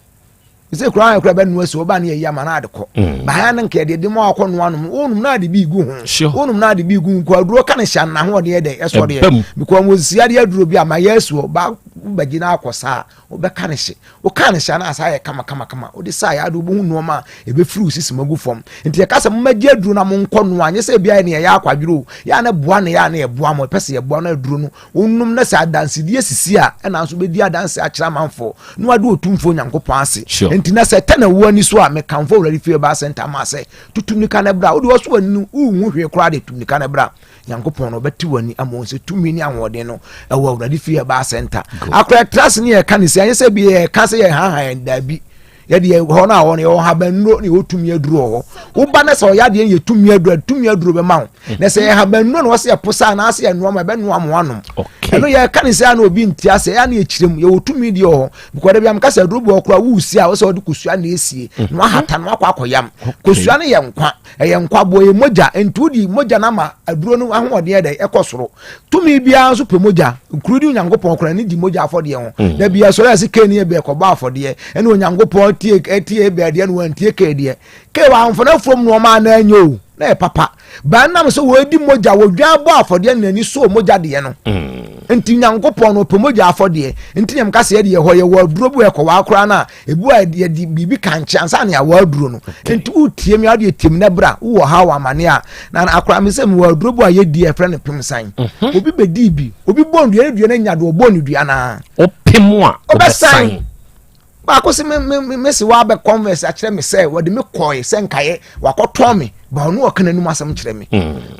ise kura ya kura ba nu ase oba na ye yama na adeko ba ya na nke de mo akọ noane onum na de bi gu ho onum na de bi gu ko aduro ka ne hya na ho de ye de eso de because mo sia de aduro bi ama yesu ba bagi na akosa obeka ne hye o ka ne hya na asa ye kama odi sa ya adu bo hu no ma e be firi usisi magu fom nti ye kasa mo magi aduro na mo nkọ no anye se bia ne ya akwadwuro ya na boa ne ya na ye boa mo pese ye boa na aduro no onum na sa danse die sisi a na so be di adanse akira manfo no adu otumfo nyankopon ase nti na se tana wo ani so a me kanfo wurade fie ba center ma se tutumnika na bra odi wo so wani hu hwe kura de tutumnika na bra nyankopon no beti wani amonse tumi ni anwode no ewo wurade fie ba center akra trust ni e kanisi anye se bi e kase ye ha dabi ye de ho na ho ne ho habanno ne otumi aduro ho wo ba na so ya de ye tumi aduro be ma ho na se ye habanno no se posa na ase ye no ma be no amoanom eno ye kanisi ana obi nti ase ya na e kirem ye otumi de ho because de bi am kase aduro bo okra wusi a wo se odi kusua na esie no ahata no akwakoyam kusua ne ye nkwa bo ye moja entudi moja na ma aduro no ahode ye de ekosoro tumi bia so pe moja nkurudi nyankopon okra ni di moja afode ye ho da bia so ya se keni e be ko ba afode ye ene onyankopon tie be ade no wantie kedie ke wa amfona from no ma na anyo na e papa ba nam so wo di moja wo dwa bo afode na ni so moja de ye no enti nyankopon no pe moja afode enti nyam kase ye de ho ye wo duro bu e ko wa akora na ebu ade di bibi kan chansa na ya wa duro no enti utie mi ade tim na bra wo ha wa mane a na akora mi se mi wa duro bu aye di e frɛ ne pem san obi be di bi obi bon dua na nya do bon dua na
opem a obesan
ba ko se me se wa be converse a kire me say wo de me koy se nkaye wa koto me ba no o kana num asem kire me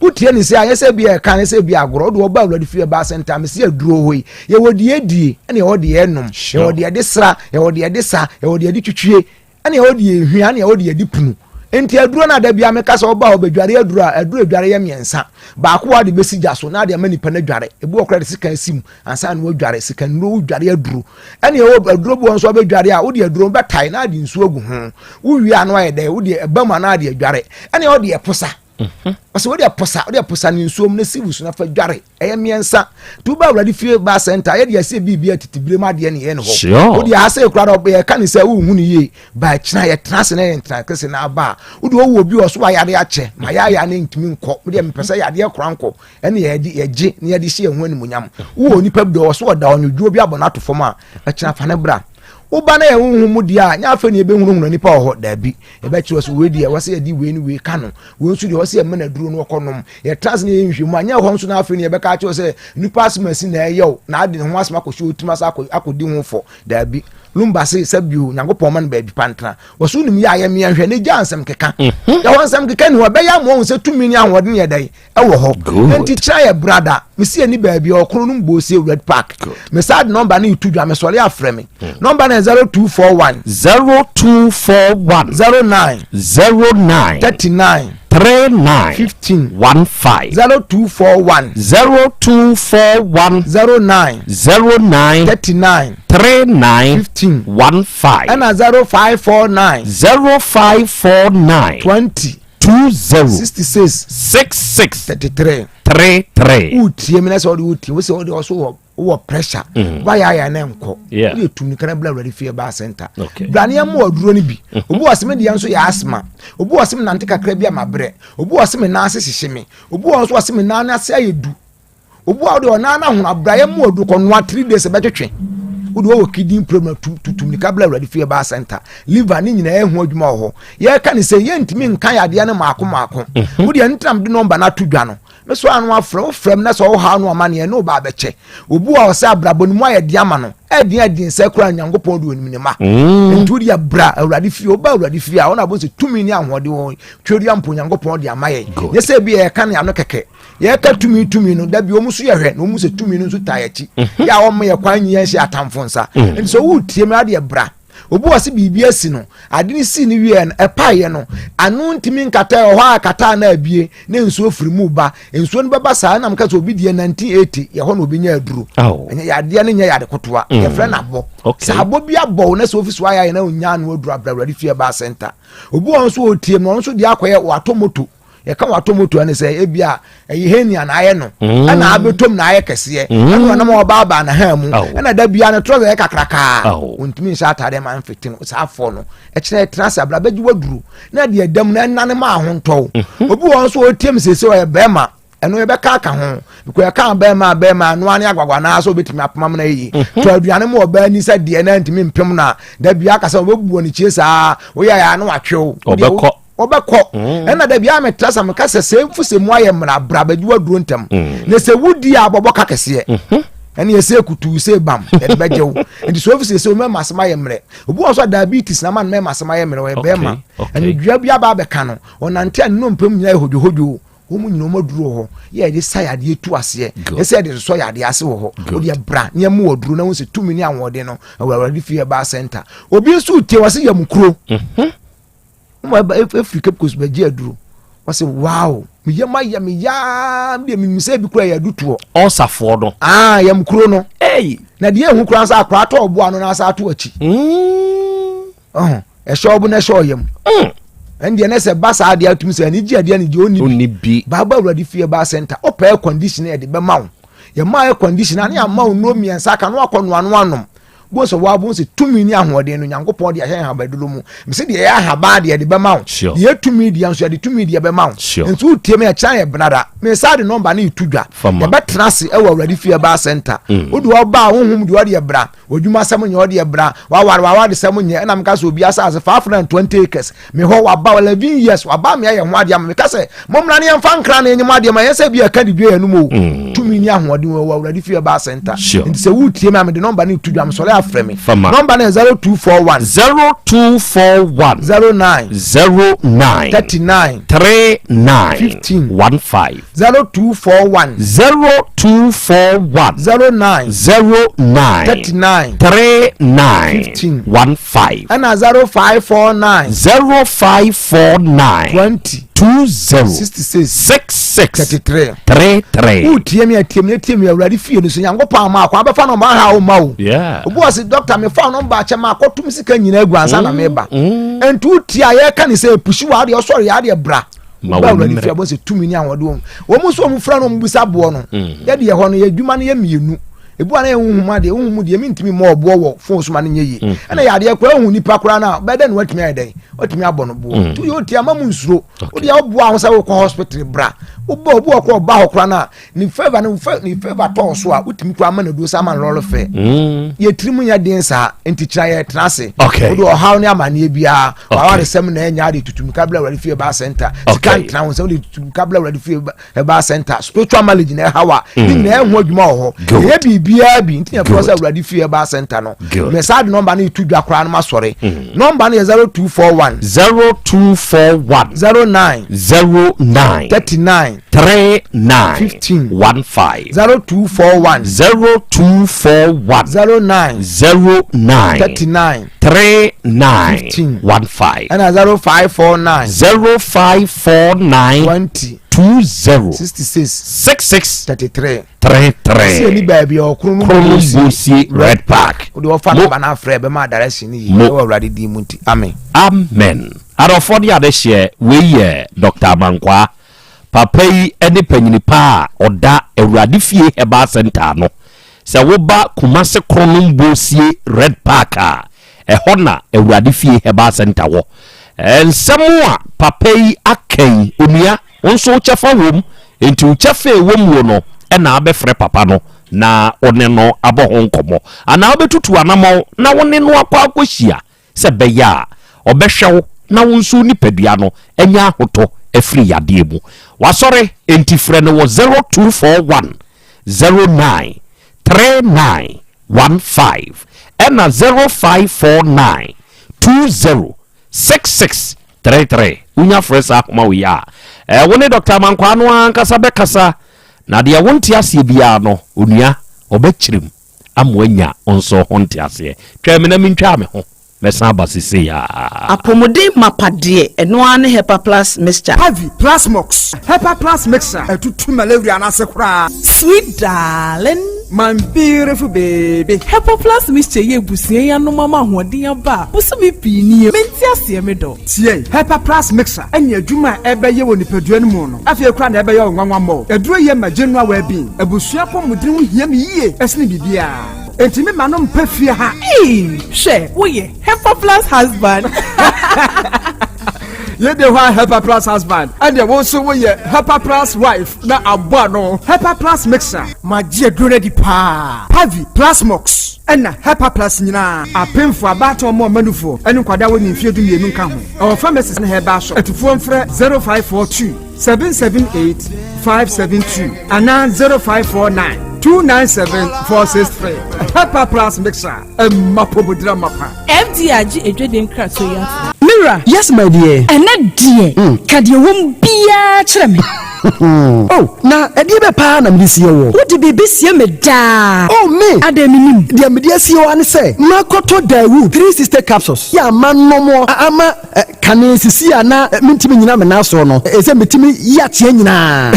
utie ni se anye se bia kan se bia agoro do ba wladi fie ba center me se aduro hoi ye wodi edie ene wodi enum ye wodi ede sra ye wodi ede sa ye wodi ede twitwie ene wodi ehua ene wodi ede punu enti aduro na da bia me kasa oba obedware aduro dware ye miensa ba ko wade besi jaso na de amani pa na dware ebu okra de sika sim ansa na dware sika no dware aduro ene o aduro bo nso obedware a wode aduro betai na de nsu agu ho wo wi ano aye de wode ebama na de dware ene o de eposa Ose wodi aposa ni nsuom na sivus na fa dware eye miensa tu ba wladi fie ba center ye de ase bibia titibire ma de ne ye ne ho wodi ase kura do ye kan se wo hu ni ye ba kina ye trans na ye trans kese na ba wodi wo obi oso wa yare ache ma ya ne ntimi nko wodi me pese yade kura nko ene ye di ye je ne ye de hye hu ani munyam wo oni pabdo oso oda onyu duo bi abona to fom a kina fa ne bra uba na ye huhu dia nya afa ni ebe hunu nipa ho da bi ebe kiro so we dia wase ye di we ni we kanu we nsu di wase ye mena duro no konom ye trans na ye nhwemu anya ho nso na afa ni ebe ka kiro se nipa asmasi na ye yo na ade ho asma ko shi otima sa akodi ho fo da bi lumba se sabio nyankopon man ba bi pantra wasu nim ya ye me hwe ne gya ansem keka ya wansem keka ni wa be ya mo se tumi ni ahode ne dai e wo ho enti try your brother me see ani ba bi okro no mbo se red park me sad number na itudwa me sole afre me number na 0241
09
39
39
15
15
0241 09 39
39
15
15
and 0549 20
66 33
utie me na so utie we se so wo pressure why ya na enko we tumi kana bla ready fear ba center brane am oduro ni bi obu wasem de yanso ya asma obu wasem nante kakra bi amabre obu wasem na ase hihye obu wanso wasem na na ase ayedu obu wa de ona na ho abraye am odu ko no 3 days betwetwe udo wo kidney problem tutum ni kabla ready fear ba center liver ni nyina ehu adwuma ho ye ka ni se ye ntimi nkan yade na maako udi entram de number na tudwa no me so anu afro frem na so wo ha no amane no ba beche obu a osa abraboni mu ayede ama no edin se kura nyankopon do onim ne ma ntudi abra awrade fie oba awrade fie a wona bo se tumi ni ahode won twori ampo nyankopon de amaye ye se bi ye ka ne ano keke ye ka tumi no da bi o muso ye hwe no mu se tumi no so tayachi ya wo me ye kwan nyi ye atamfonsa enti so wo tie me ade bra obu wase bibi asi no ade ni si ni wie no epaye no anu ntimi nkata ho akata na abie ne nsuo firi mu ba nsuo no beba saa na mka so obi die 1980 ye ho no obi nya aduru enye yade ne nya yade kotoa ye fre na bo sa bo bi abo na so office wa ya na onya no aduru abra fie ba center obu won so otie no so di akoye watomoto ye ka watomoto ane se ebia ehenia na aye no ana abetom na aye kese ana na mo baba na ha mu ana da bia na trouser kakraka ontimi sha atade man fitin sa afo no e kire trans abra baji waduru na de adam na nane ma ho nto obi won so otiem sese o ye bema eno ye be ka ho because ye ka bema no ane agwagwa na so betimi apama na yi to aduane mo oba ni sa de na ntimi mpem na da bia ka sa obebu oni chie sa wo ya na watwew obekọ ena da bia metrasa mekase se mfuse mu aye mra brabajuwa duro ntam ne se wudi abobo kakese ene ye se kutu se bam e bejew enti so mfuse se o mema asema ye mre obu oso diabetes na man mema asema ye mre we bema ene dua bia ba beka no onante no mpem nya hojo omu nyino maduro ho ye de sayade etu ase ye se de so yade ase wo ho o de bra ne mu oduro na wo se tumi ni anwode no awurade fie ba center obi nso tie wase ya mukro Africa because be aduro wase wow me ya de me se bi kura ya dutuo
onsafo no
yam kuro no na de ehu kura sa akra to obo ano na sa ato achi e shobu na show yam and the next bus ade atum se ani gi ade ani gi oni
bi
baba awurade fie ba center opa air conditioner de be ma wo ya ma air conditioner na ma wo no miensa ka no akono anom bo so wa bo se tumi ni ahode no nyankopon de ahyan habadulo mu me se de ya haba de be ma wo de tumi de anso de tumi de be ma wo enso tie me acha ye benada me sa de number na itudwa de be trase e wa awurade fie ba center odu oba honhum de ode bra odwuma sam nye ode bra wa de sam nye na me ka so obi asa 520 acres me ho wa ba 11 years wa ba me ye ho ade am me ka se momra ne yemfa nkra na enyim ade ma yesa bi aka de bi anu mu tumi ni ahode wa awurade fie ba center nti se wo tie me de number na itudwa me so afremi number 0241 09 39 15
15
0241 09 39 15
15
and 0549
20 33
utie me awurade fie no so nyankopon ma akwa befa no ma ha o ma o obu wase doctor me fa no ba che ma akotum sika nyina aguansa na me ba entu utie aye ka ni se pushi wa de osori ya de bra ma wa ni fie bo se tumi ni awode wo mu so mu fra no mbusa bo no ye de ho no ye dwuma no ye mienu ebu ana ehunhuma de ehunmu de mintimi mo obo wo fon so ma no nyeyi ana ya de kwa ehun nipa kora na be den watimi ayi den watimi abono bo tu yo ti amamu nsuro o de obo ahun sa wo ko hospital bra obo ko ba hokra na ni favor to so a utimi kwa ma na do sa ma lolo fe ye trimu nya den sa enti kira ye trase odo haw ne amane bia wa wa resem na nya de tutum kabla wari fie ba center kan tra won se de tutum kabla wari fie ba center spiritual knowledge na hawa ni na ehwo adwuma ho ye bibia bi enti ya process wari fie ba center no me sa de number na tudwa kra na masore number na 0241 09 39 15 0241 09 39 15 and 0549 20 66 33 see ni baby o Krombosi Red Park o do fa na na frɛ be ma direction yi o already di munti amen
arofo de ade hye we ye Dr. Mankwa papa yi ene panyini pa oda awurade fie heba center no se wo ba Kumase Krombosi Red Park a ehona awurade fie heba center wo ensemu a papa yi akai onua onso chefa wom enti uchefa wom wo no na abefre papa no na one no aboho nkomo ana obetutu anamo na wone no akwa akohia se beya obehwew na wonso nipadua no enya ahoto afri yade mu wasore enti frɛ no 0241 09 39 15 and 0549 20 66 33 unya fresa akoma we ya woni Dr. Mankwa no ankasa bekasa na de wonti ase bia no onua obechirim amwanya onso honti ase twa me na mentwa me ho mesa basisi ya
apomode mapade eno ane Hepa Plus mixture
Heavy Plasmox Hepa Plus mixture etutu malaria na sekura
sweet darling
my beautiful baby
Hepa Plus mixture ye busie ya no mama hoden aba busumi pinie menti ase me do
tie Hepa Plus mixture anya adwuma ebeye woni padua no mu no afie kura na ebeye onwanwa mo eduro ye ma genua wa bi abusua pomodin ho hia me yie esne bibia enti me manom pafia ha
she wo ye Hepa Plus husband
ye de wa Hepa Plus husband and the one so ye Hepa Plus wife na abua no Hepa Plus mixer magie dure di pa Heavy Plasmox na Hepa Plus nyina apemfo abato mo manufo enu kwada woni mfie du yenu nka ho our pharmacies na heba so atufo mfre 0542 778 572 ana 0549 297-463 Hepa Plus mixer mapobodra mapa
FDG ejweden krato ya
Mira yes my dear
ene die kade wom bia kire me
oh na edi be pa na mdisi wo
wo di bibisie me da
oh me
adaminim
dia mdisi wo ane se makoto dawu 3 sister capsules ya manomo ama kane sisi ana mintimi nyina me na so no ese metimi ya tie nyina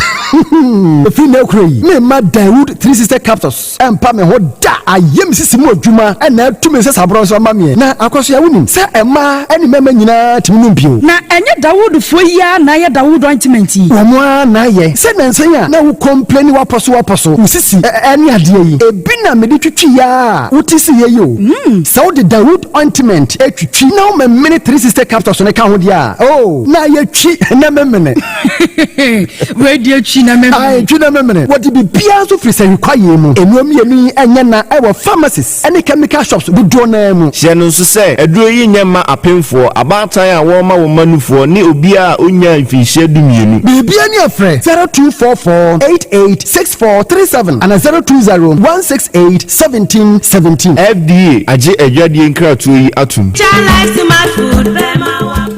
efi na kroi me ma dawu 3 sister capsules empa me ho da ayem sisi mu adwuma na tumi se sabron so ma me na akoso ya wunim se ema eni mema nyina timi numpio
na enye Dawud fo ya na ya Dawud ointment
wo na ye se nansanya na wo complain waposo usisi eni ade yi ebi na me de twitwi ya utisi ye yo so the Dawud ointment etwitwi na o me 3 sister capsules ne ka ho dia oh na ye twi na memene
we die twi na memene
ai twi na memene what be bia so free say require mu enuom ye ni enye na e wo pharmacies ene chemical shops do na mu
hye no so say eduro yi nyema apemfo abatan a wo ma wo manufo ni obi a onya mfihye dumienu
bibia ni afre 0244886437 and 02016871717
FDA age adwadie nkratoyi atum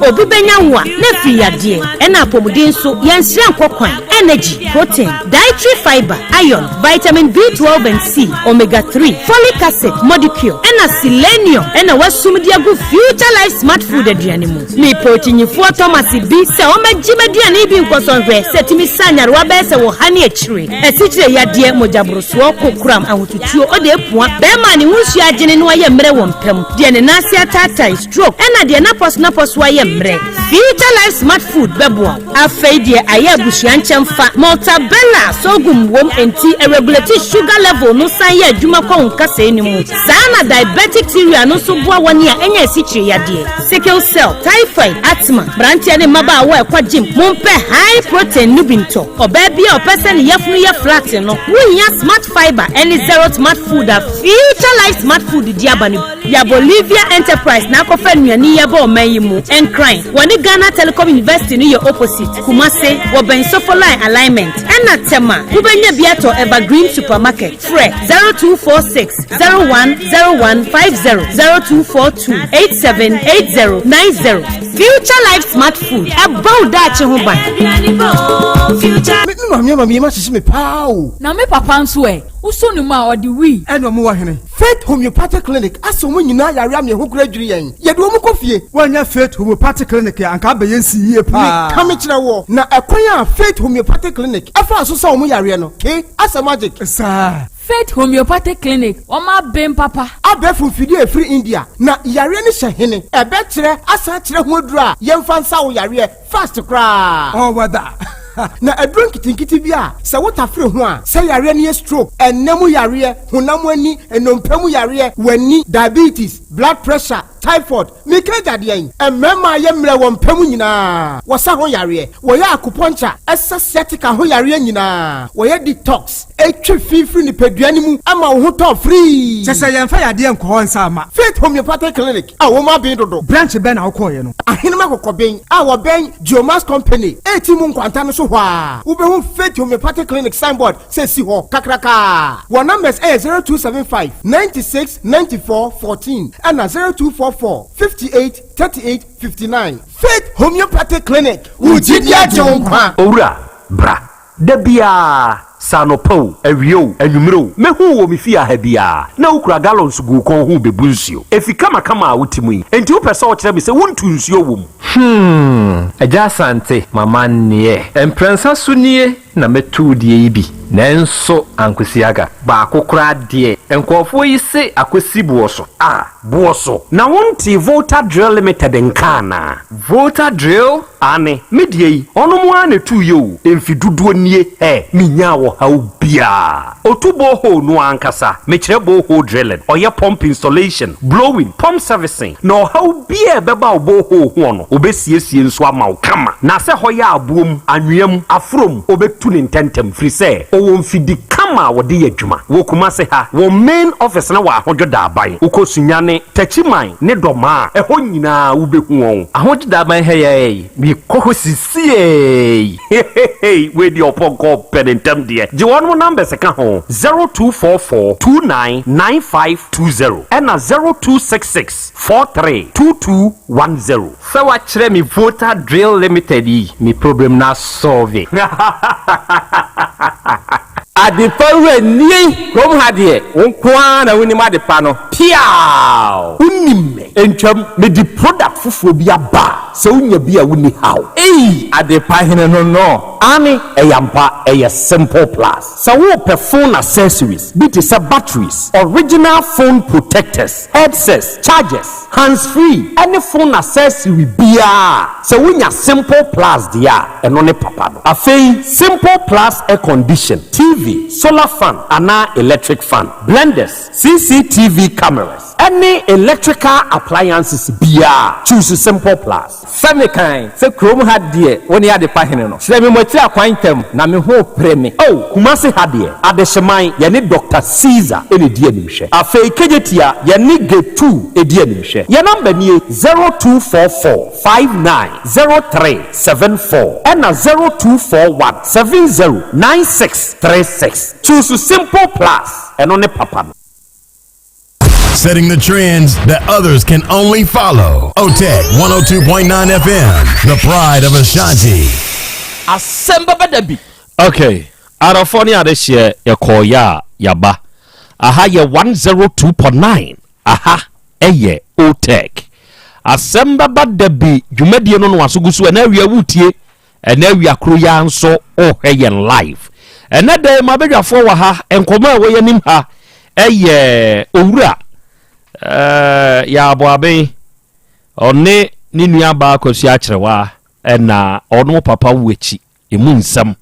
obi benya nwa na fi yade ena apomuden so yenhira nkokwan energy protein dietary fiber iron vitamin B12 and C omega 3 folic acid molecule ena selenium ena wasumdi agu future life smart food aduane mu ni protein fu Thomas bi se o magimaduane bi nkosonhwe setimi sanyar wa be se wo hane akire esichire yade mojabroso kokram ahotutuo ode epua be ma ni hunsu agene no aye mre wo mpem de ne nase atata stroke ena de na pos wa ye mre
Future Life Smart Food beboa afei de aye busua nchemfa Maltabella sogum wom enti a regulatory sugar level no san ye adwuma kwa nkasa enimu sana diabetic theory no so boa woni a enya sichire yade sickle cell typhoid asthma brantia ne maba wa ekwa gym mumpe high protein nubinto oba bia opese ne yafunu ye flat no wunya smart fiber any zero smart food a Future Life Smart Food diabani ya Bolivia Enterprise na kofa nuani ya ba omayimu encrin woni Ghana Telecom University ni your opposite Kumase wo ben sofoline alignment ena tema ubenya biato Evergreen Supermarket fre 0246 010150 0242 878090 Future Life Smart Food about that ho ban
mami ma sisi me pao
na me papa nso usonu ma odi wi
eno mo wahene Faith Homeopathic Clinic aso mo nyina yare am ye hokura dwiri yen ye do mo kofie
wanya Faith Homeopathic Clinic anka be yensi yie pa
ka me kire wo na ekwan a Faith Homeopathic Clinic afa so sa mo yare no ke asa magic
sa
Faith Homeopathic Clinic oma bem papa
abefu fidi e free India na yare ni hye ebe kire asa kire ho dura ye mfa nsa wo yare fast kra
oh wada
na adron kitinkiti bia se wota free ho a se yare ni stroke enemu yare honam ani enompemu yare wani diabetes blood pressure typhoid mikaja de yen emema ye mre wo mpemu nyina wo sa ho yare wo ya acupuncture aesthetic ho yare nyina wo ye detox etwe fifiri ni peduani mu ama wo ho to free
se yemfa yade enko ho nsa ama
Faith Homeopathic Clinic a wo ma bin dodo
branch be na wo koye no
ahenema kokoben a wo ben Geomas Company etimu nkwanta no so hwa wo be hu Faith Homeopathic Clinic signboard se si ho kakraka wo numbers 0275 96 94 14 and 0244 58 38 59 Faith Homeopathic Clinic ujidia jonkwa
owura bra debia sanopo awio anwumro mehu wo mefia ha bia na ukura gallons gu kon hu bebunsuo efika makama a wutimu yi enti wo pese wo kire me se wontu nsuo wom Yaw Asante mama nie emprensa sunie na metu die yi bi nanso ankosiaga ba akokora de enkofo yi se akosi buoso buoso na wonti Volta Drill Limited nkana Volta Drill ane medie yi ono mu ane tu yo emfiduduo nie minya wo hawo bia otubo ho no ankasa mekire bo ho drilling oye pump installation blowing pump servicing no hawo bia beba obo ho ho no obesiesie nso ama wo kama na se hoya abuom anwem afrom obetu ne ntentem free say owo mfidi kama wode yadwuma wo kuma se ha wo main office na wa ahojoda aban ukosunyane tachiman ne doma eho nyina wo behu won ahojoda aban heye bi kokosisie we di oponko penentem de je won number se ka ho 0244 299520 and 0266 432210 fe wa kire mi Volta Drill Limited mi problem na solve Adipawe ni kom hadie wonkwa na woni madepa no piao unime entwam me di product fufuo bi aba se unya bi a woni haw adepa hene no ani eyampa simple plus so wo pe phone accessories bit is batteries original phone protectors headsets chargers hands free any phone accessory bia so unya simple plus dia eno ne papa no afei simple plus air condition TV solar fan ana electric fan blenders CCTV cameras any electrical appliances bia choose simple plus semikan se chrome had there woni ade pa hene no se me moti akwantem na me ho preme kumase hadie adehyeman ye ne Dr. Caesar ene die nimhwe afei kejetia ye ne G2 edie nimhwe ye number nie 0244590374 and 0241709636 choose simple plus and on papa.
Setting the trends that others can only follow. OTEC 102.9 FM, the pride of Ashanti.
Asem Beba Dabi. Okay. Arafoni adeshie yakoya yaba. Aha ye 102.9. Aha eye OTEC. Asem Beba Dabi dwumadie no no asogusu na awia wutie na awia kro ya nso oheyen live. Ena de mabedwafo wa ha enkomo a woye nim ha eye owura ya aboabe one ni nua ba akosi akyerewa na ɔno papa wuachi emu nsɛm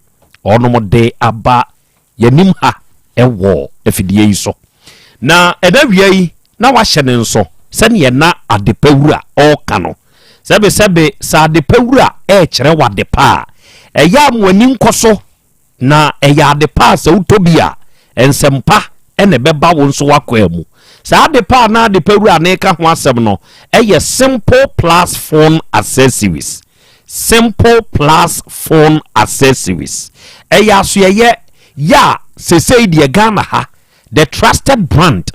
ɔno de aba yanim ha ɛwɔ afidie yi so na ɛda yi na wahyɛ ne nso sɛne na adepawura ɔka no sɛbe sa adepawura ɛkyerɛ wadepa a ɛyɛ amwani nkɔ so na ɛyɛ adepa sɛ wotɔbi a nsɛmpa ɛna bɛba wo nso wakɔ amu sa adepa na adepawura ne ka ho asɛm no ɛyɛ simple plus phone accessories ɛyɛ asoɛyɛ ya sesei deɛ Ghana ha the trusted brand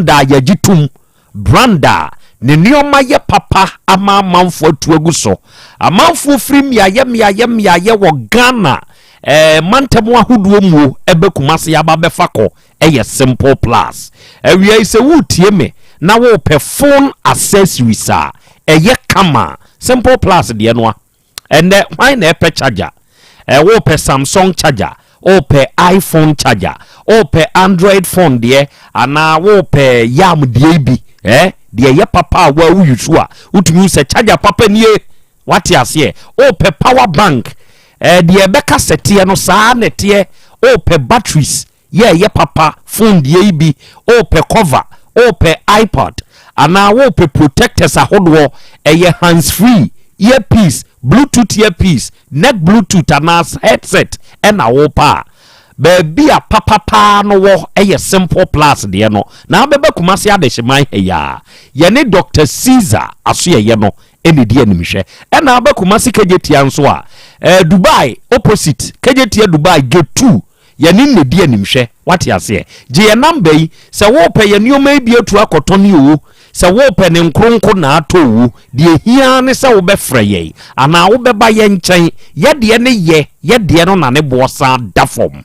a yɛgye brand a ne nneɔma yɛ papa ama amanfo atu agu so amanfo firi mmeayɛ wɔ Ghana mantam ahodoɔ mu ɛbɛkuma se aba bɛfa kɔ ɛyɛ simple plus awiai sɛ wotie me na wopɛ phone accessories a ɛyɛ kama simple plus deɛ no a ɛnɛ hwan na ɛpɛ charger wopɛ Samsung charger wopɛ iPhone charger wopɛ Android phone deɛ anaa wopɛ yam deɛ bi deɛ yɛ papa a wa wuyu a wotumi sɛ charger papa nie wate aseɛ wopɛ power bank deɛ bɛka sɛteɛ no saa neteɛ wopɛ batteries yɛ papa phone deɛ bi wopɛ cover wopɛ iPod anaa wopɛ protectors ahodoɔ ɛyɛ hands free earpiece Bluetooth earpiece neck Bluetooth anaa headset ɛna wopa baabi a papa no wɔ ɛyɛ simple plus deɛ no na bɛbɛ kumase adehyeman ɛya yɛne Dr. Caesar aso yɛ no ɛne die nimhwɛ ɛna bɛ kumase kejetia nso a Dubai opposite kejetia Dubai gate 2 yɛne ne die nimhwɛ wate aseɛ gye yɛ number yi sɛ wopɛ yɛ nneɔma bi atu akɔtɔ ne o sɛ wopɛ ne nkronko na atɔ wo deɛ hia ne sɛ wobɛfrɛ yɛ anaa wobɛba yɛ nkyɛn yɛdeɛ ne yɛdeɛ no na ne boɔ san da fam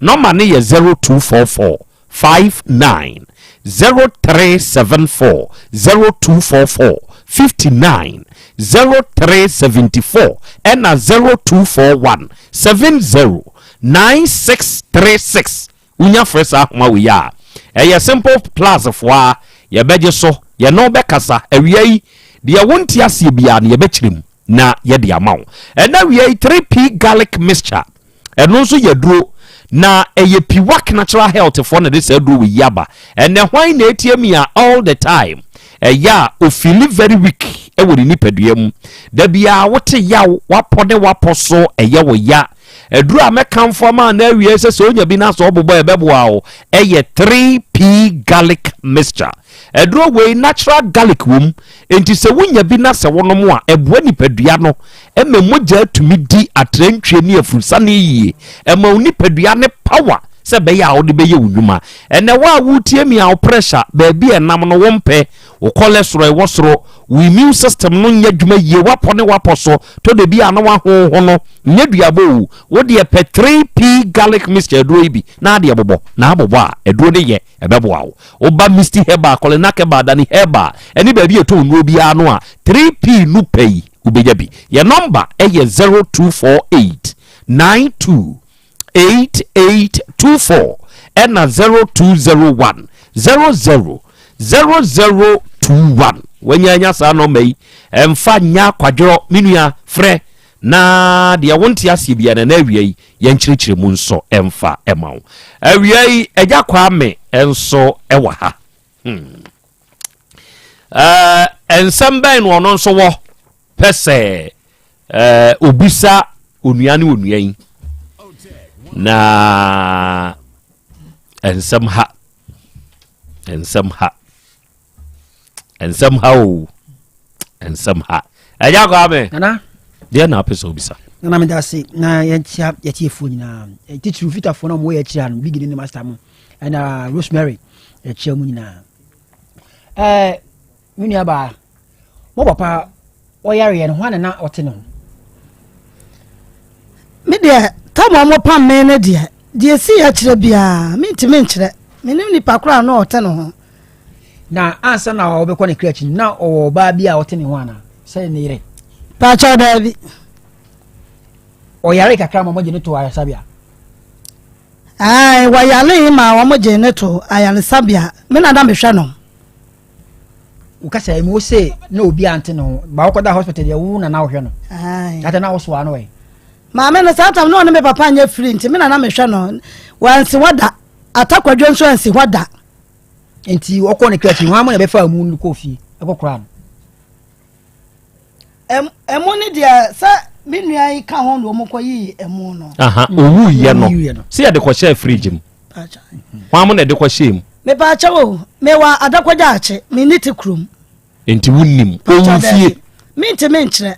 number ne yɛ 0244 59 0374 0244 59 0374 ɛna 0241 70 9636 unya frɛ saa homa wo ya ɛyɛ simple plus fo a yɛbɛgye so yɛno bɛkasa awia yi deɛ wonti aseɛ bia ne yɛbɛkyerem na yɛde ama wo ɛna awia yi 3p garlic mixture ɛno nso yɛduro na ɛyɛ piwak natural health for na de sɛ duro wo yaba ɛnɛ hwan na etie mi a all the time ɛyɛ o feel very weak ɛwɔ ne nipadua mu da bia wote yaw wapɔ de wapɔ so ɛyɛ wo ya eduru amekamfo ma na awie sɛ sɛ onya bi na so obobɔ ɛbɛboa wo ɛyɛ 3p garlic mixture eduru we natural garlic wom enti sɛ wonya bi na sɛ wonom a ɛboa nipadua no ɛma mogya atumi di atrantwie ne afursa ne yie ɛma nipadua ne power sɛ bɛyɛ a wode bɛyɛ wo nnwuma ɛnɛ wo a wotie mi a wo pressure baabi ɛnam no wompɛ wo cholesterol ɛwɔ soro wo immune system no nyɛ dwuma yie wapɔ ne wapɔ so to de bi a na wahoho no nyɛ duabo wo de pɛ 3p garlic mixture aduro yi bi na de bobɔ na abobɔ a aduro ne yɛ ɛbɛboa wo oba misty herba kolena keba dani herba ɛne baabi eto nuo bi a no a 3p no pay ubeja bi ye number ɛyɛ 0248 92 8824 ɛna 0201 000021 wanyanya saa number yi emfa nya kwadwo minua frɛ na de wonte asie bia na awie yi yenkyerɛkyerɛ mu nso emfa emawo awie yi agya kwa me enso ɛwɔ ha ensɛm bɛn no ɔno nso wɔ pɛsɛ obisa onua ne onua yi na ensɛm ha o ensɛm ha agya kwa me
nana
deɛ na apɛ sɛ obisa
nana me da se na yɛntia yɛtiefoɔ nyinaa titiri fitafoɔ no mo yɛkyia no bigini ne master mu ɛna Rosemary yɛkyia mu nyinaa me nua ba mo papa ɔyareɛ no ho ana na ɔte no
me deɛ tamo mo pam me ne deɛ si ya kyerɛ bia me ntimi nkyerɛ me nim nipa kora na ɔte no ho
na ansa na ɔbɛkɔ ne krakyi na ɔwɔ ba bi a ɔte ne ho ana sɛ ne yere
pa cha da bi
ɔyare kakra ma mogye ne to ayasabia
ai wayale ma wa mogye ne to ayasabia me na da me hwɛ no
ukasa mu say no obi ante no ba ko da hospital ya wu na na hwe no ata na wo so ano we
maame no satam no me papa anya free nti me na me hwe no wansi wada atakwadwo nso ansi wada
nti okọ ne kachi ho amana be fa mu nu kofi ekokora no
emu ni dia sa me nua yi ka ho no mo koyi emu no
owu ye no se ya de ko share fridge mu ho amana de ko share mu
me pa cha wo me wa adakwaja ache me niti krum
enti wunnim owu fie
me nti me nkyere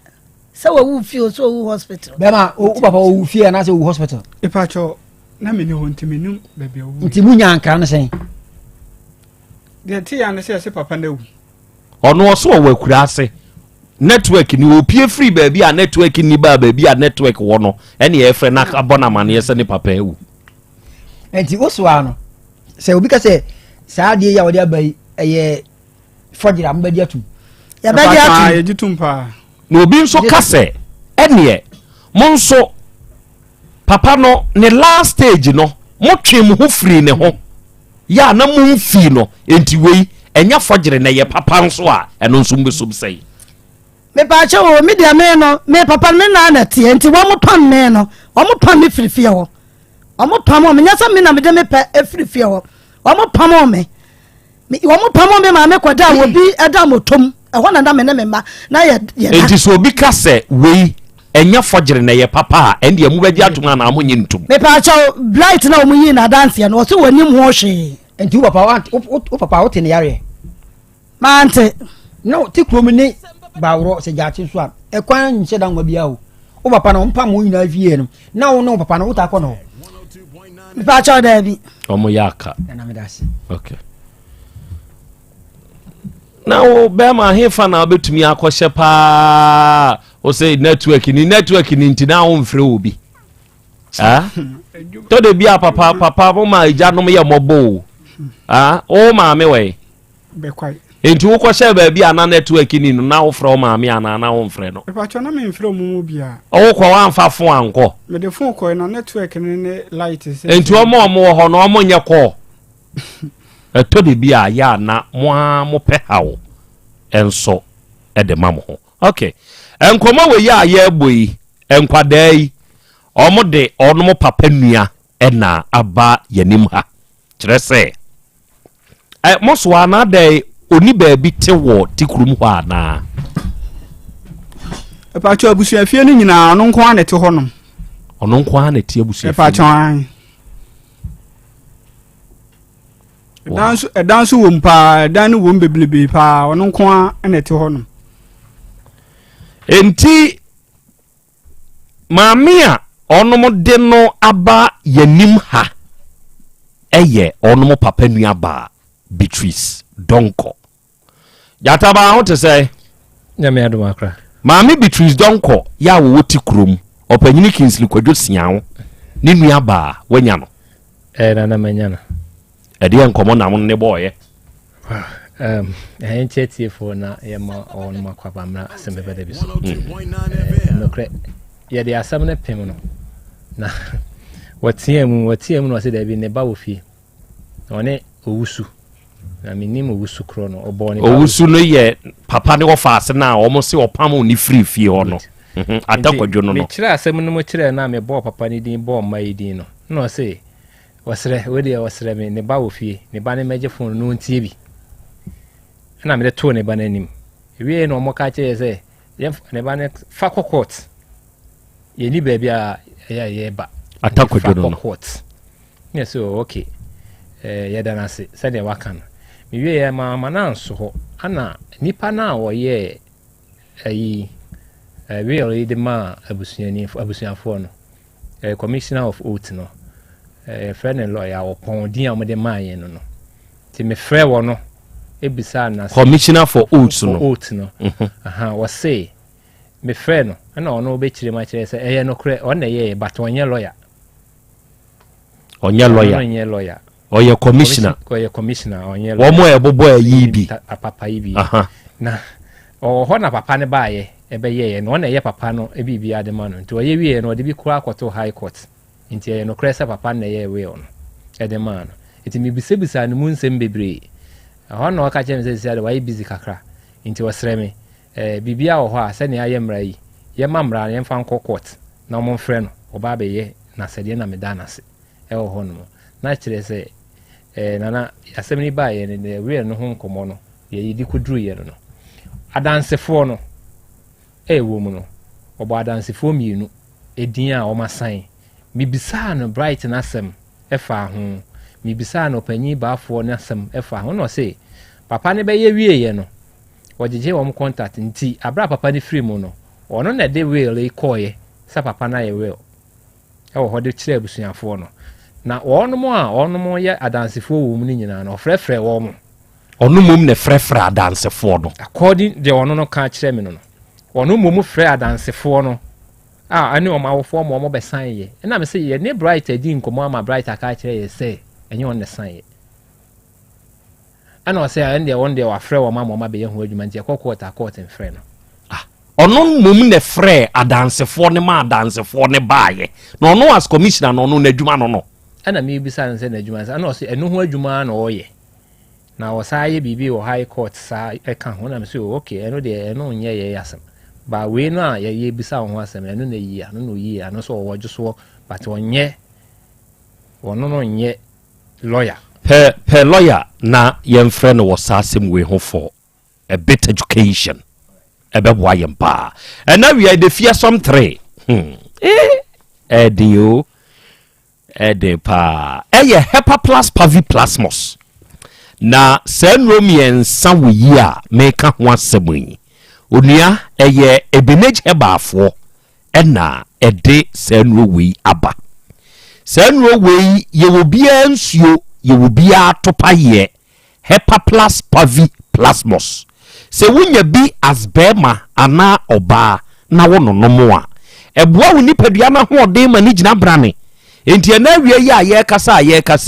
sa wa wu fie so wu hospital
be ma o papa wu fie na se wu hospital
e pa cha na me ni ho nti me num bebe wu
nti munya anka na sen
de ti ya na se papa na wu
ono so wa kura ase network ni opie free baby a network ni ba baby a network wo no ene ye frɛ na abona mane ye se ne papa ewu
enti wo so ano se obi ka se saa de ya wode abai eye fogira mbadi atu
ya badi atu
ye gitumpa
na obi nso ka se ene mo nso papa no ne last stage no mo twe mo ho free ne ho ya na mo mfi no enti wei enya fogire na ye papa nso a eno nso mbesom sei
me pa cha wo me dia me no me papa me na tie enti wo mo pam me no wo mo pam me frifie ho wo mo pam o me nyasa me na me de me pa frifie ho wo mo pam o me wo mo pam o me ma me kwada wo bi eda motom e ho na da me ne me ma na ye
enti so obi ka se wei enya fogire na ye papa a ende ye mu bagi atuma na amonye ntum
me pa cha blight na wo mu yi na dance no so wanim ho hwe
enti wo papa wo papa wo te ne yare
mante
no ti krom ni bawro se jaati so a e kwan nche da ngwa bia o papa na mpa mo nyina vie no na wo no papa na wo ta ko no
me pa cha da bi
omo yaka
na me dasi
okay na wo be ma hefa na obetumi akɔhye pa o say network ni ntina wo mfre obi to de bia papa mo ma ijanom ye mobo o ma me we
be kwai
enti wo kɔhye ba bia na network ni no na wo frɛ o ma me ana na wo mfre no
e pa cho na me mfre mu bia
o kɔ wa mfa fo anko
me de fon kɔ na network ni ne light se
enti o mo ho no o mo nye kɔ to de bia ya na mo pɛ hawo enso de mam ho okay enkoma we ya ye boyi enkwada yi omo de onom papa nua na aba yanim ha kire se moso ana dai oni baabi te wo tikurum ho ana
e pa cho abusu afie ni nyina no nko ana te ho no
ono nko ana te abusu
e pa cho an dansu wo mpa dan wo mbeblebe pa ono nko ana te ho no
enti mamia onom de no aba yanim ha eye onom papa nua ba Beatrice Donko yataba ho te say
nyame adom akra
mami Beatrice Donko ya wo ti krom opanyini Kingsley Kwadwo siawo ne nua ba wanya no
na manya no
ede enkomo na mo ne boye
enchetie fo na yema on makwaba mra Asem Beba Dabi so no kre ye de asam ne pem no na watiemu no se Dabi ne ba wo fie one owusu na minim owusu kro no oboni
owusu no ye papa ne wo faase na omo se opam ni free fie ho no adakwadwo no
me kire asem no mo kire na me bo papa ni din bo mai din no se wasre wasre me ne ba wo fie ne ba ne meje phone no ntie bi na me de to ne ba nanim ewie no mo ka che se ne ba ne fa court ye ni ba bia ye ba
atakwadwo no
court yes okay ye dana se de waka no me wie ye ma na nso ho ana nipa na wo ye ayi we de ma abusuafo no commissioner of oath no friend and lawyer or pondin am de maye no no ti me frɛ wo no ebisa na
commissioner for oath
no was say me frɛ no na ono be kire ma kire sɛ ɛyɛ no kre on na ye but onye lawyer
oye commissioner
onye
wo mo e bobo ayi bi
papa yi bi na ho na papa ne baaye ebe ye no na ye papa no e bi ade ma no nti oye wie no de bi kura akoto high court nti ye no kresa papa na ye we on e de ma no nti mi bisebisa no mu nsem bebre ho na o ka chem se ade why busy kakra nti wɔsrɛ me bibia wɔ hɔ a sɛnea ayɛ mmara yi yɛma mmara no yɛmfa nkɔ court na ɔmo mfrɛ no ɔba bɛyɛ na sɛdeɛ na meda nase ɛwɔ hɔ nom na kyerɛ sɛ nana asɛm ni baa yɛ ne real no ho nkɔmmɔ no yɛyidi kɔduru yɛ no adansefoɔ no ɛwɔ mu no ɔbɔ adansefoɔ mmienu ɛdin a ɔma san mibisaa no bright n'asɛm ɛfa ho mibisaa no panyin baafoɔ n'asɛm ɛfa ho na ɔsɛ papa ne bɛyɛ wieɛ no wɔgyegye wɔn contact nti abra papa ne firi mu no ɔno na de will kɔɔyɛ sɛ papa na yɛ will ɛwɔ hɔ de kyerɛ abusuafoɔ no na ɔnom yɛ adansefoɔ wɔ mu no nyinaa no ɔfrɛfrɛ wɔn
ɔno mom na frɛfrɛ adansefoɔ no
according deɛ ɔno no ka kyerɛ me no ɔno mom frɛ adansefoɔ no ɛne ɔmo awofoɔ ma ɔmo bɛsan yɛ ɛna me sɛ yɛ ne bright adi nkɔmmɔ ama bright aka kyerɛ yɛ sɛ ɛnyɛ ɔno ne san yɛ ɛna ɔsɛ ɛndeɛ wɔn deɛ wafrɛ wɔn ama ɔmo abɛyɛ ho adwuma nti ɛkɔ court mfrɛ no
ɔno mom na frɛ adansefoɔ ne ma adansefoɔ ne baayɛ na ɔno as commissioner na ɔno n'adwuma no
ɛna mebisa no sɛ n'adwuma sɛ ɛna ɔsɛ ɛno ho adwuma na ɔyɛ na wɔsaa yɛ biribi wɔ high court saa ɛka ho na me sɛ okay ɛno deɛ ɛno nyɛ yɛ asɛm ba wei no a yɛyɛ bisa wo ho asɛm ɛno na yi ano no yi ano so ɔwɔ dwo so but ɔno no nyɛ lawyer
per lawyer na yɛmfrɛ no wɔ saa asɛm wei ho for a bit education ɛbɛboa yɛn paa ɛna wia de fia some 3 ɛde paa ɛyɛ hepa plus pavi plasmos na saa nnuro mmiɛnsa wɔ yi a meka ho asɛm yi onua ɛyɛ ebenage hebaafoɔ ɛna ɛde saa nnuro wei aba saa nnuro wei yɛwɔ biara nsuo yɛwɔ biara topayɛ hepa plus pavi plasmos sɛ wonya bi as bɛrima anaa ɔbaa na wononom a ɛboa wo nipadua no ahoɔden ma ne gyina brane enti ɛna awie yi a yɛrekasa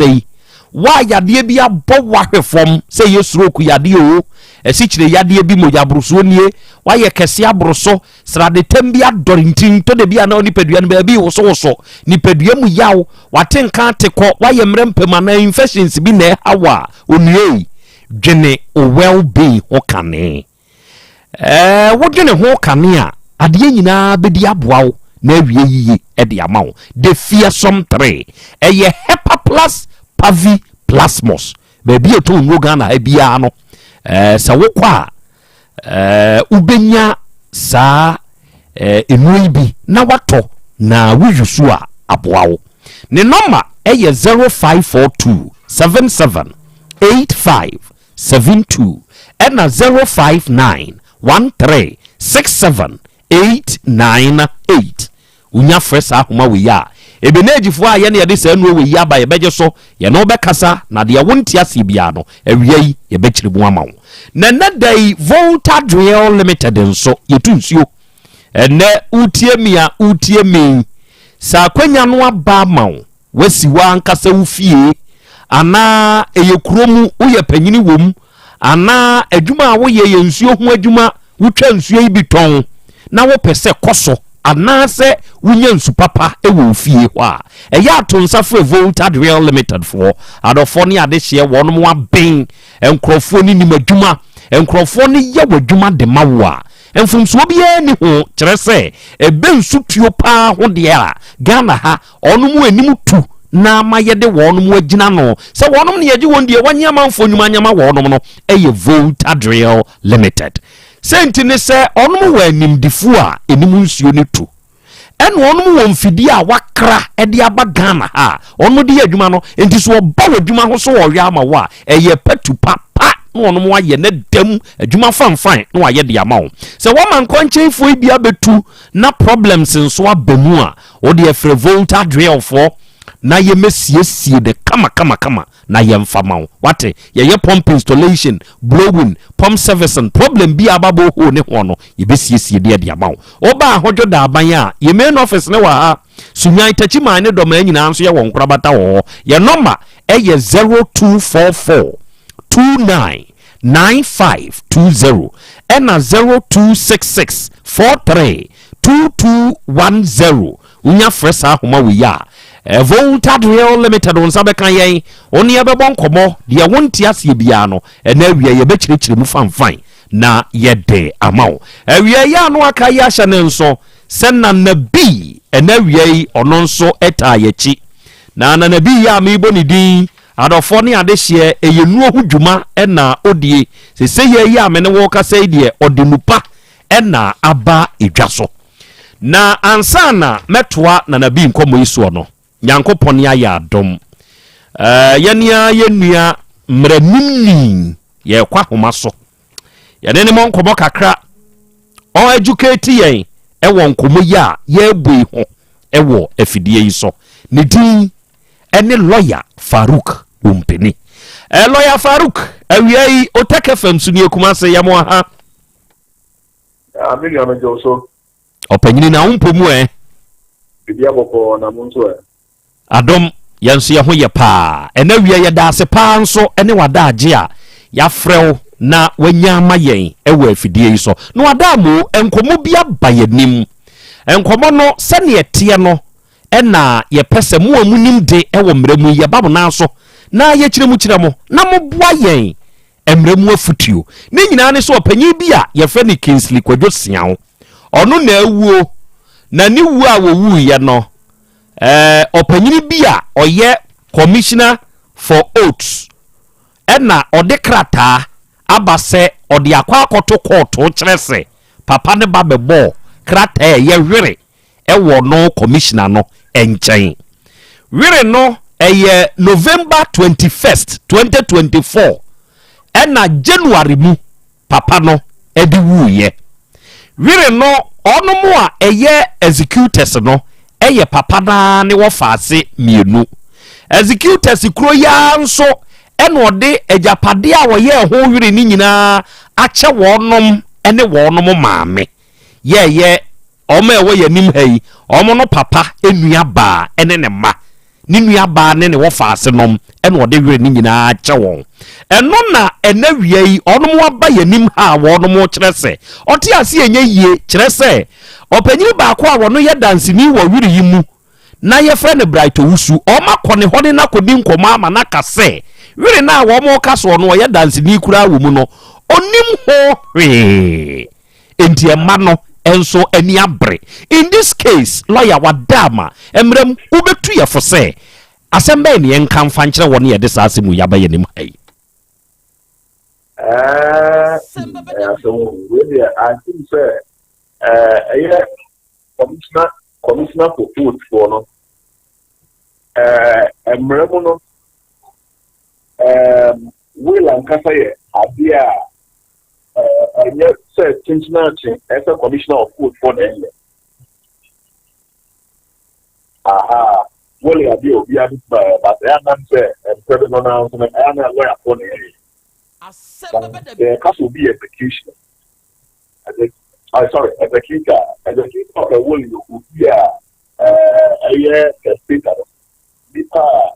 yi wa yadeɛ bi abɔ wahwe fam sɛ yɛ stroke yadeɛ o ɛsikyire yadeɛ bi moyaboroso nie wayɛ kɛse aboroso srade tam bi adɔre ntin to de bi ana nipadua no baabi woso nipadua mu yaw watenka tekɔ wayɛ mmerɛmpam na infections bi na ɛhawa onue dwene o well being ho kane wodwene ho kane a adeɛ nyinaa bɛdi aboa wo na awie yiye ɛde ama wo de fearsome 3 ɛyɛ hepa plus pavi plasmos baabi a to nwo Ghana ha bia no sɛ wokɔ a ubenya saa enui bi na watɔ na wuyusu a aboa wo ne number ɛyɛ 0542 77 8572 ɛna 059 13 67 898 unya fresh ahoma we ya ebenejifo a ye ne yede sa nuo we ya ba ye beje so ye no bekasa na de wontia se bia no awiai ye bekire mu ama wo na dai Volta Drill Limited nso yetu nsuo ene utie mi sa kwanya no aba ma wo wasi wa ankasa wo fie ana eyekromu wo ye panyini wom ana adwuma a wo ye nsuo ho adwuma wotwa nsuo yi biton na wo pese koso anase wunya nsu papa ewo fie ho a eya atonsa for Volta Drill Limited for adofo ne ade hye wonom wa ben enkrofo ni nimadwuma enkrofo ne ye wadwuma de mawo a enfumso bia ni ho kire se ebe nsu tuo pa ho de a Ghana ha onom anim tu na mayede wonom agina no se wonom ne yegi won de wanyama mfo nyuma nyama wonom no eye Volta Drill Limited senti ne se onom wa animdifu a enim nsuo ne tu ene onom wo mfidi a wakra ede aba Ghana ha ono de adwuma no enti so oba wadwuma ho so wo ama wa eye patu papa no onom wa ye ne dam adwuma fanfan no wa ye de ama wo se wo man kwanchefo bia betu na problems nso abamu a wo de afre Volta Drill for na ye mesiesie de kama na ye mfama wo wate ye pump installation blowing pump service and problem bi ababo ho ne ho no ye besiesie de ama wo oba hodwo da aban a ye main office ne wa ha sunyan tachi man ne doma nyina nso ye won korabata wo ye number ye 0244 29 9520 and 0266 43 2210 unya fresa homa we ya Volta Drill Limited on sabeka yen oni ebebon komo de wonti asie bia no ena awia ye bekirikiri mu fanfan na yɛde ama wo awia yi ano aka yi ahyɛ ne nso sɛ nana bi ɛna awia yi ɔno nso ɛtaa yɛkyi na nana bi yɛ a meebɔ ne din adɔfoɔ ne adehyeɛ ɛyɛ nuo ho dwuma ɛna odie sɛ yɛ yi a me ne wɔ kasa yi deɛ ɔde nupa ɛna aba edwa so na ansa na mɛtoa nana bi nkɔmmɔ yi soɔ no nyankopɔn ayɛ adom yɛnea yɛnnua mmaranim yɛkɔ ahoma so yɛne ne mɔ nkɔmmɔ kakra ɔn educate yɛn ɛwɔ nkɔmmɔ yi a yɛabui ho ɛwɔ afidie yi so ne din ɛne lawyer Farouk Umpeni lawyer Farouk awia yi otake fam so ne akuma se yɛmo ha
amini amejo so
ɔpanyini na wompomu
bibia bɔkɔ na mo nso
adom yɛnso yɛ ho yɛ paa ɛna wia yɛda ase paa nso ɛne wada agye a yɛafrɛw na wanya ama yɛn ɛwɔ afidie yi so na wada mo nkɔmmɔ bi aba yɛnim nkɔmmɔ no sɛne ɛteɛ no ɛna yɛpɛ sɛ mo a munim de ɛwɔ mmerɛ mu yɛba mo naa so na yɛkyerɛ mu kyerɛ mo na moboa yɛn mmerɛ mu afutuo ne nyinaa ne so ɔpanyin bi a yɛfrɛ ne Kingsley Kwadwo Siawo ɔno na awuo na ne wuo a wɔwuiɛ no ɔpanyin bi a ɔyɛ commissioner for oaths ɛna ɔde krataa aba sɛ ɔde akɔto kɔɔto kyerɛ sɛ papa ne ba bɛbɔ krataa ɛyɛ hwere ɛwɔ no commissioner no ɛnkyɛn hwere no ɛyɛ November 21st 2024 ɛna January mu papa no ɛde wuiɛ hwere no ɔno mu a ɛyɛ executors no ɛyɛ papa na ne wɔ faase mienu executors kuro ya nso ɛna ɔde agyapade a wɔyɛ ho hwere ni nyinaa akyɛ wɔnom ɛne wɔnom maame yɛyɛ ɔmo ɛwɔ yɛnim ha yi ɔmo no papa enua baa ɛne ne mma ne nua baa ne wɔ faase nom ɛna ɔde hwere ni nyinaa akyɛ wɔn ɛno na ɛna wia yi ɔnom aba yɛnim ha wɔnom kyerɛ sɛ ɔte ase enye yie kyerɛ sɛ ɔpanyin baako a wɔno yɛ dansini wɔ hwere yi mu na yɛfrɛ ne Bright Owusu ɔma kɔ ne hɔ ne na kɔdi nkɔmɔ ama na ka sɛ hwere na wɔn ka so no ɔyɛ dansini kura wɔ mu no onim ho hwee enti ɛma no enso ani abre in this case lawyer wadama emrem ubetu ye fo se asembe ne enka mfa nkyere won ye de saase mu yaba ye nim hai
so we I think say commissioner for food for no emrem no we lankasa ye abia yes, sir, as a commissioner of food for the year. Aha, well, I do, but I am say, and further announcement, I am not aware of the area. There will be execution. Sorry, executor of the will you be a year, a speaker. Because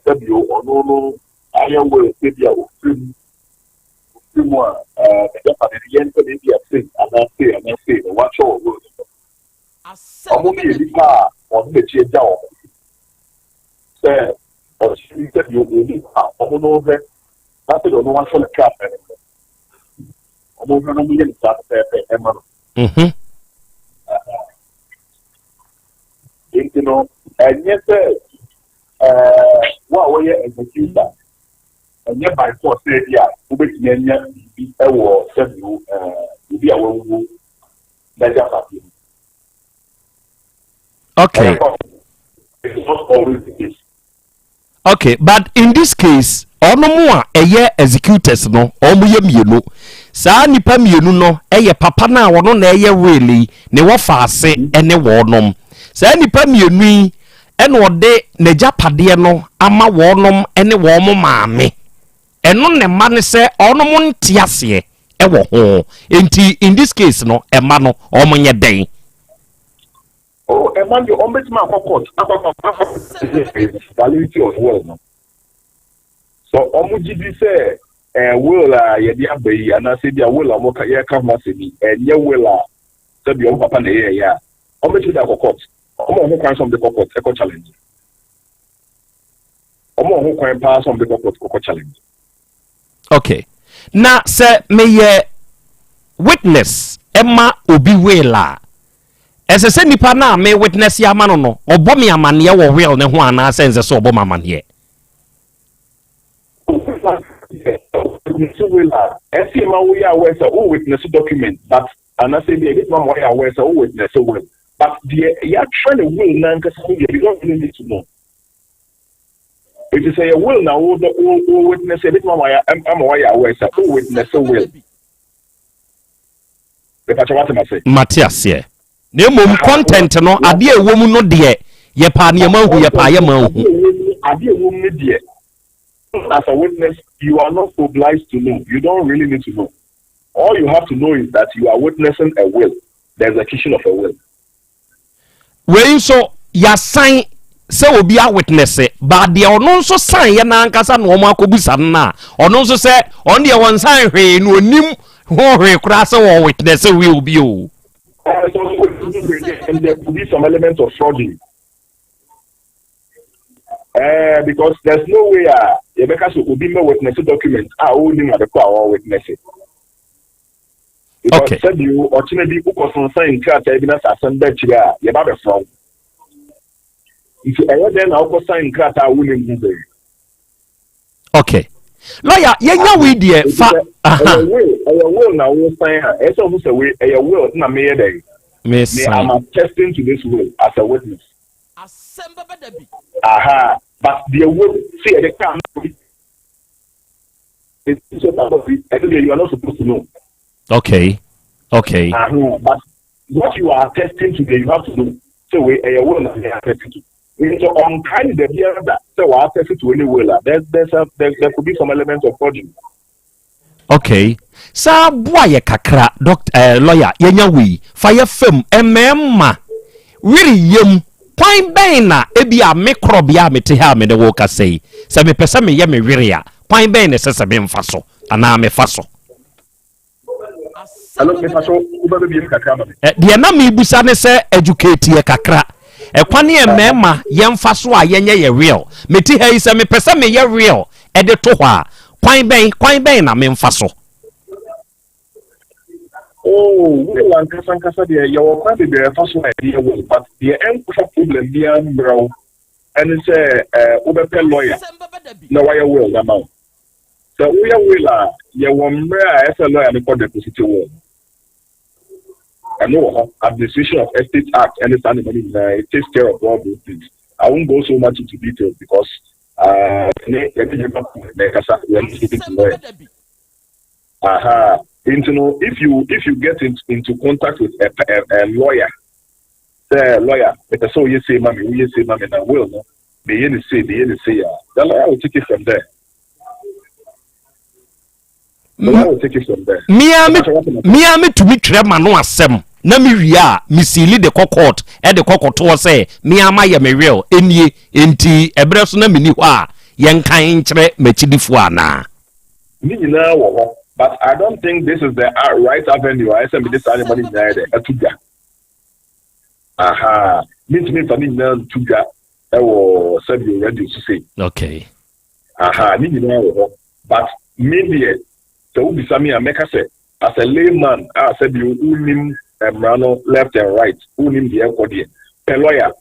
W or no, I am will be a moi, the watch all words. I'm only a on the chair down. Say, or she said you will leave her. I'm over. That's it, no one shall cap anymore. I'm over no million start Emma. You know, and yes, what were you executor? And yet by force said, yeah, who be a war, said you, be a woman,
okay. Okay, but in this case, ono mo a eye executors no, omo ye mienu. Saa nipa mienu no, eye papa na wono na eye really, ne wo faase ene wonom. Saa nipa mienu yi, ene ode ne japade no ama wonom ene wo mo maame. Eno ne ma ne se ono mo ntiase e wo ho enti in this case no e ma no omo nye den.
Oh, a man, you always mark a court. Validity of will. No? So, Omuji say, will ye be abbey, and I said, ya will, I'm okay, ya come and and ye will, said your papa, yeah. Almost with our court. Who can some the court, echo challenge. Who can pass on the court, challenge.
Okay. na se meye witness emma obi wela ese se nipa na me witness ya ma no obo me amane wo will ne ho ana sense so obo mamane
we are aware so witness document but and I say the man we are aware so witness will but the you are trying to will now because you don't really need to know. If you say a will now, who witness it, I'm aware so who witness will.
Matthias here. Ne mum content no ade e wo mu no de ye pa ne ma hu ye pa ye ma hu.
Ade e wo mu de. As a witness, you are not obliged to know. You don't really need to know. All you have to know is that you are witnessing a will, the execution of a will.
When so ya sign say obi a witness but the ono so sign ya na ankasa no mo akobusa na ono so say on the one sign hwe no onim ho hwe kura say wo witness will be o.
And there could be some elements of fraud. Because there's no way Rebecca should be more witness document only at the core witness it. Because said you or maybe who was sign card evidence as some bet you about the fraud. If you ever then I'll sign card I wouldn't do.
Okay. Lawyer, yenya we dear fa
will now will sign as almost a way a will na me day. I'm attesting to this will as a witness.
Asem Beba Dabi.
Aha, but the will see at the time. You are not supposed to know.
Okay.
But what you are attesting to, you have to know. So we will not be attesting to. So on kind of the that so I attesting to any will. There could be some element of forgery.
Okay. Sa boy kakra doctor lawyer yenya we fire film emma really yem kwan ben na ebia me Krobea me te ha me de wo ka sei se me pese me ye me were a kwan ben ne se me mfa so ana me fa so
Hello me fa so uba be kakra ma
de na me busa ne se educate ye kakra kwan ye mema ye mfa so a yenye ye real me te ha se me pese me ye real e de to ho a kwan ben na me mfa so.
Oh, we want Kasankasa there. You will quite be a first idea, but the end problem beyond brow and it's a lawyer. No, I will amount. So we are will, you want as a lawyer before the position. I know administration of Estate Act and it takes care of all those things. I won't go so much into details because if you get into contact with a lawyer, say lawyer, but so you say mommy, and will no, the lawyer will take it from there. The lawyer will take it from there.
Me to be trema no asem. Na mi wia mi sili de court e de kokoto say me ama ye me real enie enti ebre so na mi ni ho a ye nkan kire machidifo ana.
Ni nyina wo ho. But I don't think this is the right avenue. I said, this animal is there. Aha. Means me for me now to get. I will said you ready to say.
Okay.
Aha. But maybe so we be sami America say as a layman. I said you unim Emrano left and right. Unim the equity. A lawyer.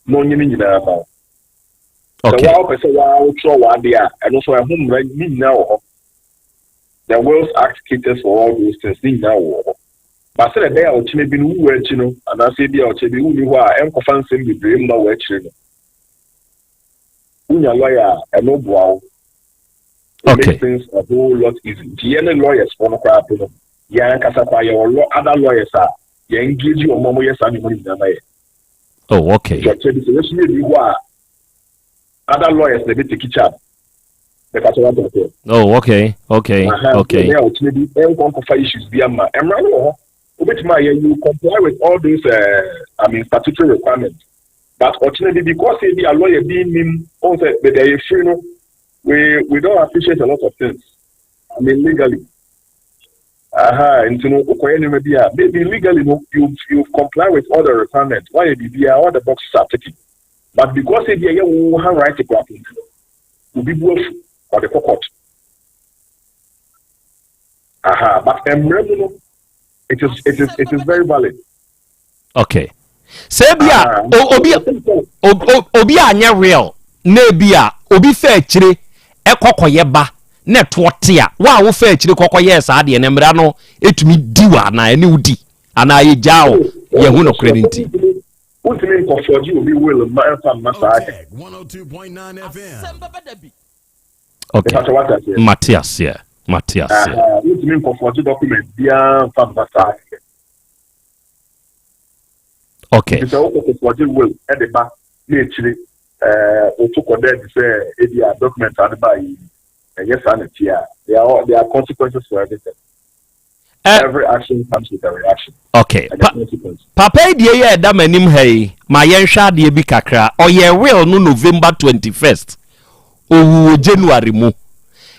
No nyini about.
Okay.
So wow, person wow, throw one there. And also a home right me now. The Wales Act caters for all those things now. But say there are maybe who were and I say there are who knew why I'm confessing with dream now we're Unya lawyer and no wow. Make things a whole lot easy. The other lawyers for no crap. Yeah, Kasapa, your other lawyers are you engage your mom yes and money.
Oh, okay.
So other lawyers they take each other.
Oh, okay.
There maybe issues you comply with all those statutory requirements. But ultimately, because he be a lawyer being him also we don't appreciate a lot of things. I mean legally. And maybe legally you comply with all the requirements. Why be all the boxes are taken. But because he be a right to grapple, will be worth or the court. But it is very valid.
Okay. Say bia obi anya real na bia obi fa akire ekokoye ba na totia wa wo fa akire kokoye sa de ne mra no etumi diwa na ene udi ana ye jao ye hu no credit.
Ultimate comfort you will massage
102.9 FM.
Okay. Matthias, yeah. Matthias.
Ultimate comfort document bien from massage.
Okay.
It's also comfort will at the back actually to condemn say the document and by yes and here. There are consequences for everything. Every action comes with a reaction.
Okay. Papa die ye da manim hai ma yen hwa de bi kakra oye will no November 21st owu January mu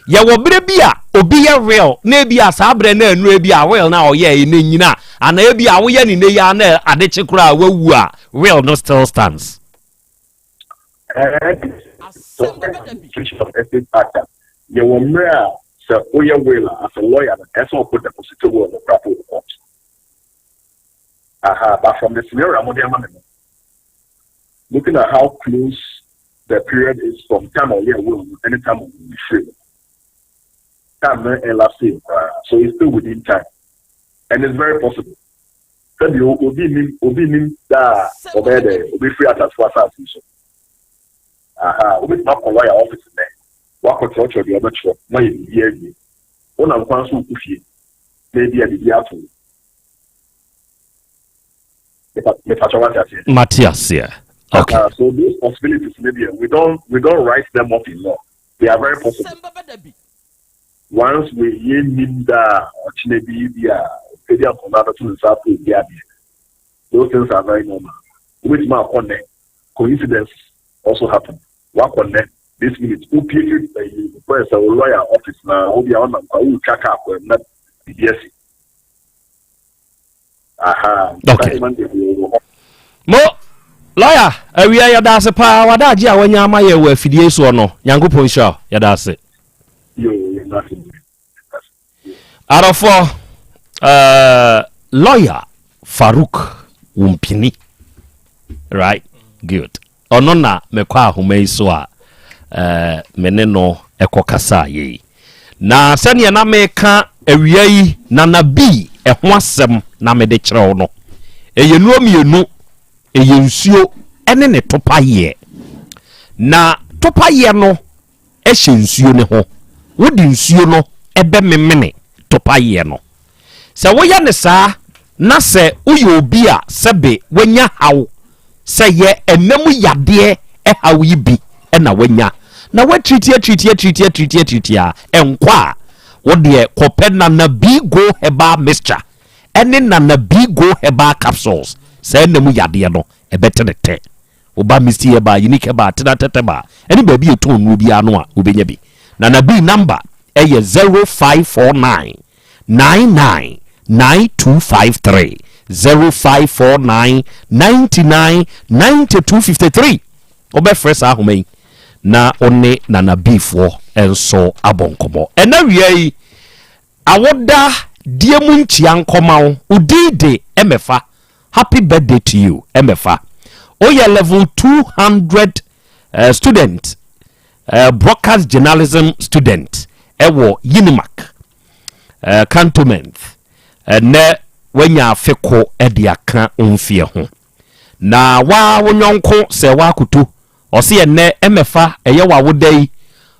ye wo bre bi a obi ye real na bi a sa bre na anu bi a will na oye na nyina ana e bi a wo ye ni ne ya na ade chekura wawu a will no still stands.
You will so we are well as a lawyer, that's all put the positive word of proper court. But from the scenario, looking at how close the period is from time of year will any time will be free. Time and last year, so it's still within time, and it's very possible. So you will be that will be free as far as you. We not a lawyer office there. Walk or church or the other church, my year. One of the ones who maybe at the after.
Matthias, yeah. Okay.
So those possibilities, maybe we don't write them up in law. They are very possible. Once we mean that maybe those things are very normal. Which my coincidence also happen. Work on that. This minute, who created a lawyer office now, who be on who check up not yes.
Okay. Mo lawyer, we are yadase pa wada ji awanya ma ye wa fidie so no. Yankopon sha yadase.
Yo, nothing.
Arafo lawyer Farouk Wumpini. Right? Good. Ono na mekwa ahoma so a mene no ekokasa ye na sane na meka awia yi na nabi ho asem na mede kyerɛw no eyenu mienu eyensuo ene ne topaye na topaye no ehye nsuo ne ho wodi nsuo no ebe memene topaye no se woya ne saa na se uyo obi a sebe wanya haw se ye enam yade haw yi bi na wanya na we treat enkwa wo de kope na bigo heba mixture ene na bigo heba capsules say enam yade no ebetenete oba misti heba unique heba teteteba ene ba bi eto onu bi ano a obenya bi na bi number eye 0549 99 9253 0549 99 9253 obe fresh ahome na one na bifo enso abonkomo ena wiei awoda diemu ntia nkoma udide emefa happy birthday to you emefa oya level 200 student broadcast journalism student ewo Unimac cantonment ne wanya afeko ediaka onfie ho na wa wonyonko se wa kutu ose ene emefa eye wa wodai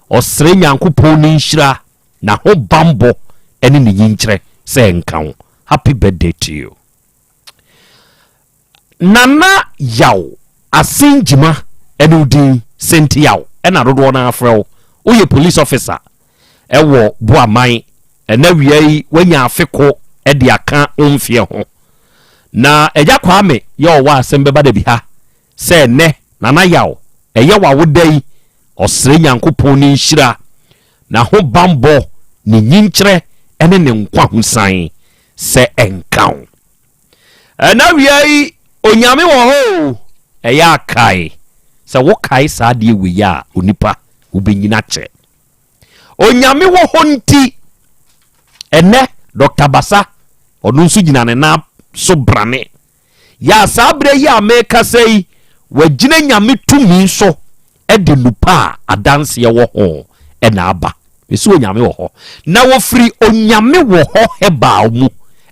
osre nyankopon ni nhira na ho bambo ene ne yinkyere se nkan happy birthday to you nana yaw asenjima ene udin senti yaw ena dodo na afrew oye police officer ewo boaman ena wiei wanya afeko ediaka onfie ho na eja kwame yo wa Asem Beba Dabi ha se ne nana yaw eye wa wodai osre nyankopon ni nhira na ho bambo ni nyinkyere ene ne nkwa husan se enkan na wiei onyame wo ho eya kai se wo kai sa de wi ya onipa obenyina che onyame wo ho nti ene Dr. Basa ɔno nso gyina ne na so brane ya saa berɛ yi a meka sɛ wagyina nyame tumi so ɛde nupa a adanseɛ wɔ ho ɛna aba ɛsɛ onyame wɔ hɔ na wɔfiri onyame wɔ hɔ ɛbaa mu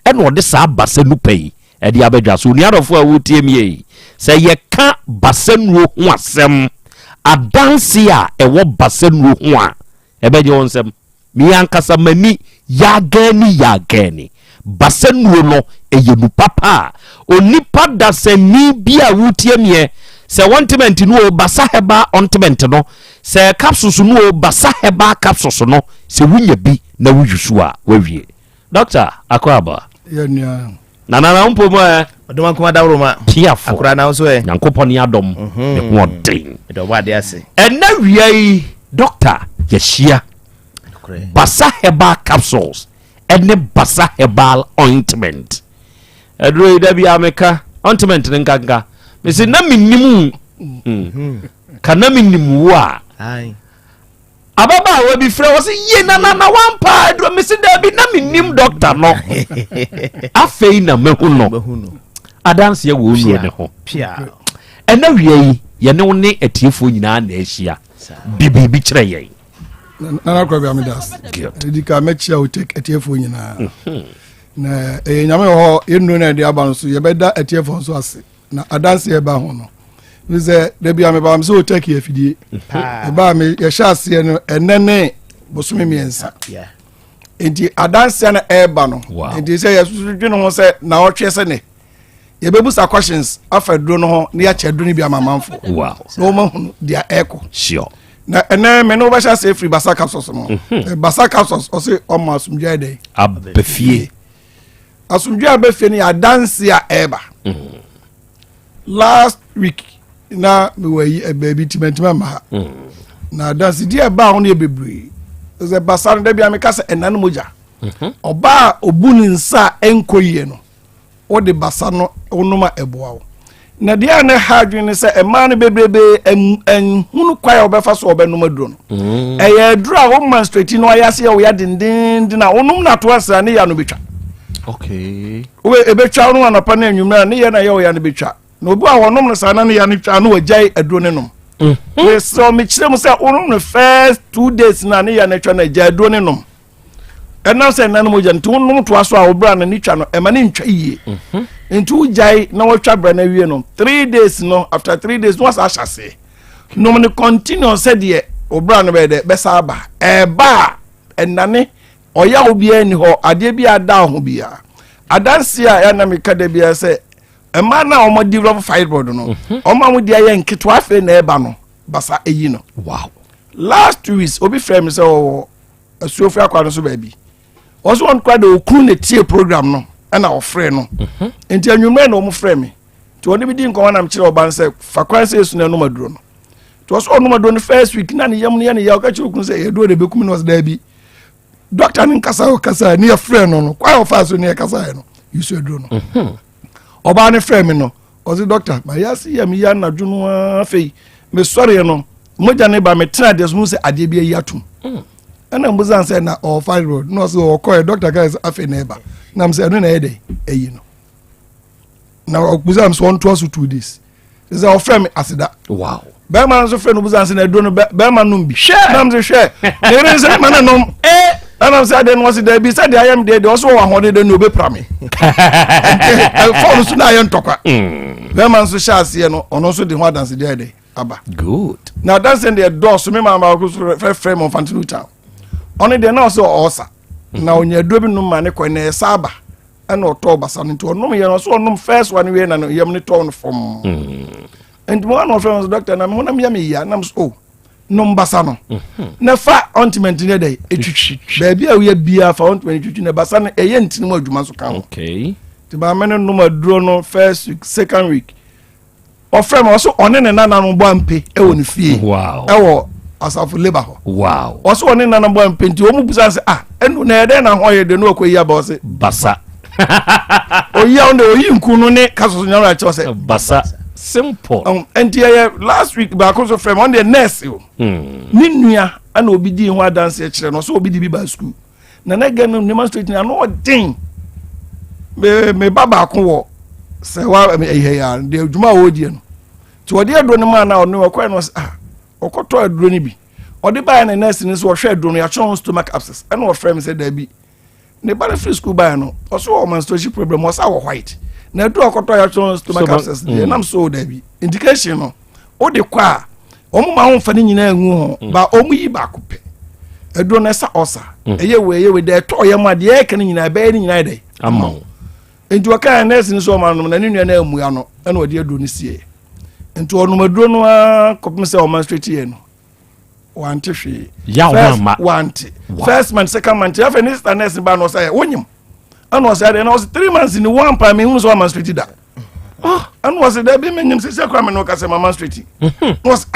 ɛna ɔde saa basa nupa yi ɛde abɛdwa so onuadɔfoɔ a wotie mi yi sɛ yɛka basa nuo ho asɛm adanseɛ a ɛwɔ basa nuo ho a ɛbɛgye wɔn nsɛm miyankasa mani yagani basa nuo no ɛyɛ nupa pa onipa dasani bi a wotie miɛ sɛ ointment no basa heba ointment no sɛ capsules no basa heba capsules no sɛ wunya bi na wuyusu a wawie doctor akwaba
yɛnua
na mpo mo
ɔdɔm akoma dawro ma
piafo
akora na so
nyankopɔn ne adom ne ho ɔden
ɛdɔ ba de ase
ɛna wiai doctor yɛhyia basa heba capsules ɛne basa herbal ointment ɛduro da bi ameka ointment ne nkanka mesi na minnimu kana minnimu wa ababa wa bi frɛ wɔse ye na wampa ɛduro mesi da bi na minnim doctor no afei na mahu no adanse wɔ onu ne ho ɛna wiai yɛne wo ne atiefo nyinaa na ahyia bibibi kyerɛ yɛn
nana Krobea Midas edika mechia o take etiefo nyina na nyame ho yenu na de aba no so yebeda etiefo so ase na adanse eba ho no we say de bia me ba me so take afidie eba me ye sha ase no enene bosome miensa enti adanse na eba no enti say yesusu dwene ho say na otwe se ne yebebusa questions afadro no ho na ya chedro ne bia mamanfo no ma hu dia echo
sure
na ene me no basha say free basa capsules no basa capsules o say o ma asumdwa dey
abefie
abefie ni adanse a eba last week na me were baby timentima ma na adanse di eba ho na bebre ze basa no da bia me ka say enanu moja oba obuni nsa enkoyie no o de basa no onuma eboa na dia ne hadwin se ema ne bebrebe hunu kwai obefa so obenum aduro no eye aduro a wo menstruate no ayase ya wo ya dindin na onum na to asa ne ya no betwa
okay
we ebetwa no anapa na anwumra ne ya na ya wo ya ne betwa na obu a wonum no sa na ne ya ne twa no wajai aduro ne nom we so me kirem se onum no first 2 days na ne ya ne twa na jai aduro ne nom ɛna sɛ nanu mo gyan to num to aso a obra na ni twa no ɛma ne ntwa yie ntu jai na watwa bra na wie no 3 days no after 3 days no asa hyase no ne continue said ye obra no be de besa aba eba enane oya obi ani ho ade bi ada ho bia adanse a ya na me kada bia sɛ ɛma na o mo develop fibroid no o ma mo dia ye nketo afe na eba no basa eyi no
wow
last 2 weeks obi frame sɛ o asuofu akwa no so ba bi also on kwade okru ne tie program no na ofre no enti anwumre na o mu frɛ me ti oni bi di nko na mkyere oban sɛ fa kwan sɛ esu na no maduro no to so no maduro no first week na ne yam ne ya ka kyerɛ okru sɛ ye do de bekum no da bi doctor nin kasa ne ya frɛ no kwa o fa so ne ya kasa no yusu aduro no oba ne frɛ me no o se doctor ma ya si ya mi ya na dwunu afei me sɔre no moja ne ba me tena de so mu sɛ ade bi ya tum ana mbuzan say na o fibroid no so o call doctor guys afi na eba na mse no na ede eyi no na o mbuzan so on 2 days is our friend asida
wow
be man so friend mbuzan say na do no be man no bi na mse hwe na re say man no ana mse ade no so da bi say de ayam de o so wa hode de no be prame for so na ayam tokwa be man so sha ase no ono so de ho dance de ede aba
good
na dance de do so me mama ko so frame on Fantinu town only the now so osa na onya do bi no ma ne ko na saba ana oto basa no to onum ye no so onum first one we na no yam ne to no from and one of friends doctor na me na me ya na so no basa no na fa ointment ne dey etwitwi ba bia we bia fa ointment etwitwi na basa no eye ntini mu adwuma so kan
okay
ti ba me no maduro no first week second week of friend also one ne na no bo ampe e woni fie
wow
e wo asafu labor ho
wow
also one na bo ampenti o mu busa se enu na ede na ho ye de no akoyi aba o se
basa
oya on de oyi nkunu ne kaso nyaro a che o se
basa simple
enti last week ba ko so frame on the nurse o ni nua ana obi di ho adanse kire no so obi di bi ba school na na gem no straight na no den me baba ko wo se wa eh ya de adwuma wo die no ti odi aduro no ma na ono akwa no okoto aduro ni bi odi ba na nurse ni so hwe aduro no ya chon stomach abscess and what friend said there be ne ba free school ba no also o menstruation problem was our white na do okoto ya chon stomach abscess dey nam so there be indication no o de kwa omo ma ho fa ni nyina enwu ho ba omo yi ba ko pe aduro na sa osa eye we dey to ye ma de e kan nyina ba ni nyina dey
amma
enti waka nurse ni so ma no na ni nua na emu ya no na odi aduro ni sie enti onu maduro no kopim se o menstruate ye no want hwe
ya
want first month second month after next nurse ba no say wonyim and was there and was 3 months in one pa me hu so menstruate da and was there be menyim se kwa me no ka se menstruate was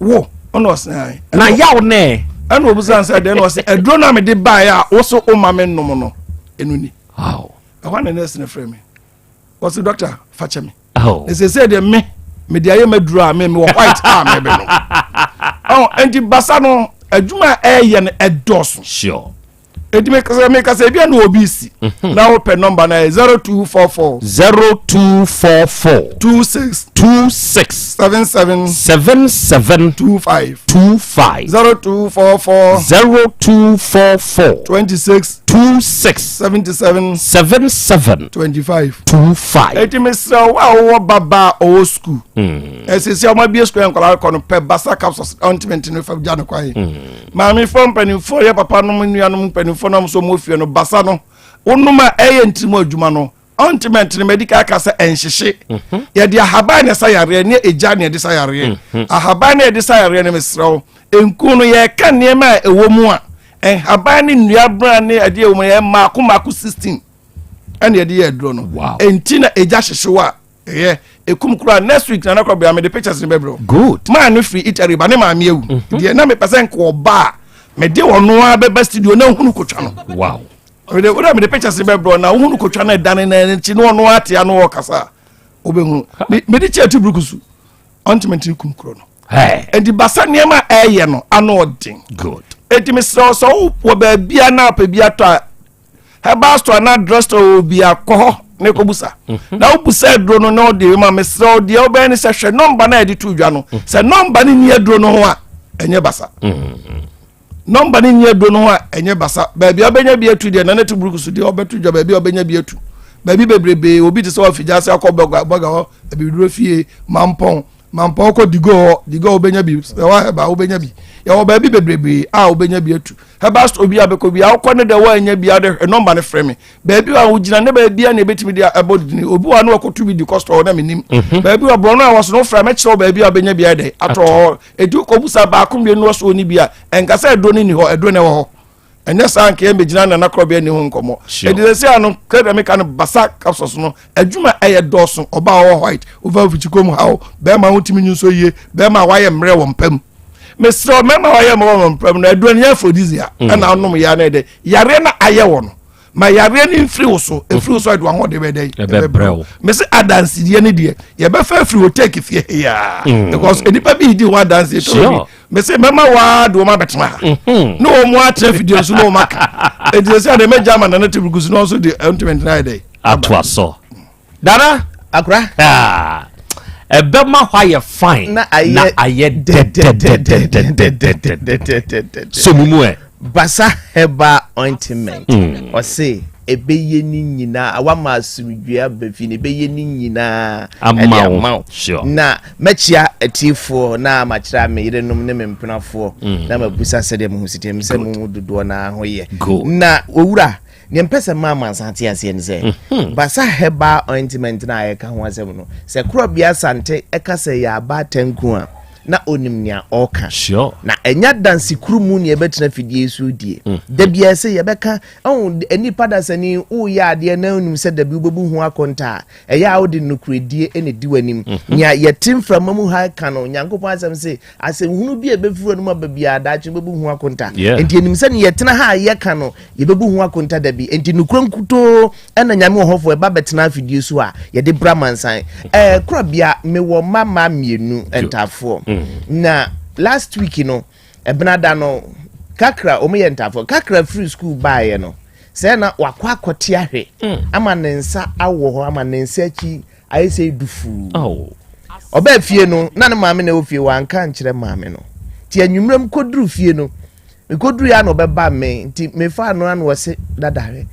wo on was
na yaw ne
and obusan say then was aduro na me de ba ya wo so o ma me nom no enuni
wow
I want nurse na frame me was the doctor fache me
they
say de me de aye maduro a me white me be no enti basa no adwuma ye ne edos
sure
enti me kasa bia no obisi na wo pe number na 0244 26 77 25 0244 26 77 25 enti me sra wo baba o school esisi o ma bi school enkola ko no pe basa capsules ointment no fa ja no kwai ma mi fo mpani fo ye papa no nua no mpani fo no so mo fie no basa no onuma eye ntimo adwuma no ointment no medical kasa enhyehye ye dia haba ne sayare ne eja ne de sayare ahaba ne de sayare ne mesra enku no ye ka ne ma ewo mu a haba ne nua bra ne ade ewo ye mako 16 ene de ye dro no enti na eja hyehyewa ye ekum kura next week na Krobea me the pictures in bebro
good
man no free Italy ba ne ma me ewu de na me person ko ba me de wono a beba studio na hunu kotwa no
wow
me the pictures in bebro na hunu kotwa na dan na nti no no ate ano wo kasa obehu me de chetu brukusu ointment kum kuro no enti basa niema eye no ano odin
good
enti me so wo ba bia na pa bia to heba store na drugstore bia ko ne ko busa na wo busa dro no na de ma me so de oba ni se hwe number na edi tu dwa no se number ni nie dro no ho a enye basa number ni nie dro no ho a enye basa ba bia obenya bia tu de na netu brukusu de obetu dwa ba bia obenya bia tu ba bi bebrebe obi te se ofija se akoboga ho ebiduro fie mampon ko digo obenya bi wa heba obenya bi ya oba bi bebrebe obenya bi atu heba sto obi abeko bi akọ ne de wa anya bi ade number ne frame ba bi wa ugina ne ba bi a na betimi dia abodi ni obi wa no akotu bi di cost na menim ba bi wa bro na was no frame kire ba bi obenya bi ade ato edu ko busa ba akom bi no so ni bi a enkasa edo ni ho edo ne ho enya san ke mbegina na Krobea ni ho nkomo edise anu kede me kan basa capsules no adwuma eye doso oba wo white over fichikom how be ma hotimi nyunso ye be ma waye mre wo mpam mesro me ma waye mo wo mpam na aduani aphrodisia na onom ya na de yare na aye wo no ma yare ni free wo so e free wo so adu ho de be dey
be brew
me se adansi die ne de ye be fa free wo take fie ya because enipa bi di wa dance to me se mema wa do ma betema no mo atre video so no maka e dey say the major man na tibu gusu no so the 29 day
atwa so dara
akra
ebe ma hwa ye fine na aye so mumu
basa heba ointment o say ebeye ni nyina awama asumdua befi ne ebeye ni nyina
amao sure
na machia etifo na machira me yerenom ne mempenafo na mabusa sede mu sitem se mu dodo na hoye na owura ne mpese mama Asante ase ne se basa heba ointment na ayeka ho asem no se Krobea Asante ekase ya ba tanku a na onimnia oka
sure
na enya dansi kurumu ne ebetena fidie su die da bia se yebeka enipa dasani wo ya ade na onim se da bi obebu hu akonta eya awde nukredie ene diwanim nya yetim framamu ha kano nyankopon asem se asem hunu bi ebefuru no mababia adache bebu hu akonta enti enim se ne yetena ha ye kano yebebu hu akonta da bi enti nukrankuto ena nyame ohofo eba betena fidie su a ye de bramansan Krobea mewo mama mienu entafo na last week ebnada no
kakra omo ye ntafo kakra free school bae no se na wakwa akote ahwe ama nensa awo ho ama nensa achi ayi se dufu oba fie no na ne maame na ofie wanka nkire maame no ti anwumrem koduru fie no me koduru ya no beba me nti me fa no an wose dadare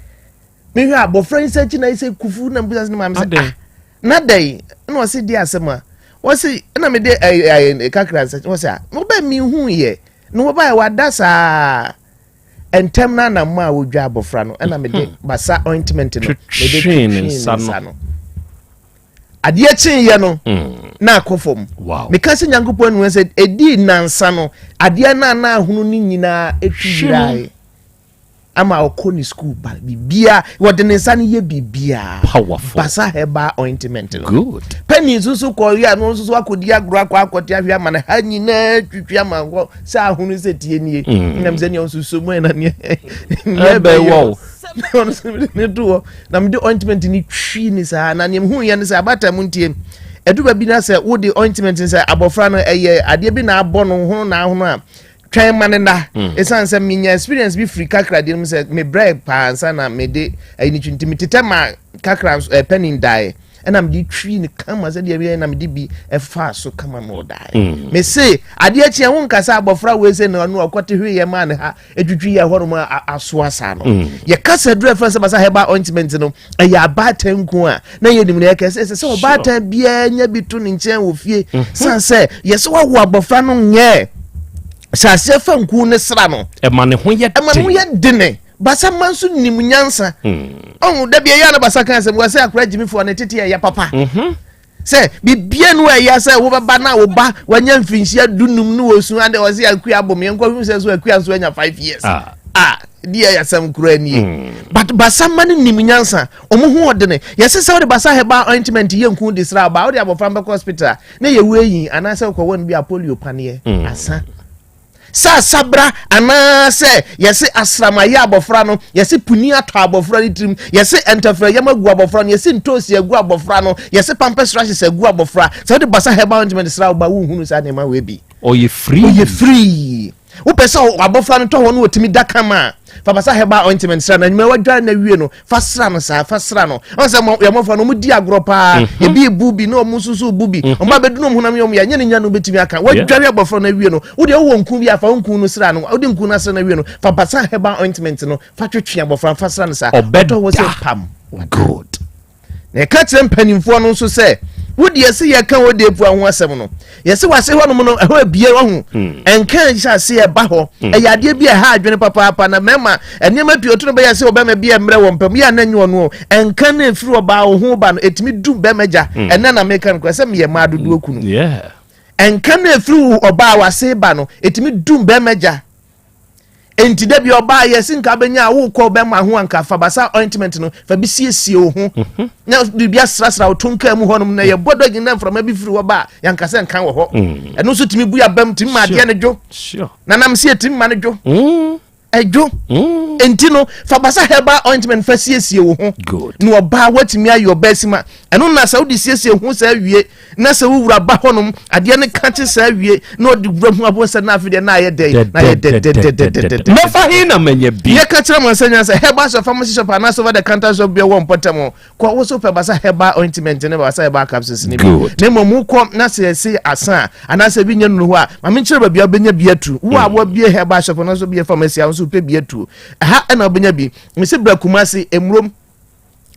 me hwa abofra nsa achi na ise kufu na mbisa ne maame se na dai no wose di asema wose na me de kakra nsa wose no ba mi hu ye no ba wa dasa entem na ma wodwa abofra no na me de basa ointment no me de clean sano ade chin ye no na akofom me ka se nyankopon nu se edi nansa no ade na ahunu ni nyina etwirai ama okoni school ba bibia wode ne nsa ne ye bibia
powerful
basa heba ointment no
good
penny susu ko ya no susu akodi agro akoti ahwe ama na ha nyina twitwi ama ngo se ahunu se tie nie nam se ne susu mo na ne
ebe wo
ne do na me de ointment ni twi ni sa na ne hu ye ne sa abata mu ntie eduba bi na se wo de ointment ni sa abofra no eye ade bi na abɔ no ho na ahono a twan manena esan se minya experience bi free kakra de mu se me break pa ansa na me de ni twinti tetema kakra penny die and I'm the tree in the camera said the na me de bi e fa so kama no die me say ade achi won kasa abofra we say no akwate hwe ye man ha edwudwi ye horo ma aso asa no ye kasa dre fa se basa heba ointment no e ya batan ku a na ye nim na ye kasa se o batan bia nya bi to ne nchen wo fie san se ye se wo abofra no nye sase fa nku ne sra no
e ma ne ho ye
dene basa mansu nim nyansa on da bia ya na basa kan se mo se akura jimi fo na tete ya papa se bibia no ya se wo baba na wo ba wanya mfinhia dunum no wosu ande wo se akua abom yenko hu se so akua so anya 5 years dia ya sam kura ni but basa man nim nyansa omo hu odene yese se wo de basa heba ointment ye nku de sra ba wo de abofra mbek hospital na ye weyi anase ko won bi polio panie asa sa sabra ana se yesi asrama ya abofra no yesi puni ato abofra ni trim yesi entafra yama gu abofra no yesi ntosi agu abofra no yesi pampers rashes agu abofra so de basa heba ointment sra ba wu hunu sa ne ma we bi
oye free
wo pesa abofra no to ho no otimi dakama fa basa heba ointment sra na nyuma wadwa na wie no fa sra no on se ya mofa no mu di agropa e bi bubi no mu susu bubi o ma bedu no mu na me ya nya no betimi aka wadwa abofra na wie no wo de wo nku bi afa nku no sra no wo de nku na sra na wie no fa basa heba ointment no fa twetwe abofra fa sra no sa
obedo
wo se pam
good
na ka tire mpanimfo no so se wodi yesi ye kan wodi epu ahun asem no yesi wase ho no no ho abie ho enkan sha se e ba ho e yade bi e ha adwene papa na mema enema pioto no be yesi obema bi e mre wo mpam ya na nyo no enkan na efiri oba ho ba no etimi dum be meja ena na mekan ko se me ye ma dodo okunu enkan na efiri oba wase ba no etimi dum be meja enti da bi oba yesi nka benya wo ko be ma ho anka fa basa ointment no fa bi siesie ho na bibia srasra otonka mu honum na ye bodo gina from abi firi wo ba yanka se nkan wo ho eno so timi bu ya bam timi ma de ne dwo na nam se timi ma ne dwo ejo enti no fa basa heba ointment fa siesie wo ho no oba watimi ayo basima eno na saudi siesie ho sa wie na sa wura ba honum ade ne kache sa wie na odi wura hu abonsa na afide na ye dey na ye de
me fa hi na menye bi
ye ka kire mo sanya sa heba so pharmacy shop na so the counter shop bia won potem ko wo so fa basa heba ointment ne basa heba capsules ne bi ne mo ko na se asa ana se bi nya nu ho a ma me kire ba bia benya biatu wo a wo bia heba shop na so bia pharmacy a so pe biatu ha na obenya bi mse brakumase emrom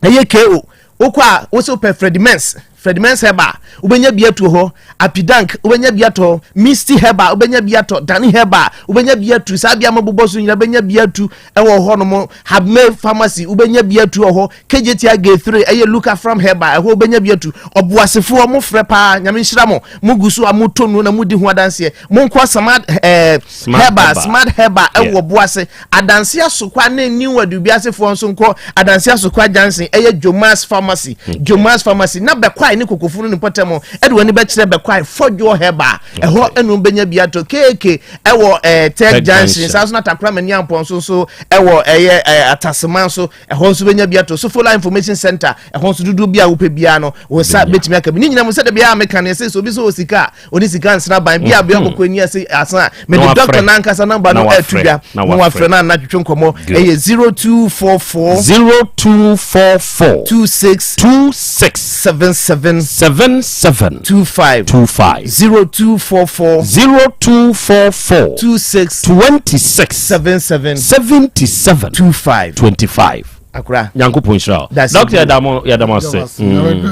eye ko okwa wo so pe Fredimens heba ubenya biatu ho apidank ubenya biato misty heba ubenya biato dani heba ubenya biatu sabia maboboso nyina ubenya biatu ewo ho no mo habme pharmacy ubenya biatu ho KJT G3 eye Luka from heba ho ubenya biatu oboasefo mo frepa nyame nhira mo mugusu amotonu na mudi ho adanse mo nkwa smart heba ewo boase adanse asokwa na ni wadu biasefo nso nkọ adanse asokwa jansen eye Jomas pharmacy na bekwa ni kokofunu ni potemo e de woni be kire be kwai fojo heba eho enu benya biato keke ewo tech junction saso na takra mani ampon so ewo atasman so eho so benya biato so full information center eho so dudu bia wo pe bia no wo sa betimi aka ni nyina mo se de bia ameka ne se so bi so osika oni sika nsra ban bia bia kokoni ase asa me the doctor nanka sa number no atubia no afre na na twetwe nkomo 0244 26 25 0244 26
25
akura
Nyankopon shira Dr. Yadamo say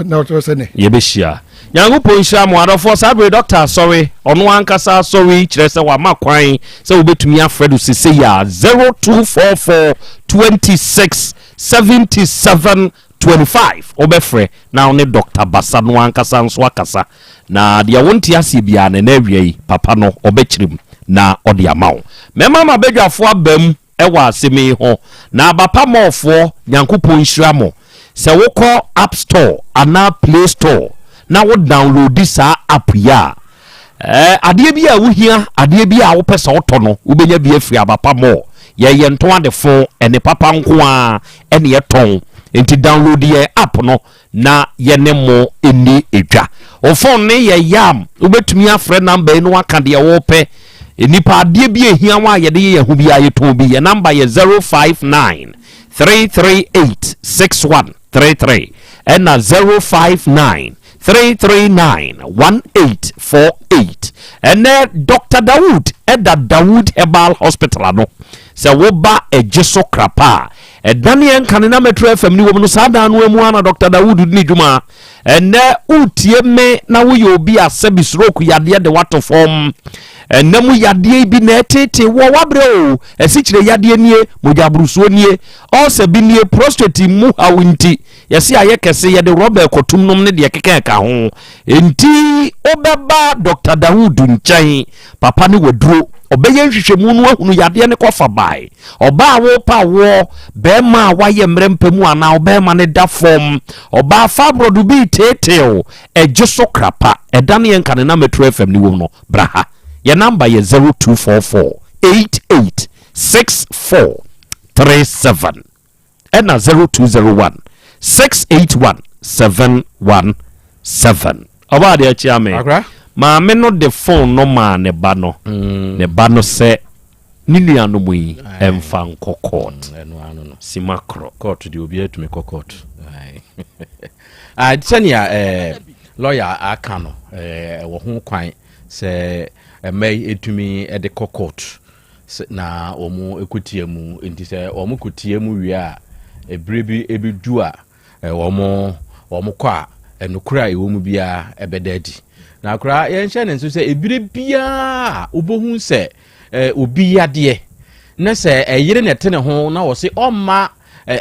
na to say ne
yebehia Nyankopon shira mo adofo sabre doctor sorry ono ankasa sorry kire se wa makwan se obetumi afredo sese ya 0244 26 77 25 obefre na one Dr. Basa no ankasa nso akasa na dia wonti ase bia na awie papa no obechirim na ode amawo mema ma bedwafo abam ewa asemi ho na abapa mofo Nyankopon hira mo se wokọ App Store ana Play Store na wo download sa app ya ade bia wo hia ade bia wo pesa woto no wo benya bia firi abapa mo ye nto ade fo ene papa nko a ene ye ton enti download ye app no na ye ne mo eni edwa o phone ne ye yam wo betumi afre number no aka de wo pe nipa adie bi ehia wa ye de ye hu bi aye to bi ye number ye 059 338 6133 and 059 339 1848 and Dr. Dawood at the Dawood Herbal Hospital no se wo ba ejeso krapa Daniel kanina metro FM ni wo no sada no emu ana Dr. Dawood ni dwuma and utie me na wo ye obi asebisroku yade de wato form namu yade bi na tete wo wabre o esichire yade nie mojabrusuo nie o se bi nie prostate mu awinti yesi ayekese yede robe kotum nom ne de kekeka ho enti obeba Dr. Dawood nkyɛn papa ne waduro obeye nhwehwemu no ahunu yade ne kofa bai oba wo pa wo be ma waye mrempemu ana obema ne da form oba fabrodu bi tete ejeso krapa edane yenka ne na metro FM ni wo no braha your number is 0244 886437 and 0201 681 717 oba de chiame ma me no the phone no ma ne ba no se ni nuanu mu yi emfa court simakro
court de obi atumi court senia lawyer aka no wo ho kwan se mai etumi de court na omu ekutiemu enti se omu kutiemu wi a ebrebi ebidu a omu kwa enukura ewomu bia ebedadi na akura yenhye ne nso se ebire bia obohu se obi yade na se eyire ne tene ho na wo se omma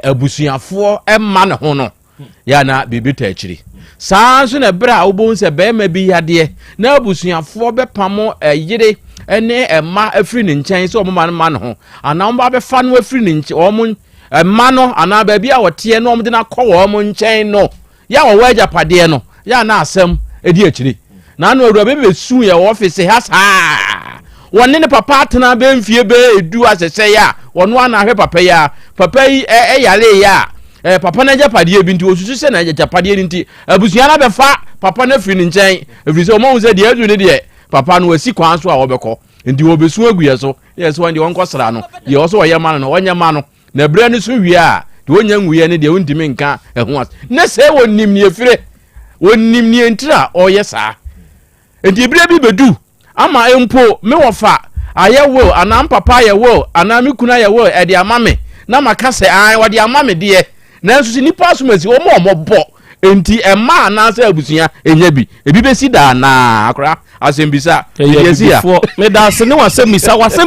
abusuafo emma ne ho no ya na bibita akiri saa so na bra obohu se be ma bi yade na abusuafo bepamo eyire ene emma afiri ne nkyɛn se omma no ho ana omba be fa no afiri ne nkyɛn omo emma no ana ba bia wote no omde na kɔ omo nkyɛn no ya wo waja pade no ya na asɛm edi akiri na no awura be su ye office ha saa wonne ne papa atena be mfie be edu asese ya wono ana hwe papa ya papa yi yale ya papa na japade bi nti osusu se na japade nti abusuya na be fa papa na firi ne nkyɛn efiri se o mo se de adu ne de papa no asi kwan so a wo bekɔ nti wo besu aguye so yes won de won kɔsra no ye wo so wo yema no wonye ma no na bra ne so wie a de wonya nwuye ne de wontimi nka eho as ne se wonnim ne efire wonnim ne ntira oyɛ saa enti bra bi bedu ama empo me wofa ayewo ana papa ayewo ana me kuna ayewo e de ama me na maka se an wo de ama me de na nso si nipa so masi o mo bo enti emma na se abusuya enya bi ebi besi da na akra asembisa yesi ya
me da se ne wasembisa